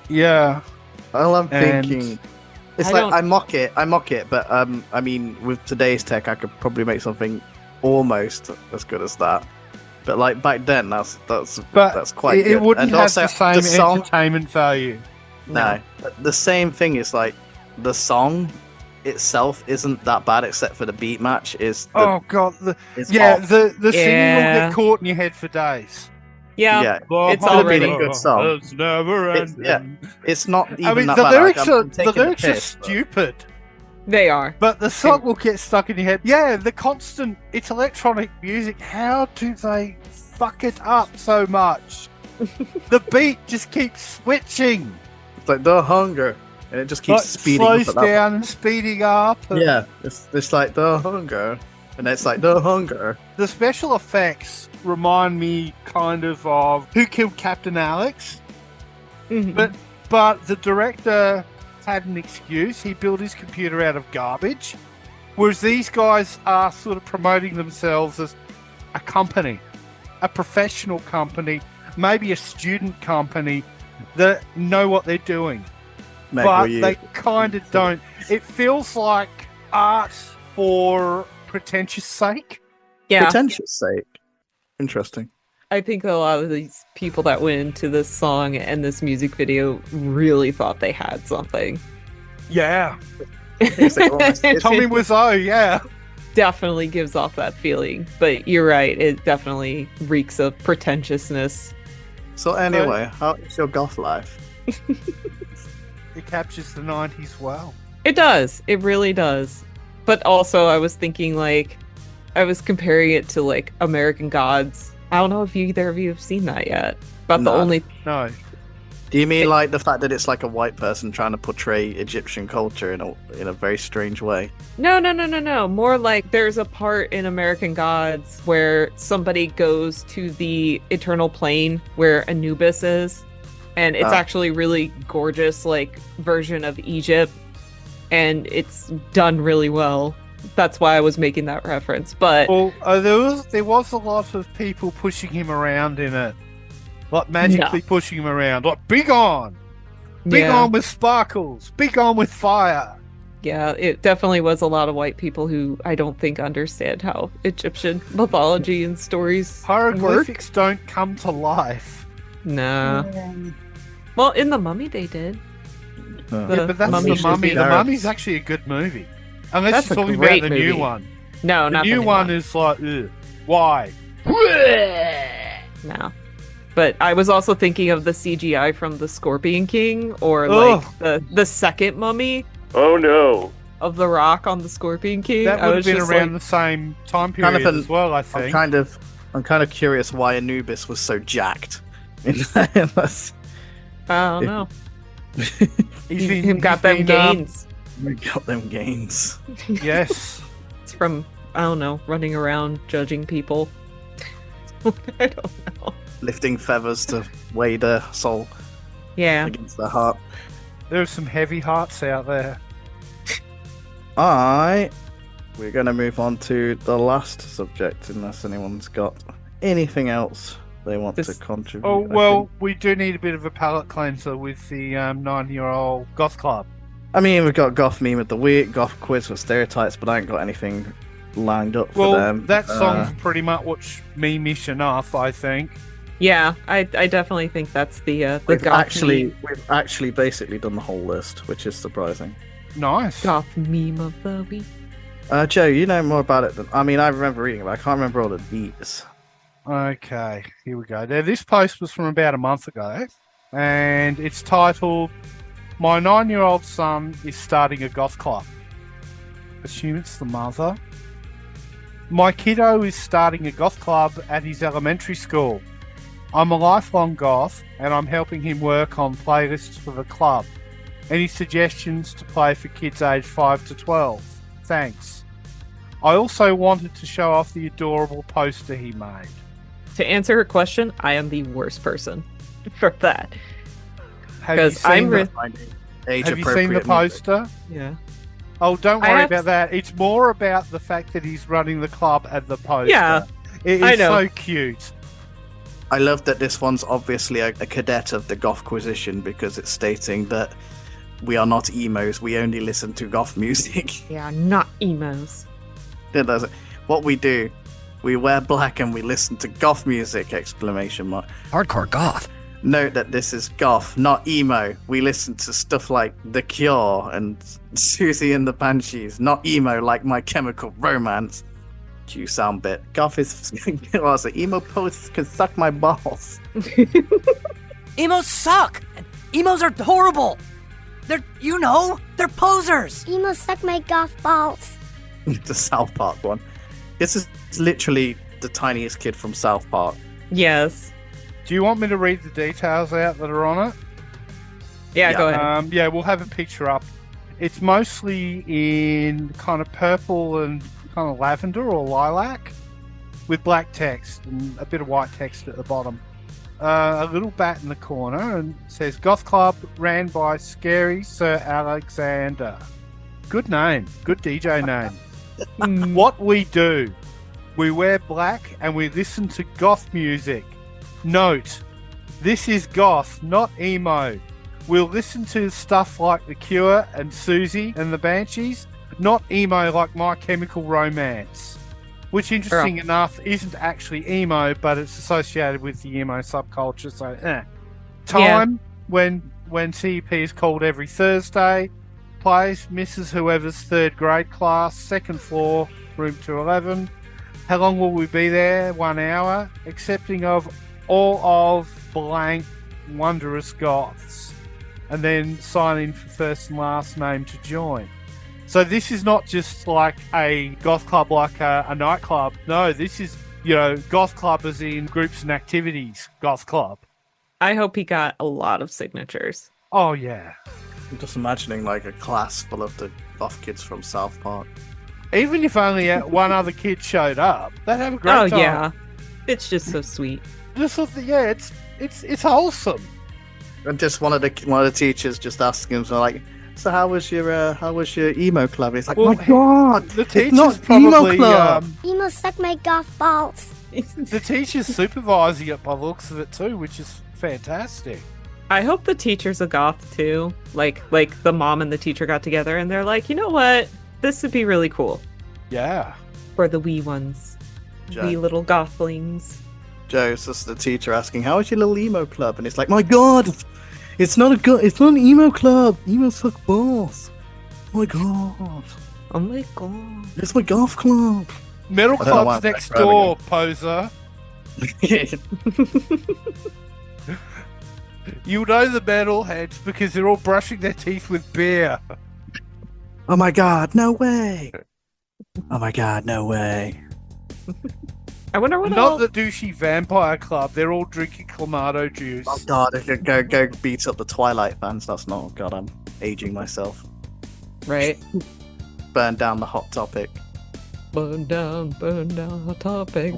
S3: Yeah,
S2: Well, I'm
S3: And-
S2: thinking, it's
S1: I
S2: like
S1: don't-
S2: I mock it, but I mean, with today's tech, I could probably make something almost as good as that. But like back then, that's
S3: but
S2: quite
S3: it
S2: good.
S3: wouldn't
S2: And
S3: have
S2: also,
S3: the same
S2: song,
S3: entertainment value.
S2: no, the same thing is like the song itself isn't that bad, except for the beat match is
S3: Oh god,
S2: off.
S3: the singing will
S1: Yeah.
S3: get caught in your head for days.
S1: Yeah. It's
S2: Could have been
S1: already-
S2: a good song.
S3: It's never
S2: It's-
S3: ending.
S2: yeah. It's not even
S3: I mean,
S2: that
S3: the
S2: bad.
S3: lyrics
S2: I'm
S3: are
S2: taking the piss, but-
S3: stupid,
S1: They are.
S3: but the song will get stuck in your head. Yeah, the constant. It's electronic music. How do they fuck it up so much? The beat just keeps switching.
S2: It's like the hunger, and it just keeps
S3: Like,
S2: speeding
S3: slows
S2: up. at that
S3: down and speeding up. and
S2: Yeah, it's like the hunger, and it's like the hunger.
S3: The special effects remind me kind of Who Killed Captain Alex.
S1: Mhm.
S3: But the director had an excuse. He built his computer out of garbage. Whereas these guys are sort of promoting themselves as a company, a professional company, maybe a student company that know what they're doing.
S2: Meg,
S3: But
S2: were you-
S3: they kind of don't. It feels like art for pretentious sake.
S1: Yeah.
S2: pretentious sake. Interesting.
S1: I think a lot of these people that went into this song and this music video really thought they had something.
S3: Yeah.
S2: It's like almost- it's-
S3: Tommy Wiseau, yeah.
S1: Definitely gives off that feeling. But you're right, it definitely reeks of pretentiousness.
S2: So anyway, how is your goth life?
S3: It captures the 90s well.
S1: It does. It really does. But also, I was thinking, like, I was comparing it to, like, American Gods. I don't know if either of you have seen that yet. But
S2: No.
S1: the only...
S3: No.
S2: Do you mean like the fact that it's like a white person trying to portray Egyptian culture in a very strange way?
S1: No. More like there's a part in American Gods where somebody goes to the eternal plane where Anubis is. And it's
S2: Ah.
S1: actually really gorgeous, like, version of Egypt. And it's done really well. That's why I was making that reference. But
S3: Well, there was a lot of people pushing him around in it. Like magically pushing him around. Like, be gone! Be
S1: yeah,
S3: gone with sparkles! Be gone with fire!
S1: yeah, it definitely was a lot of white people who I don't think understand how Egyptian mythology and stories work.
S3: Hieroglyphics don't come to life.
S1: Nah. Well, in The Mummy they did.
S2: Oh.
S1: The
S3: Yeah, but that's
S1: Mummy
S3: the
S1: should
S3: Mummy.
S1: be-
S3: The Mummy's actually a good movie. Unless
S1: That's
S3: you're
S1: a
S3: talking about
S1: great
S3: the new
S1: movie.
S3: one.
S1: No,
S3: The
S1: not
S3: new
S1: the
S3: one is like, ugh, why?
S1: No. But I was also thinking of the CGI from The Scorpion King or like the second Mummy
S6: Oh no.
S1: of The Rock on The Scorpion King.
S3: That
S1: I
S3: would have
S1: was
S3: been
S1: just
S3: around
S1: like,
S3: the same time
S2: Kind of
S3: period
S2: an-
S3: as well, I
S2: I'm
S3: think.
S2: kind of curious why Anubis was so jacked. That's-
S1: I don't know.
S3: He's been-
S1: Him got
S3: he's
S1: them
S3: been,
S1: gains.
S2: we got them gains.
S3: Yes.
S1: It's from, I don't know, running around judging people. I don't know.
S2: Lifting feathers to weigh their soul
S1: Yeah.
S2: against their heart.
S3: There are some heavy hearts out there.
S2: We're going to move on to the last subject, unless anyone's got anything else they want
S1: This-
S2: to contribute.
S3: Oh,
S2: I
S3: well,
S2: think.
S3: we do need a bit of a palate cleanser with the 9-year-old Goth Club.
S2: I mean, we've got Goth Meme of the Week, Goth Quiz for Stereotypes, but I ain't got anything lined up for
S3: Well,
S2: them.
S3: that song's pretty much me-mish enough, I think.
S1: Yeah, I definitely think that's the
S2: we've
S1: goth meme.
S2: we've actually basically done the whole list, which is surprising.
S3: Nice.
S1: Goth meme of the week.
S2: Joe, you know more about it than I mean. I remember reading it, but I can't remember all the beats.
S3: Okay, here we go. Now, this post was from about a month ago, and it's titled, "My 9-year-old son is starting a goth club." Assume it's the mother. My kiddo is starting a goth club at his elementary school. I'm a lifelong goth, and I'm helping him work on playlists for the club. Any suggestions to play for kids aged 5 to 12? Thanks. I also wanted to show off the adorable poster he made.
S1: To answer her question, I am the worst person for that.
S3: Have you
S1: 'Cause
S3: seen,
S1: I'm
S3: the, have you seen the poster?
S1: Yeah.
S3: Oh, don't
S1: I
S3: worry
S1: have-
S3: about that. It's more about the fact that he's running the club and the poster.
S1: Yeah,
S3: It is
S1: I know.
S3: so cute.
S2: I love that this one's obviously a cadet of the Gothquisition because it's stating that we are not emos, we only listen to goth music.
S1: Yeah, not emos.
S2: It does it. What we do, we wear black and we listen to goth music, exclamation mark.
S9: Hardcore goth.
S2: Note that this is goth, not emo. We listen to stuff like The Cure and Susie and the Banshees, not emo like My Chemical Romance. You sound bit. Goth is what was it? Emo poets can suck my balls.
S9: Emos suck. Emos are horrible. They're posers.
S10: Emo suck my goth balls.
S2: The South Park one. This is literally the tiniest kid from South Park.
S1: Yes.
S3: Do you want me to read the details out that are on it?
S1: Yeah, go ahead.
S3: Yeah, we'll have a picture up. It's mostly in kind of purple and kind of lavender or lilac with black text and a bit of white text at the bottom. A little bat in the corner and it says Goth Club ran by Scary Sir Alexander. Good name. Good DJ name. What we do, we wear black and we listen to goth music. Note, this is goth, not emo. We'll listen to stuff like The Cure and Susie and the Banshees, not emo like My Chemical Romance. Which, interesting enough, isn't actually emo, but it's associated with the emo subculture, so Time, when CEP is called every Thursday. Place, misses whoever's third grade class, second floor, room 211. How long will we be there? 1 hour. Accepting of all of blank wondrous goths. And then sign in for first and last name to join. So this is not just like a goth club like a nightclub. No, this is, goth club as in groups and activities goth club.
S1: I hope he got a lot of signatures.
S3: Oh, yeah.
S2: I'm just imagining like a class full of the goth kids from South Park.
S3: Even if only one other kid showed up, they'd have a great time.
S1: Oh, yeah. It's just so sweet.
S3: Just thought that, it's wholesome.
S2: And just one of the teachers just asking him, so like, so how was your emo club? He's like,
S3: Well,
S2: my god,
S3: The
S2: it's
S3: teacher's
S2: not
S3: probably
S2: emo club.
S10: Emo suck my goth balls.
S3: the teacher's supervising it by the looks of it too, which is fantastic.
S1: I hope the teacher's a goth too. Like the mom and the teacher got together and they're like, you know what? This would be really cool
S3: Yeah.
S1: for the wee ones.
S2: Joe.
S1: Wee little gothlings.
S2: Joe, it's just the teacher asking, how was your little emo club? And it's like, my god, it's not an emo club. Emo suck balls. Oh my god,
S1: Oh my god.
S2: it's my golf club.
S3: Metal
S2: I don't know why
S3: club's
S2: I'm
S3: next
S2: grabbing
S3: door, poser. You know the metalheads because they're all brushing their teeth with beer.
S2: Oh my god, no way. Oh my god, no way.
S1: I wonder what
S3: Not the douchey vampire club. They're all drinking Clamato juice.
S2: Oh god, I could go beat up the Twilight fans. That's not, oh god, I'm aging myself.
S1: Right.
S2: Burn down the Hot Topic.
S1: Burn down the topic.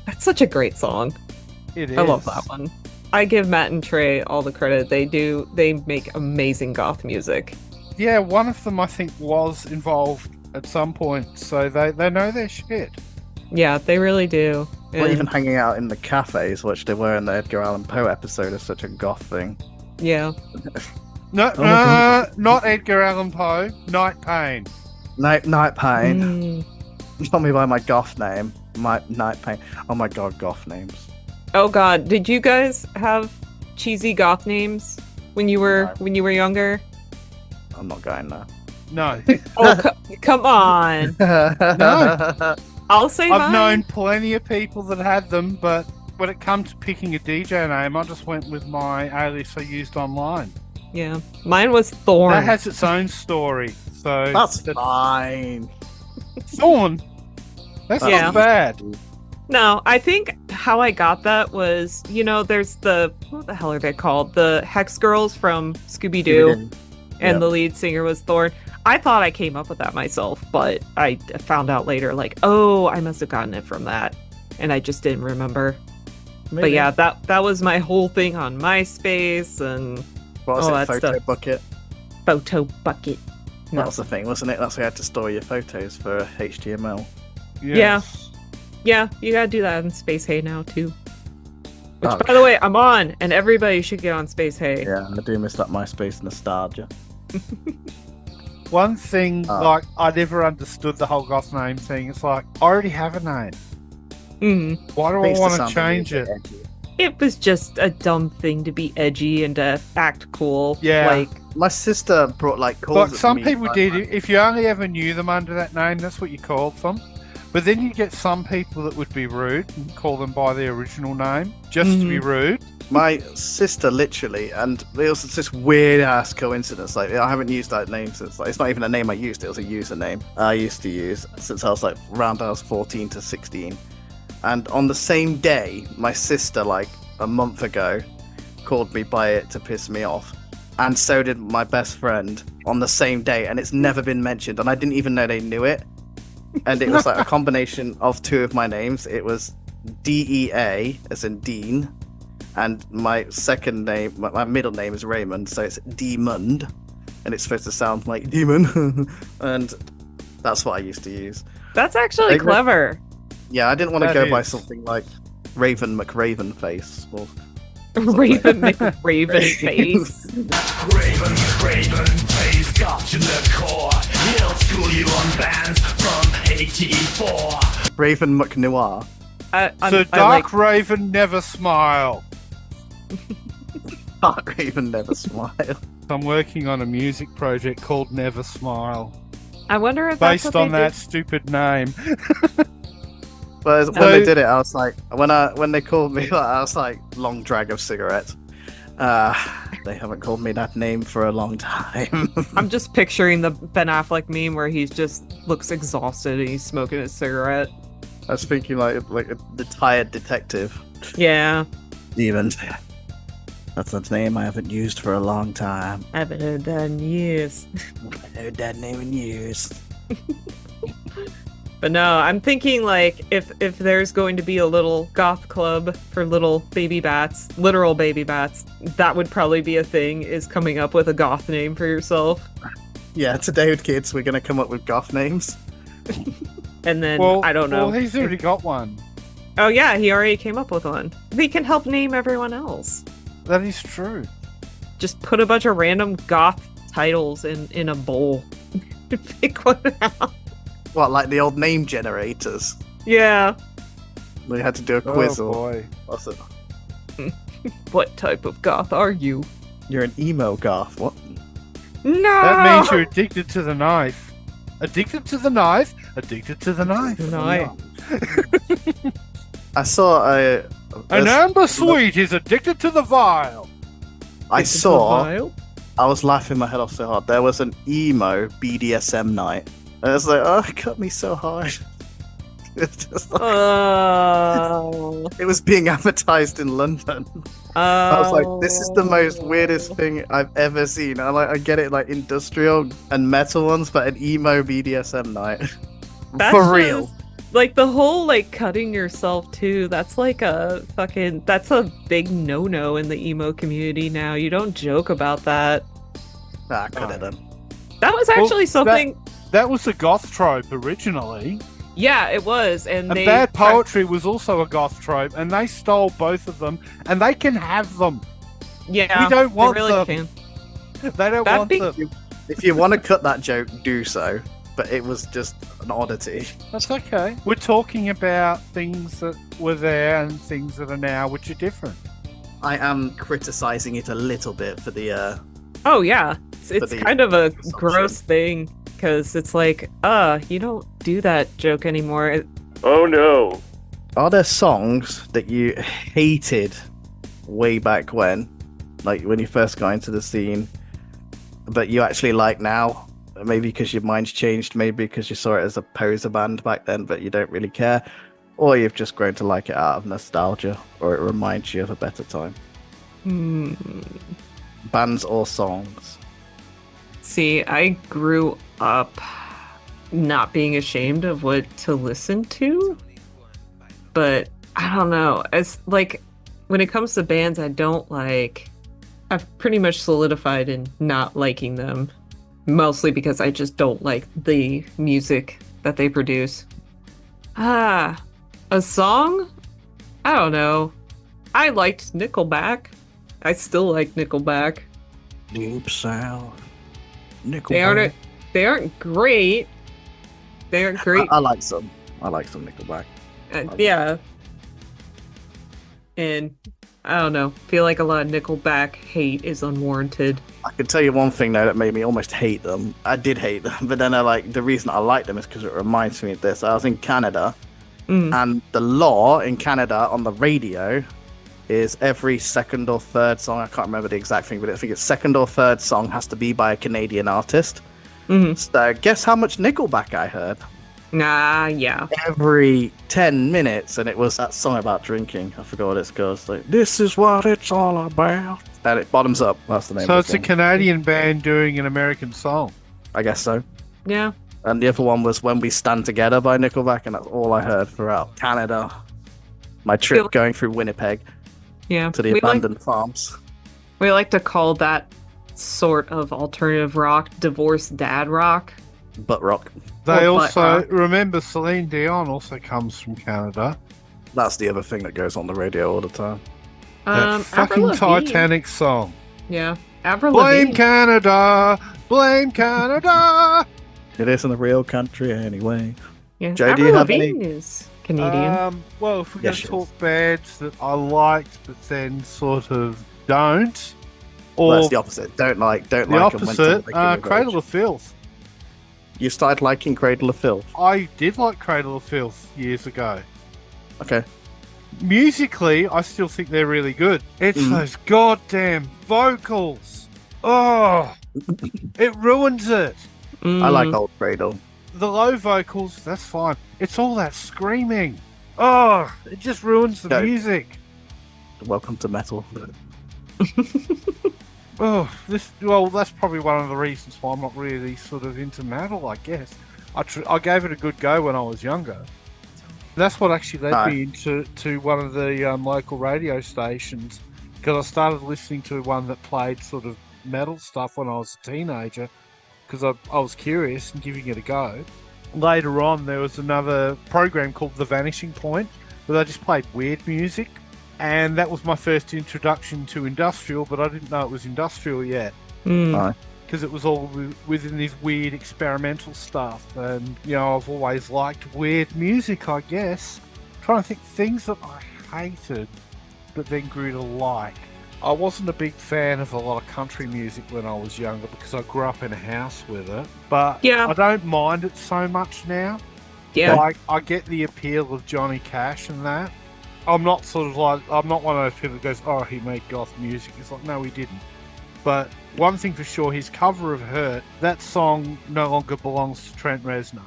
S1: That's such a great song.
S3: It is.
S1: I love that one. I give Matt and Trey all the credit. They make amazing goth music.
S3: Yeah, one of them I think was involved at some point, so they know their shit.
S1: Yeah, they really do.
S2: Or
S1: And-
S2: even hanging out in the cafes, which they were in the Edgar Allan Poe episode, is such a goth thing.
S1: yeah.
S3: No,
S2: Oh my God.
S3: not Edgar Allan Poe. Night Pain.
S2: Night Pain.
S1: Mm.
S2: Call me by my goth name. My Night Pain. Oh my god, goth names.
S1: Oh god, did you guys have cheesy goth names when you were younger?
S2: I'm not going there.
S3: No,
S1: Oh, come on.
S2: No.
S1: I'll say
S3: I've
S1: mine.
S3: known plenty of people that had them, but when it comes to picking a DJ name, I just went with my alias I used online.
S1: Yeah, mine was Thorn.
S3: That has its own story. So
S2: That's fine.
S3: Thorn. That's
S1: Yeah.
S3: not bad.
S1: No, I think how I got that was, there's what the hell are they called? The Hex Girls from Scooby-Doo, and the lead singer was Thorn. I thought I came up with that myself, but I found out later, like, oh, I must have gotten it from that, and I just didn't remember.
S2: Maybe.
S1: But yeah, that was my whole thing on MySpace and
S2: What was
S1: all
S2: it?
S1: that
S2: Photo
S1: stuff.
S2: bucket.
S1: Photo bucket. No.
S2: That was the thing, wasn't it? That's where you had to store your photos for HTML.
S3: Yes.
S1: Yeah, you gotta do that in Space Hay now too. Which,
S2: Oh.
S1: by the way, I'm on, and everybody should get on Space Hay.
S2: Yeah, I do miss that MySpace nostalgia.
S3: One thing,
S2: Oh.
S3: like, I never understood the whole goth name thing. It's like, I already have a name.
S1: Mm.
S3: Why do I
S2: Makes it
S3: want to
S2: sound
S3: change
S2: really
S3: it?
S2: edgy.
S1: It was just a dumb thing to be edgy and to act cool.
S3: Yeah.
S1: Like,
S2: My sister brought
S3: But
S2: calls at
S3: some
S2: me
S3: people
S2: by
S3: did.
S2: my-
S3: If you only ever knew them under that name, that's what you called them. But then you get some people that would be rude and call them by their original name just to be rude.
S2: My sister literally, and it was this weird ass coincidence. Like, I haven't used that name since, like, it's not even a name I used, it was a username I used to use since I was like around I was 14 to 16. And on the same day, my sister, like a month ago, called me by it to piss me off. And so did my best friend on the same day, and it's never been mentioned, and I didn't even know they knew it. And it was like a combination of two of my names. It was DEA, as in Dean, and my second name, my middle name is Raymond, so it's Demond, and it's supposed to sound like demon, and that's what I used to use.
S1: that's actually
S2: Like,
S1: clever.
S2: Yeah, I didn't want to
S3: That
S2: go by
S3: is.
S2: something like Raven McRavenface. Or
S1: Raven McRaven face.
S8: Raven face got to the core. He'll school you on bands from 84.
S2: Raven McNoir.
S3: So Dark Raven never smile.
S2: Raven never smile.
S3: I'm working on a music project called Never Smile,
S1: I wonder if that's
S3: based
S1: what
S3: on
S1: they
S3: that
S1: did.
S3: stupid name.
S2: But when
S3: So-
S2: they did it, I was like, when they called me, I was like, long drag of cigarettes. They haven't called me that name for a long time.
S1: I'm just picturing the Ben Affleck meme where he's just looks exhausted and he's smoking a cigarette.
S2: I was thinking like the tired detective.
S1: Yeah,
S2: Demon. That's a name I haven't used for a long time.
S1: I haven't heard that in years.
S2: I heard that name in years.
S1: But no, I'm thinking like if there's going to be a little goth club for little baby bats, literal baby bats, that would probably be a thing, is coming up with a goth name for yourself.
S2: Yeah, today with kids, we're gonna come up with goth names.
S1: And then,
S3: Well,
S1: I don't know.
S3: Well, he's already got one.
S1: Oh yeah, he already came up with one. He can help name everyone else.
S3: That is true.
S1: Just put a bunch of random goth titles in a bowl. Pick one out.
S2: What, like the old name generators?
S1: Yeah.
S2: We had to do a quiz
S3: Oh
S2: or
S3: boy.
S2: what's it?
S1: What type of goth are you?
S2: You're an emo goth. What?
S1: No!
S3: That means you're addicted to the knife. Addicted to the knife. Addicted to the knife.
S1: No.
S2: I saw
S3: An amber sweet is addicted to the vial.
S2: I
S1: It's a
S2: saw.
S1: vial.
S2: I was laughing my head off so hard. There was an emo BDSM night. And I was like, oh, it cut me so hard. It's just like,
S1: Oh.
S2: it was being advertised in London. I was like, this is the most weirdest thing I've ever seen. I get it, like industrial and metal ones, but an emo BDSM night.
S1: That's
S2: For real.
S1: just- Like the whole like cutting yourself too, that's like that's a big no-no in the emo community now. You don't joke about that.
S2: Nah, I could have done.
S1: That was
S3: Well,
S1: actually something.
S3: That was the goth trope originally.
S1: Yeah, it was, and
S3: And
S1: they
S3: bad poetry was also a goth trope, and they stole both of them, and they can have them.
S1: Yeah,
S3: we don't want
S1: they really
S3: them.
S1: can.
S3: They don't
S1: That
S3: want
S1: big-
S3: them.
S2: If you want to cut that joke, do so. But it was just an oddity.
S3: That's okay. We're talking about things that were there and things that are now, which are different.
S2: I am criticizing it a little bit for the.
S1: Oh yeah, it's
S2: the
S1: kind of a
S2: consumption.
S1: gross thing because it's like, you don't do that joke anymore.
S6: Oh no.
S2: Are there songs that you hated way back when, like when you first got into the scene, but you actually like now? Maybe because your mind's changed, maybe because you saw it as a poser band back then, but you don't really care. or you've just grown to like it out of nostalgia, or it reminds you of a better time. Bands or songs?
S1: See, I grew up not being ashamed of what to listen to, but I don't know. As like when it comes to bands I don't like, I've pretty much solidified in not liking them, mostly because I just don't like the music that they produce. A song? I don't know. I liked Nickelback. I still like Nickelback.
S2: Deep South. Nickelback.
S1: They aren't great. They aren't great.
S2: I like some. I like some Nickelback.
S1: Yeah. And I don't know. Feel like a lot of Nickelback hate is unwarranted.
S2: I can tell you one thing though that made me almost hate them. I did hate them, but then the reason I like them is because it reminds me of this. I was in Canada, and the law in Canada on the radio is every second or third song. I can't remember the exact thing, but I think it's second or third song has to be by a Canadian artist. So guess how much Nickelback I heard?
S1: Yeah.
S2: Every 10 minutes, and it was that song about drinking. I forgot what it's called. It's like, this is what it's all about. And it bottoms up. That's the name
S3: So
S2: of
S3: it's
S2: the
S3: a
S2: song.
S3: Canadian band doing an American song.
S2: I guess so.
S1: Yeah.
S2: And the other one was When We Stand Together by Nickelback, and that's all I heard throughout Canada. My trip going through Winnipeg
S1: Yeah.
S2: to the abandoned farms.
S1: We like to call that sort of alternative rock divorced dad rock.
S2: Butt rock.
S3: They
S1: Or butt
S3: also,
S1: rock.
S3: remember, Celine Dion also comes from Canada.
S2: That's the other thing that goes on the radio all the time.
S3: That fucking
S1: Avril Lavigne.
S3: Titanic song.
S1: Yeah. Avril
S3: Blame
S1: Lavigne.
S3: Canada! Blame Canada!
S2: It isn't a real country anyway.
S1: Yeah.
S2: Joe, do
S1: Avril
S2: you have
S1: Lavigne
S2: any?
S1: is Canadian.
S3: Well, if we're
S2: Yes,
S3: going
S2: she
S3: to talk bands that I liked but then sort of don't, or
S2: Well, it's the opposite. Don't like
S3: the
S2: them when
S3: opposite,
S2: something gives
S3: Cradle
S2: age.
S3: of Filth.
S2: You started liking Cradle of Filth.
S3: I did like Cradle of Filth years ago.
S2: Okay.
S3: Musically, I still think they're really good. It's those goddamn vocals. Oh, it ruins it.
S2: I like old Cradle.
S3: The low vocals, that's fine. It's all that screaming. Oh, it just ruins the
S2: No.
S3: music.
S2: Welcome to metal.
S3: Oh, that's probably one of the reasons why I'm not really sort of into metal, I guess. I gave it a good go when I was younger. That's what actually led me into one of the local radio stations, because I started listening to one that played sort of metal stuff when I was a teenager, because I was curious and giving it a go. Later on, there was another program called The Vanishing Point, where they just played weird music. And that was my first introduction to industrial, but I didn't know it was industrial yet. Because it was all within this weird experimental stuff. And, I've always liked weird music, I guess. I'm trying to think things that I hated, but then grew to like. I wasn't a big fan of a lot of country music when I was younger, because I grew up in a house with it. But I don't mind it so much now.
S1: Yeah.
S3: Like, I get the appeal of Johnny Cash and that. I'm not I'm not one of those people that goes, oh, he made goth music. It's like, no, he didn't. But one thing for sure, his cover of Hurt, that song no longer belongs to Trent Reznor.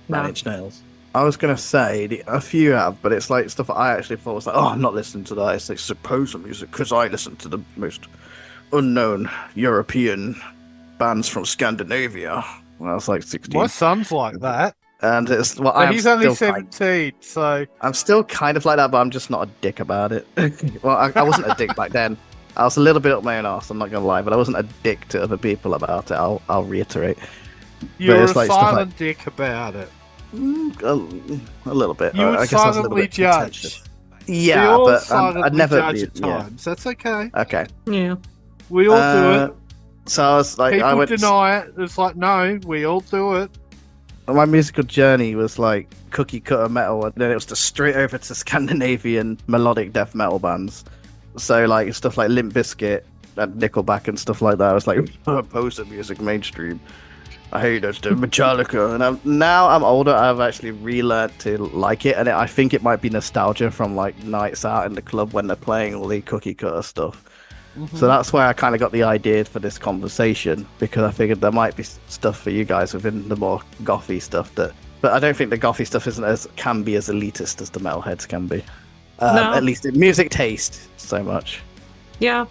S2: Nine Inch Nails. I was going to say, a few have, but it's like stuff I actually thought was like, oh, I'm not listening to that. It's like supposed music, because I listen to the most unknown European bands from Scandinavia when I was like 16.
S3: My son's like that.
S2: And it's
S3: He's only 17, so
S2: I'm still kind of like that, but I'm just not a dick about it. Well, I wasn't a dick back then. I was a little bit up my own arse, I'm not gonna lie, but I wasn't a dick to other people about it. I'll reiterate.
S3: You're
S2: it's
S3: a
S2: like stuff
S3: silent dick about it.
S2: A little bit.
S3: You would
S2: I guess I was a little
S3: silently
S2: bit
S3: judge.
S2: contentious. Yeah,
S3: We all
S2: but
S3: silently
S2: I'd never
S3: judge
S2: be.
S3: at
S2: Yeah.
S3: times. That's okay.
S2: Okay.
S1: Yeah.
S3: We all do it.
S2: So I was like,
S3: People
S2: I went.
S3: deny it. It's like, no, we all do it.
S2: My musical journey was like cookie cutter metal, and then it was just straight over to Scandinavian melodic death metal bands. So like stuff like Limp Bizkit and Nickelback and stuff like that. I was like poser music mainstream. I hate it, Metallica, and now I'm older. I've actually relearned to like it, and I think it might be nostalgia from like nights out in the club when they're playing all the cookie cutter stuff. So that's where I kind of got the idea for this conversation, because I figured there might be stuff for you guys within the more gothy stuff that But I don't think the gothy stuff can be as elitist as the metalheads can be.
S1: No.
S2: At least in music taste, so much.
S1: Yeah,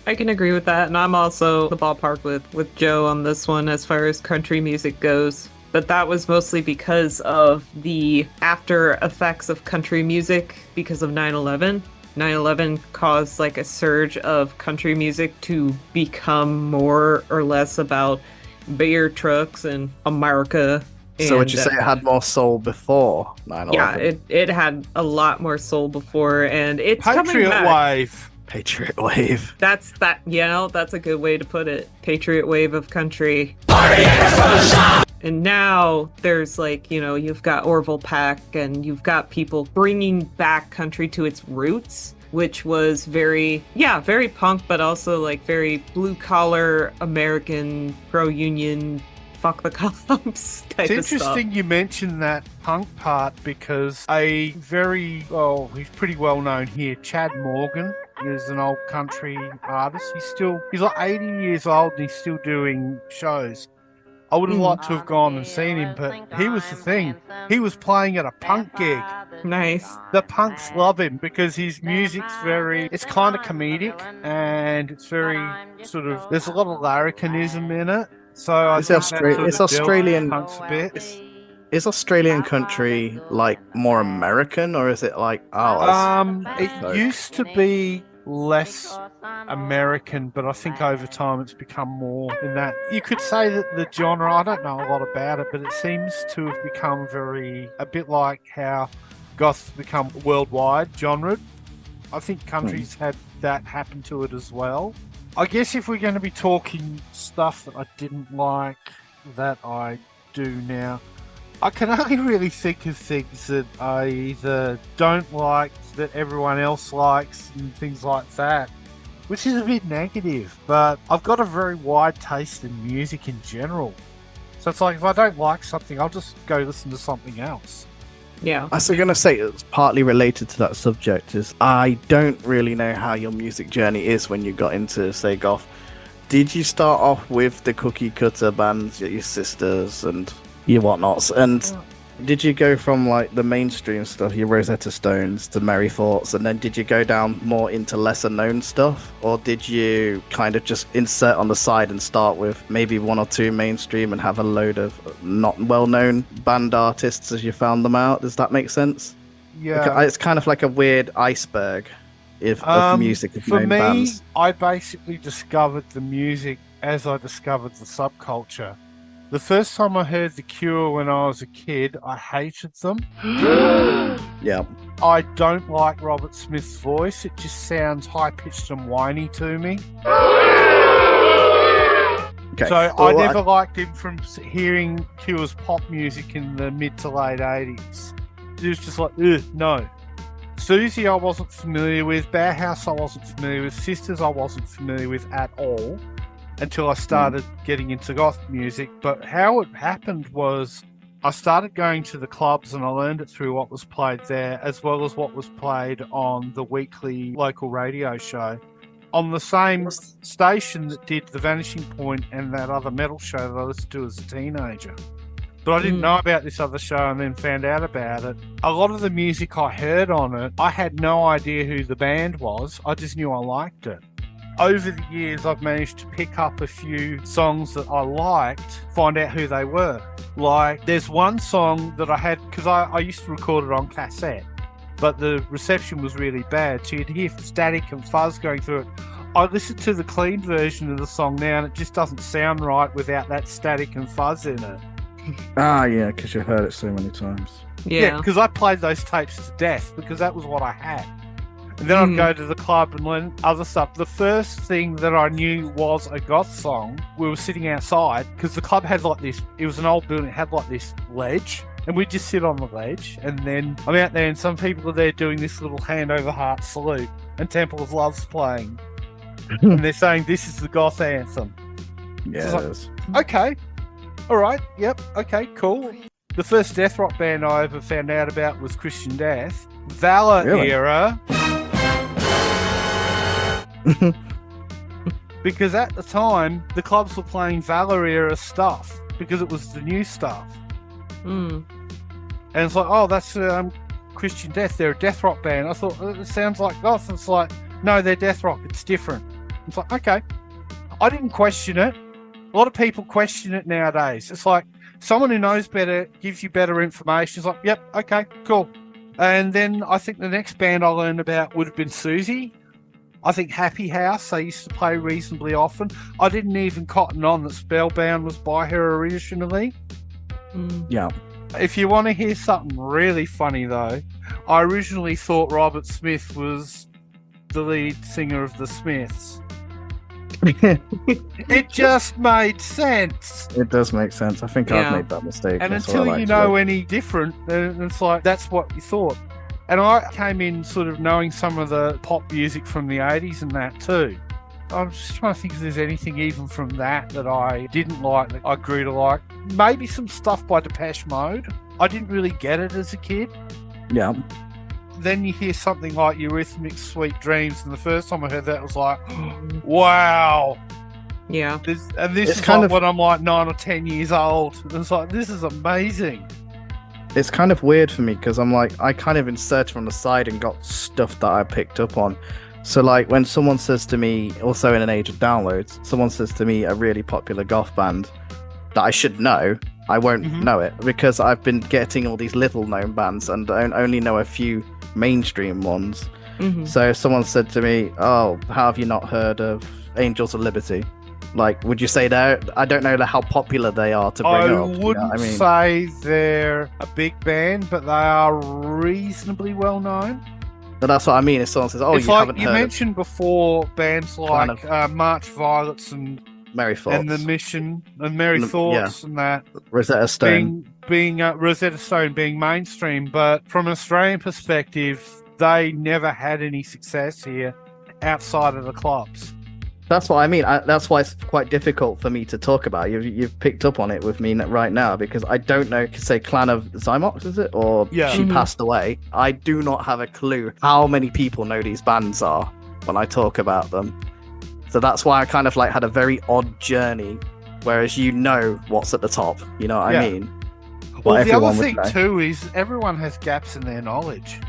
S1: I can agree with that. And I'm also the ballpark with Joe on this one as far as country music goes. But that was mostly because of the after effects of country music because of 9/11. 9/11 caused like a surge of country music to become more or less about beer trucks and America.
S2: So would you say it had more soul before 9/11?
S1: Yeah, it had a lot more soul before, and it's coming
S3: Patriot
S1: back.
S3: Wave.
S2: Patriot Wave.
S1: That's a good way to put it. Patriot Wave of country. And now there's like, you've got Orville Peck and you've got people bringing back country to its roots, which was very punk, but also like very blue collar American pro-union, fuck the cops type of stuff.
S3: It's interesting you mentioned that punk part because he's pretty well known here. Chad Morgan is an old country artist. He's like 80 years old and he's still doing shows. I would have liked to have gone and seen him, but he was the thing. He was playing at a punk gig.
S1: Nice.
S3: The punks love him because his music's it's kind of comedic and it's very there's a lot of larrikinism in it. So I think
S2: it's Australian.
S3: Punks a bit.
S2: Is Australian country like more American or is it like ours?
S3: It used to be less American, but I think over time it's become more in that. You could say that the genre, I don't know a lot about it, but it seems to have become a bit like how goths become worldwide genre. I think countries had that happen to it as well. I guess if we're going to be talking stuff that I didn't like that I do now, I can only really think of things that I either don't like that everyone else likes and things like that, which is a bit negative, but I've got a very wide taste in music in general. So it's like if I don't like something, I'll just go listen to something else.
S1: Yeah.
S2: I was going to say it's partly related to that subject is I don't really know how your music journey is when you got into, say, goth. Did you start off with the cookie cutter bands, your sisters and your whatnots, and did you go from like the mainstream stuff, your Rosetta Stones, to Merry Thoughts, and then did you go down more into lesser known stuff, or did you kind of just insert on the side and start with maybe one or two mainstream and have a load of not well known band artists as you found them out? Does that make sense?
S3: Yeah,
S2: it's kind of like a weird iceberg of music of known bands.
S3: I basically discovered the music as I discovered the subculture. The first time I heard The Cure when I was a kid, I hated them.
S2: Yeah.
S3: I don't like Robert Smith's voice. It just sounds high-pitched and whiny to me.
S2: Okay.
S3: So I never liked him from hearing Cure's pop music in the mid to late 80s. It was just like, no. Susie I wasn't familiar with. Bauhaus I wasn't familiar with. Sisters I wasn't familiar with at all. Until I started getting into goth music. But how it happened was I started going to the clubs and I learned it through what was played there as well as what was played on the weekly local radio show. On the same station that did The Vanishing Point and that other metal show that I listened to as a teenager. But I didn't know about this other show and then found out about it. A lot of the music I heard on it, I had no idea who the band was. I just knew I liked it. Over the years, I've managed to pick up a few songs that I liked, find out who they were. Like, there's one song that I had, because I used to record it on cassette, but the reception was really bad, so you'd hear static and fuzz going through it. I listened to the clean version of the song now, and it just doesn't sound right without that static and fuzz in it.
S2: Ah, yeah, because you heard it so many times.
S1: Yeah,
S3: because I played those tapes to death, because that was what I had. And then I'd go to the club and learn other stuff. The first thing that I knew was a goth song. We were sitting outside because the club had like this, it was an old building, it had like this ledge. And we'd just sit on the ledge. And then I'm out there and some people are there doing this little hand over heart salute. And Temple of Love's playing. And they're saying, this is the goth anthem.
S2: Yeah,
S3: so
S2: it is.
S3: Okay. All right. Yep. Okay, cool. The first death rock band I ever found out about was Christian Death. Valor era. Because at the time, the clubs were playing Valor era stuff because it was the new stuff. And it's like, oh, that's Christian Death. They're a death rock band. I thought, it sounds like goth. And it's like, no, they're death rock. It's different. It's like, okay. I didn't question it. A lot of people question it nowadays. It's like someone who knows better gives you better information. It's like, yep, okay, cool. And then I think the next band I learned about would have been Susie. I think Happy House, they used to play reasonably often. I didn't even cotton on that Spellbound was by her originally.
S2: Yeah.
S3: If you want to hear something really funny, though, I originally thought Robert Smith was the lead singer of the Smiths. It just made sense.
S2: It does make sense. I think I've made that mistake.
S3: And
S2: That's
S3: until
S2: what I like
S3: you
S2: to
S3: know
S2: do.
S3: any different, then it's like, that's what you thought. And I came in sort of knowing some of the pop music from the 80s and that too. I'm just trying to think if there's anything even from that I didn't like that I grew to like. Maybe some stuff by Depeche Mode. I didn't really get it as a kid.
S2: Yeah.
S3: Then you hear something like Eurythmics' Sweet Dreams, and the first time I heard that, I was like, wow.
S1: Yeah.
S3: This
S2: It's
S3: is
S2: kind
S3: like
S2: of-
S3: when I'm like 9 or 10 years old. And it's like, this is amazing.
S2: It's kind of weird for me because I'm like, I kind of inserted on the side and got stuff that I picked up on. So like when someone says to me, also in an age of downloads, someone says to me a really popular goth band that I should know, I won't know it because I've been getting all these little known bands and I only know a few mainstream ones. So if someone said to me, oh, how have you not heard of Angels of Liberty? Like, would you say that? I don't know how popular they are to bring
S3: I
S2: up. you know
S3: wouldn't
S2: what I mean?
S3: say they're a big band, but they are reasonably well known.
S2: But that's what I mean. If someone says, "Oh,
S3: it's
S2: you
S3: like
S2: haven't
S3: you
S2: heard
S3: mentioned before, bands
S2: Kind
S3: like March Violets and
S2: of Mary Thoughts,
S3: The Mission and Merry
S2: Yeah.
S3: Thoughts and that
S2: Rosetta Stone,"
S3: being Rosetta Stone being mainstream, but from an Australian perspective, they never had any success here outside of the clubs.
S2: That's what I mean. That's why it's quite difficult for me to talk about. You've picked up on it with me right now because I don't know. Say Clan of Zymox, is it? Or
S3: Yeah.
S2: She Passed Away. I do not have a clue how many people know these bands are when I talk about them. So that's why I kind of like had a very odd journey, whereas you know what's at the top. You know what I mean?
S3: Well, the other
S2: everyone would
S3: thing
S2: know.
S3: too is everyone has gaps in their knowledge.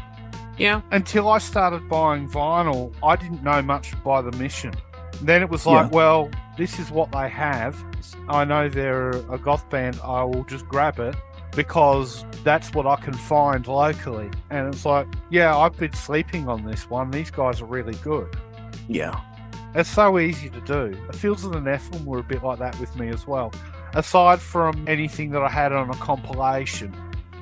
S1: Yeah.
S3: Until I started buying vinyl, I didn't know much by The Mission. Then it was like, well, this is what they have. I know they're a goth band. I will just grab it because that's what I can find locally. And it's like, yeah, I've been sleeping on this one. These guys are really good.
S2: Yeah.
S3: It's so easy to do. The Fields of the Nephilim were a bit like that with me as well. Aside from anything that I had on a compilation,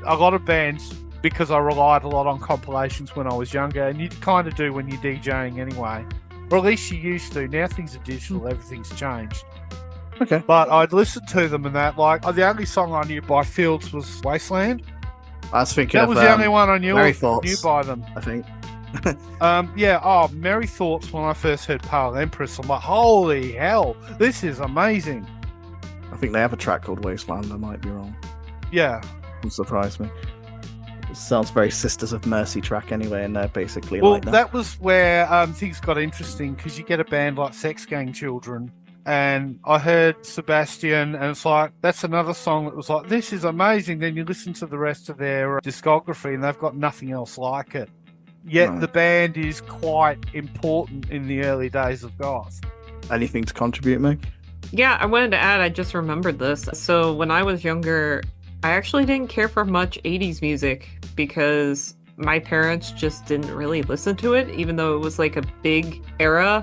S3: a lot of bands, because I relied a lot on compilations when I was younger, and you kind of do when you're DJing anyway. Or at least you used to. Now things are digital, everything's changed.
S2: Okay.
S3: But I'd listen to them and that, like, the only song I knew by Fields was Wasteland.
S2: I was thinking
S3: That
S2: of
S3: was the only one I
S2: Merry
S3: knew
S2: Thoughts,
S3: by them.
S2: I think.
S3: Merry Thoughts, when I first heard Pale Empress, I'm like, holy hell, this is amazing.
S2: I think they have a track called Wasteland. I might be wrong.
S3: Yeah.
S2: Wouldn't surprise me. It sounds very Sisters of Mercy track anyway, and they're basically
S3: Well,
S2: like that.
S3: that was where things got interesting, because you get a band like Sex Gang Children, and I heard Sebastian, and it's like, that's another song that was like, this is amazing. Then you listen to the rest of their discography, and they've got nothing else like it. Yet
S2: Right.
S3: the band is quite important in the early days of goth.
S2: Anything to contribute, Meg?
S1: Yeah, I wanted to add, I just remembered this. So when I was younger, I actually didn't care for much 80s music because my parents just didn't really listen to it, even though it was like a big era.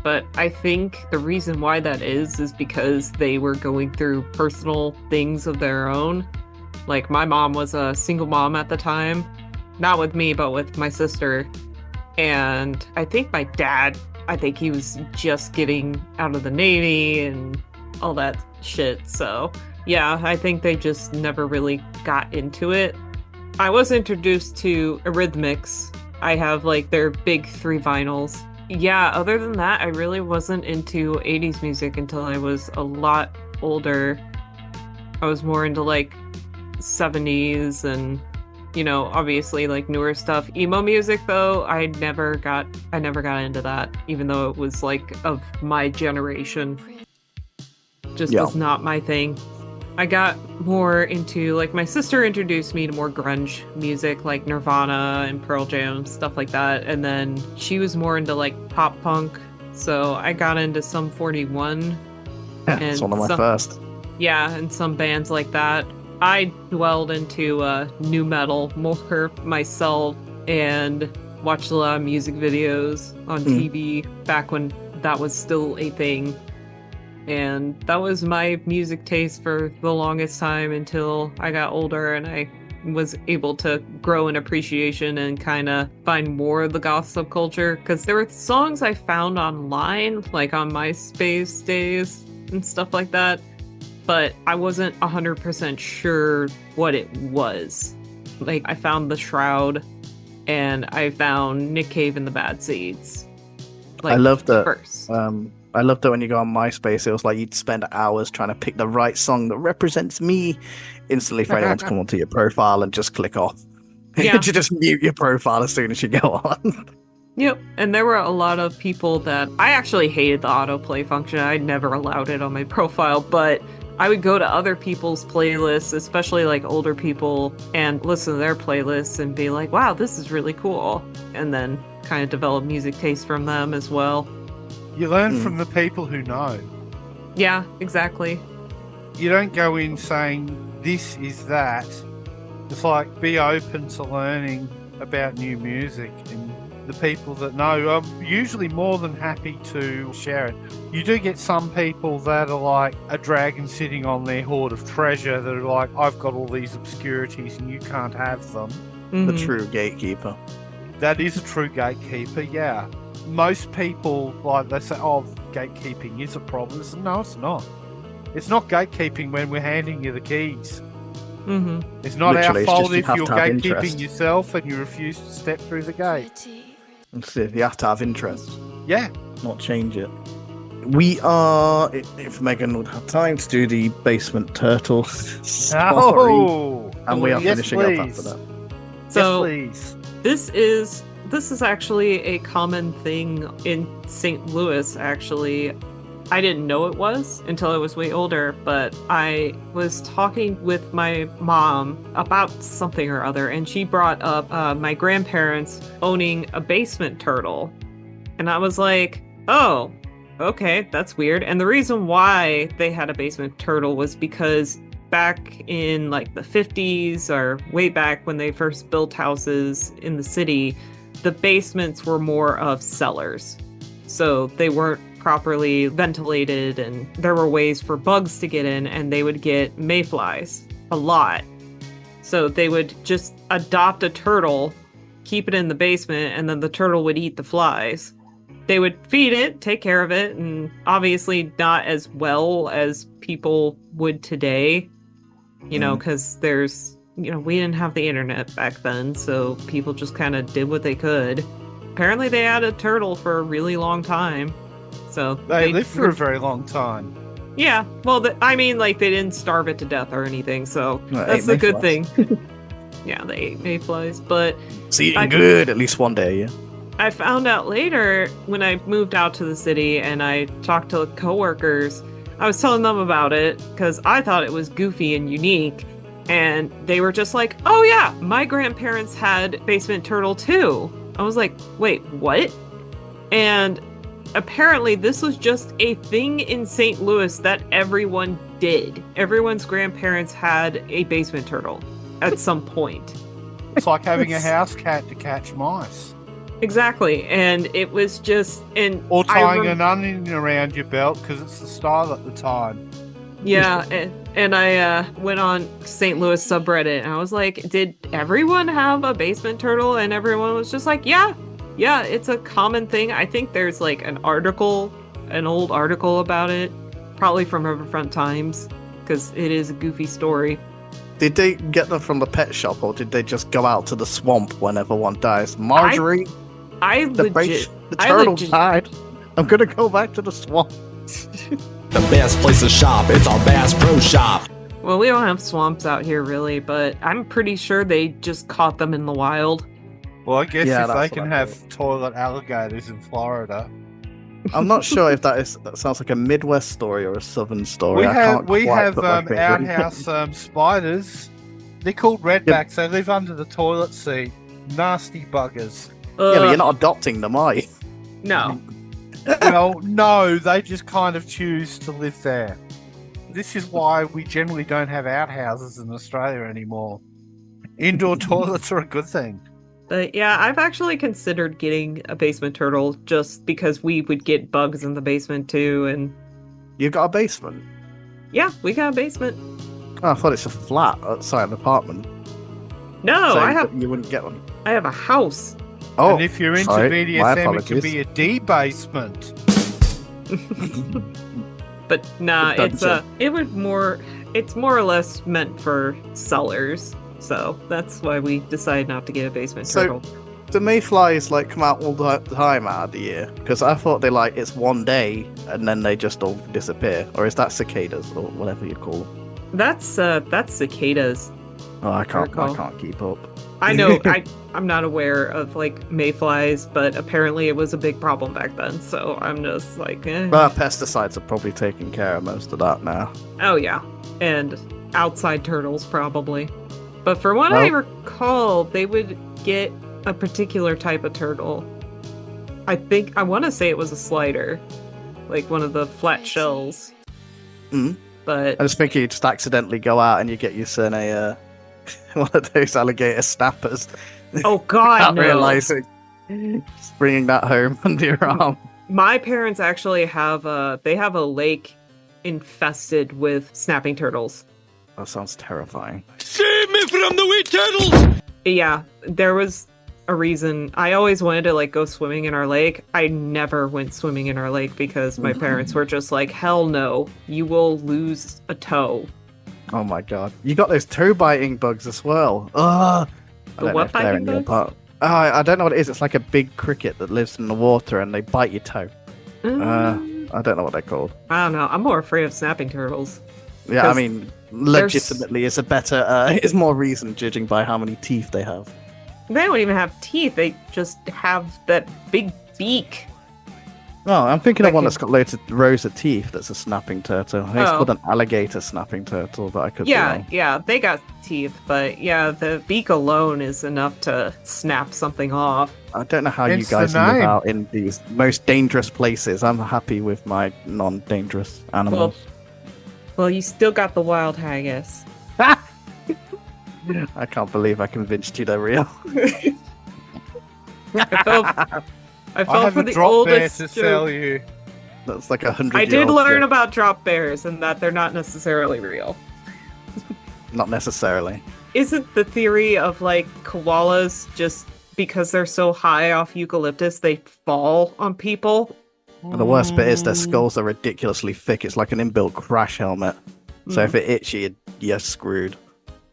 S1: But I think the reason why that is because they were going through personal things of their own. Like, my mom was a single mom at the time, not with me, but with my sister. And I think my dad, he was just getting out of the Navy and all that shit. So yeah, I think they just never really got into it. I was introduced to Eurythmics. I have like their big 3 vinyls. Yeah, other than that, I really wasn't into 80s music until I was a lot older. I was more into like 70s and, you know, obviously like newer stuff. Emo music though, I never got into that, even though it was like of my generation. Just was not my thing. I got more into, like, my sister introduced me to more grunge music, like Nirvana and Pearl Jam, stuff like that. And then she was more into, like, pop punk. So I got into Sum 41.
S2: Yeah, it's one of my first.
S1: Yeah, and some bands like that. I dwelled into nu metal more myself and watched a lot of music videos on TV back when that was still a thing. And that was my music taste for the longest time until I got older and I was able to grow an appreciation and kind of find more of the goth subculture. Because there were songs I found online, like on MySpace days and stuff like that, but I wasn't 100% sure what it was. Like, I found The Shroud and I found Nick Cave and the Bad Seeds. Like,
S2: I love that.
S1: First.
S2: I loved that when you go on MySpace, it was like you'd spend hours trying to pick the right song that represents me instantly for anyone to come onto your profile and just click off.
S1: Yeah.
S2: You just mute your profile as soon as you go on.
S1: Yep, and there were a lot of people that I actually hated the autoplay function. I never allowed it on my profile, but I would go to other people's playlists, especially like older people, and listen to their playlists and be like, wow, this is really cool. And then kind of develop music taste from them as well.
S3: You learn from the people who know.
S1: Yeah, exactly.
S3: You don't go in saying, this is that. It's like, be open to learning about new music, and the people that know are usually more than happy to share it. You do get some people that are like a dragon sitting on their hoard of treasure that are like, I've got all these obscurities and you can't have them.
S2: The true gatekeeper.
S3: That is a true gatekeeper, yeah. Most people, like, they say, oh, gatekeeping is a problem. No, it's not. It's not gatekeeping when we're handing you the keys. It's not
S2: Literally,
S3: our fault
S2: just you
S3: if
S2: have
S3: you're
S2: to have
S3: gatekeeping
S2: interest.
S3: yourself and you refuse to step through the gate.
S2: You have to have interest.
S3: Yeah.
S2: Not change it. We are, if Megan would have time to do the basement turtle story, and we are finishing up after that.
S1: So
S3: yes, please.
S1: This is actually a common thing in St. Louis, actually. I didn't know it was until I was way older, but I was talking with my mom about something or other, and she brought up my grandparents owning a basement turtle. And I was like, oh, okay, that's weird. And the reason why they had a basement turtle was because back in like the 50s or way back when they first built houses in the city, the basements were more of cellars. So they weren't properly ventilated and there were ways for bugs to get in, and they would get mayflies a lot. So they would just adopt a turtle, keep it in the basement, and then the turtle would eat the flies. They would feed it, take care of it, and obviously not as well as people would today, you know, because there's, you know, we didn't have the internet back then, so people just kind of did what they could. Apparently they had a turtle for a really long time. So
S3: they lived for a very long time.
S1: Yeah, well, I mean, like, they didn't starve it to death or anything, so that's the good thing. Yeah, they ate mayflies, but...
S2: It's eating good, at least one day, yeah.
S1: I found out later, when I moved out to the city and I talked to coworkers, I was telling them about it, because I thought it was goofy and unique, and they were just like, oh yeah, my grandparents had basement turtle too. I was like, wait, what? And apparently this was just a thing in St. Louis that everyone did. Everyone's grandparents had a basement turtle at some point.
S3: It's like having a house cat to catch mice.
S1: Exactly. And it was just...
S3: or tying an onion around your belt because it's the style at the time.
S1: Yeah, and I went on St. Louis subreddit and I was like, did everyone have a basement turtle? And everyone was just like, yeah, it's a common thing. I think there's like an old article about it, probably from Riverfront Times, because it is a goofy story.
S2: Did they get them from the pet shop, or did they just go out to the swamp whenever one dies? Marjorie, the turtle died. I'm gonna go back to the swamp.
S8: The best place to shop, it's our Bass Pro Shop.
S1: Well, we don't have swamps out here, really, but I'm pretty sure they just caught them in the wild.
S3: Well, I guess if they can have toilet alligators in Florida.
S2: I'm not sure if that sounds like a Midwest story or a Southern story.
S3: We have outhouse spiders. They're called redbacks. They live under the toilet seat. Nasty buggers.
S2: Yeah, but you're not adopting them, are you?
S1: No.
S3: Well, no, they just kind of choose to live there. This is why we generally don't have outhouses in Australia anymore. Indoor toilets are a good thing.
S1: But yeah, I've actually considered getting a basement turtle just because we would get bugs in the basement too. And
S2: You've got a basement?
S1: yeah, we got a basement.
S2: Oh, I thought it's a flat outside an apartment.
S1: No,
S2: So
S1: you
S2: wouldn't get one.
S1: I have a house.
S2: Oh,
S3: And if you're into
S2: sorry, my
S3: BDSM, it could
S2: apologies.
S3: be a D basement.
S1: But nah,
S2: Dungeon.
S1: it's more or less meant for sellers. So that's why we decided not to get a basement turtle.
S2: Do mayflies come out all the time out of the year? Because I thought it's one day and then they just all disappear. Or is that cicadas or whatever you call them?
S1: That's cicadas.
S2: Oh, I can't
S1: Recall.
S2: keep up.
S1: I know I'm not aware of mayflies, but apparently it was a big problem back then. So I'm just like, eh.
S2: Well, pesticides are probably taking care of most of that now.
S1: Oh yeah, and outside turtles probably. But from what I recall, they would get a particular type of turtle. I want to say it was a slider, like one of the flat shells.
S2: Mm.
S1: But
S2: I just think you just accidentally go out and you get yourself one of those alligator snappers.
S1: oh god,
S2: Not
S1: no!
S2: realizing, just bringing that home under your arm.
S1: My parents actually have a lake infested with snapping turtles.
S2: That sounds terrifying.
S6: Save me from the wee turtles!
S1: Yeah, there was a reason. I always wanted to go swimming in our lake. I never went swimming in our lake because my parents were just like, hell no, you will lose a toe.
S2: Oh my god. You got those toe biting bugs as well. Ugh. I
S1: The
S2: don't
S1: what
S2: know if they're
S1: biting
S2: in your
S1: bugs?
S2: part. Oh, I don't know what it is. It's like a big cricket that lives in the water and they bite your toe. I don't know what they're called.
S1: I don't know. I'm more afraid of snapping turtles.
S2: Yeah, I
S1: 'Cause
S2: mean, legitimately, it's a better, it's more reason judging by how many teeth they have.
S1: They don't even have teeth. They just have that big beak.
S2: Oh, I'm thinking of
S1: That
S2: one
S1: can-
S2: that's got loads of rows of teeth. That's a snapping turtle. I think it's
S1: Oh.
S2: called an alligator snapping turtle, but I could be wrong.
S1: Yeah, they got teeth, but yeah, the beak alone is enough to snap something off.
S2: I don't know how
S3: Hence
S2: you
S3: the
S2: guys live
S3: name.
S2: out in these most dangerous places. I'm happy with my non-dangerous animals.
S1: Well, you still got the wild haggis.
S2: I can't believe I convinced you they're real.
S1: I felt
S3: I have
S1: for
S3: a
S1: the
S3: drop bear
S1: oldest
S3: to
S1: joke.
S3: sell you.
S2: That's like 100.
S1: I did learn about drop bears and that they're not necessarily real.
S2: Not necessarily.
S1: Isn't the theory of koalas just because they're so high off eucalyptus they fall on people?
S2: And the worst bit is their skulls are ridiculously thick. It's like an inbuilt crash helmet. So if it hits you, you're screwed.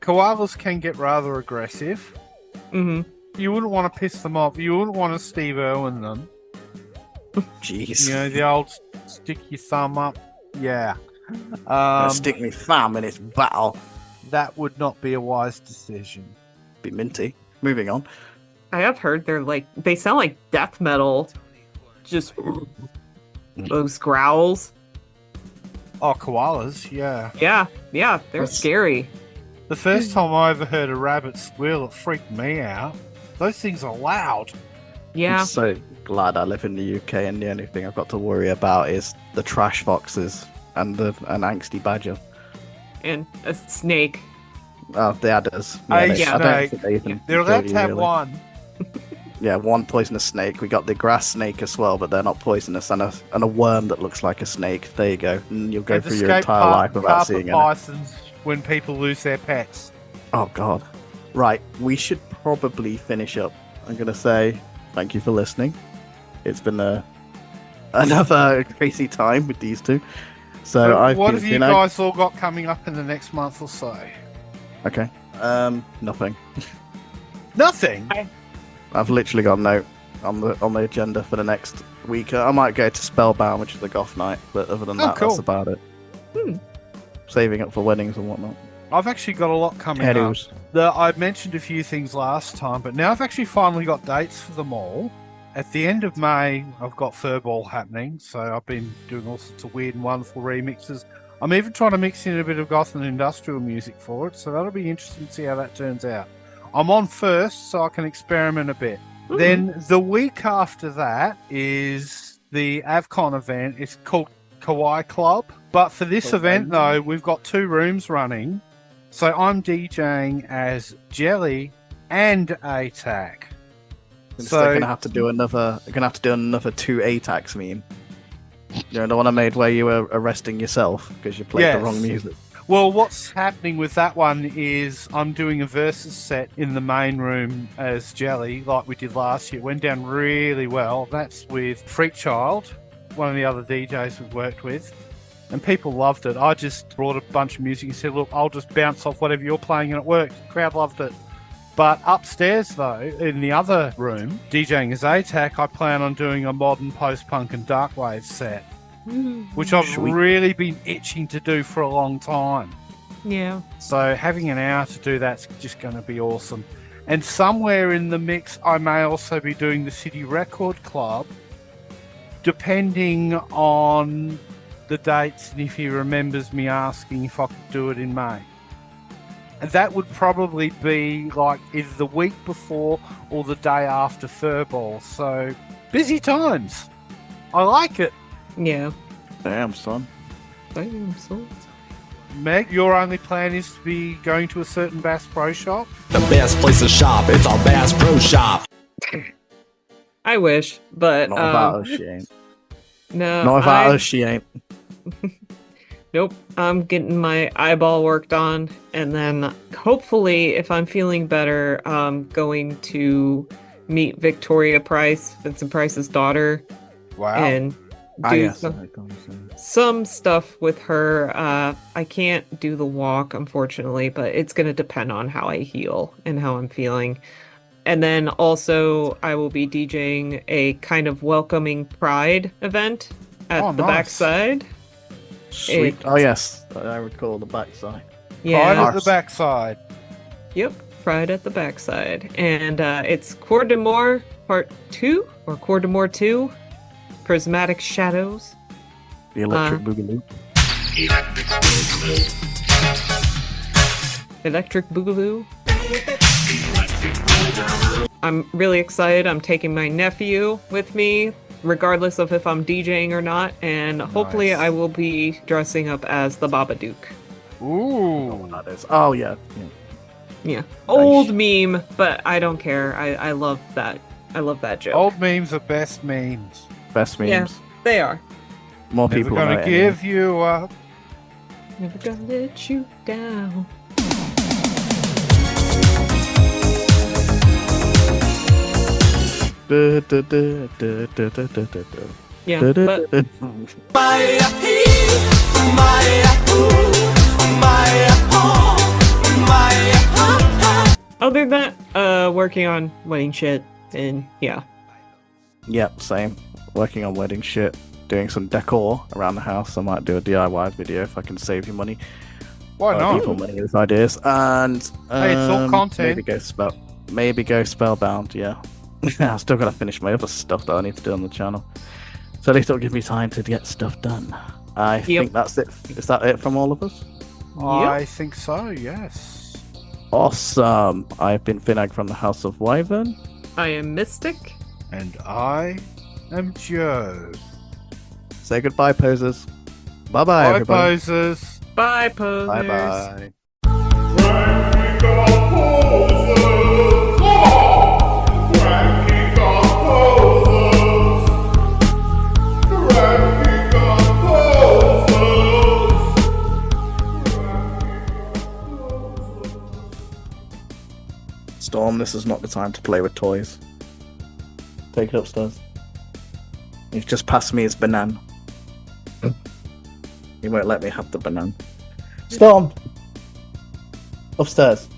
S3: Koalas can get rather aggressive.
S1: Mm-hmm.
S3: You wouldn't want to piss them off. You wouldn't want to Steve Irwin them.
S2: Jeez.
S3: You know, the old stick your thumb up. Yeah.
S2: Stick me thumb in its battle.
S3: That would not be a wise decision.
S2: Be minty. Moving on.
S1: I have heard they sound like death metal. Just those growls.
S3: Oh, koalas, yeah.
S1: Yeah, they're scary.
S3: The first time I ever heard a rabbit squeal, it freaked me out. Those things are loud.
S1: Yeah.
S2: I'm so glad I live in the UK and the only thing I've got to worry about is the trash foxes and an angsty badger.
S1: And a snake.
S2: Oh, the adders.
S3: A
S2: I don't
S3: snake.
S2: think they even
S3: They're
S2: kill
S3: allowed
S2: you,
S3: to have
S2: really.
S3: one.
S2: Yeah, one poisonous snake. We got the grass snake as well, but they're not poisonous. And a worm that looks like a snake. There you go. And you'll go
S3: And
S2: through your
S3: escape
S2: entire life without
S3: carpet
S2: seeing it.
S3: pythons when people lose their pets.
S2: Oh, God. Right, we should probably finish up. I'm going to say thank you for listening. It's been another crazy time with these two. So I've
S3: what
S2: been
S3: have you
S2: Feannag.
S3: guys all got coming up in the next month or so?
S2: Okay. Nothing.
S3: Nothing.
S2: I've literally got a note on the agenda for the next week. I might go to Spellbound, which is the goth night, but other than that,
S3: cool.
S2: that's about it. Saving up for weddings and whatnot.
S3: I've actually got a lot coming up.
S2: Heroes.
S3: I mentioned a few things last time, but now I've actually finally got dates for them all. At the end of May, I've got Furball happening, so I've been doing all sorts of weird and wonderful remixes. I'm even trying to mix in a bit of goth and industrial music for it, so that'll be interesting to see how that turns out. I'm on first, so I can experiment a bit.
S1: Ooh.
S3: Then the week after that is the AvCon event. It's called Kawaii Club. But for this event, though, we've got 2 rooms running. So I'm DJing as Jelly and ATAC.
S2: So they're gonna have to do another 2 ATACs meme. You know, the one I made where you were arresting yourself because you played the wrong music.
S3: Well, what's happening with that one is I'm doing a versus set in the main room as Jelly, like we did last year. It went down really well. That's with Freakchild, one of the other DJs we've worked with. And people loved it. I just brought a bunch of music and said, look, I'll just bounce off whatever you're playing, and it worked. The crowd loved it. But upstairs, though, in the other room, DJing as ATAC, I plan on doing a modern post-punk and darkwave set, which I've really been itching to do for a long time.
S1: Yeah.
S3: So having an hour to do that's just going to be awesome. And somewhere in the mix, I may also be doing the City Record Club, depending on the dates and if he remembers me asking if I could do it in May. And that would probably be like either the week before or the day after Furball. So busy times. I like it.
S1: Yeah.
S2: Damn, son.
S3: Meg, your only plan is to be going to a certain Bass Pro Shop?
S8: The best place to shop, it's our Bass Pro Shop.
S1: I wish, but
S2: Not about us, she ain't.
S1: no.
S2: Not about us, she ain't.
S1: Nope. I'm getting my eyeball worked on, and then hopefully, if I'm feeling better, I'm going to meet Victoria Price, Vincent Price's daughter,
S3: Wow.
S1: and do
S2: Yes.
S1: some stuff with her. I can't do the walk, unfortunately, but it's going to depend on how I heal and how I'm feeling. And then also, I will be DJing a kind of welcoming Pride event at the
S3: nice.
S1: backside.
S2: Sweet. Oh, yes. I recall the backside.
S1: Yeah.
S3: Pride at the backside.
S1: Yep. Pride at the backside. And it's Coeur d'Amour Part 2 or Coeur d'Amour 2. Prismatic Shadows.
S2: The Electric Boogaloo.
S1: Electric Boogaloo. I'm really excited. I'm taking my nephew with me, regardless of if I'm DJing or not, and hopefully I will be dressing up as the Babadook.
S3: Ooh.
S2: That is. Oh, yeah.
S1: Yeah. Old meme, but I don't care. I love that. I love that joke.
S3: Old memes are best memes.
S2: Best memes.
S1: Yeah, they are.
S2: More
S3: Never
S2: people
S3: gonna
S2: know it
S3: give you up.
S1: Never gonna let you down. Yeah, but other than that, working on wedding shit, and yeah.
S2: Yep, same. Working on wedding shit, doing some decor around the house. I might do a DIY video if I can save you money.
S3: Why not?
S2: People money with ideas. And
S3: Hey, it's all content.
S2: Maybe go Spellbound, yeah. I've still got to finish my other stuff that I need to do on the channel. So at least it'll give me time to get stuff done. I think that's it. Is that it from all of us?
S3: I think so, yes.
S2: Awesome. I've been Feannag from the House of Wyvern.
S1: I am Mystic.
S3: And I am Joe.
S2: Say goodbye, posers. Bye-bye,
S3: Bye,
S2: everybody.
S3: posers.
S1: Bye, posers.
S2: Bye-bye.
S5: Cranky Goth Posers! Cranky Goth Posers! Cranky Goth Posers!
S2: Storm, this is not the time to play with toys. Take it upstairs. He's just passed me his banana. He won't let me have the banana. Storm! Upstairs.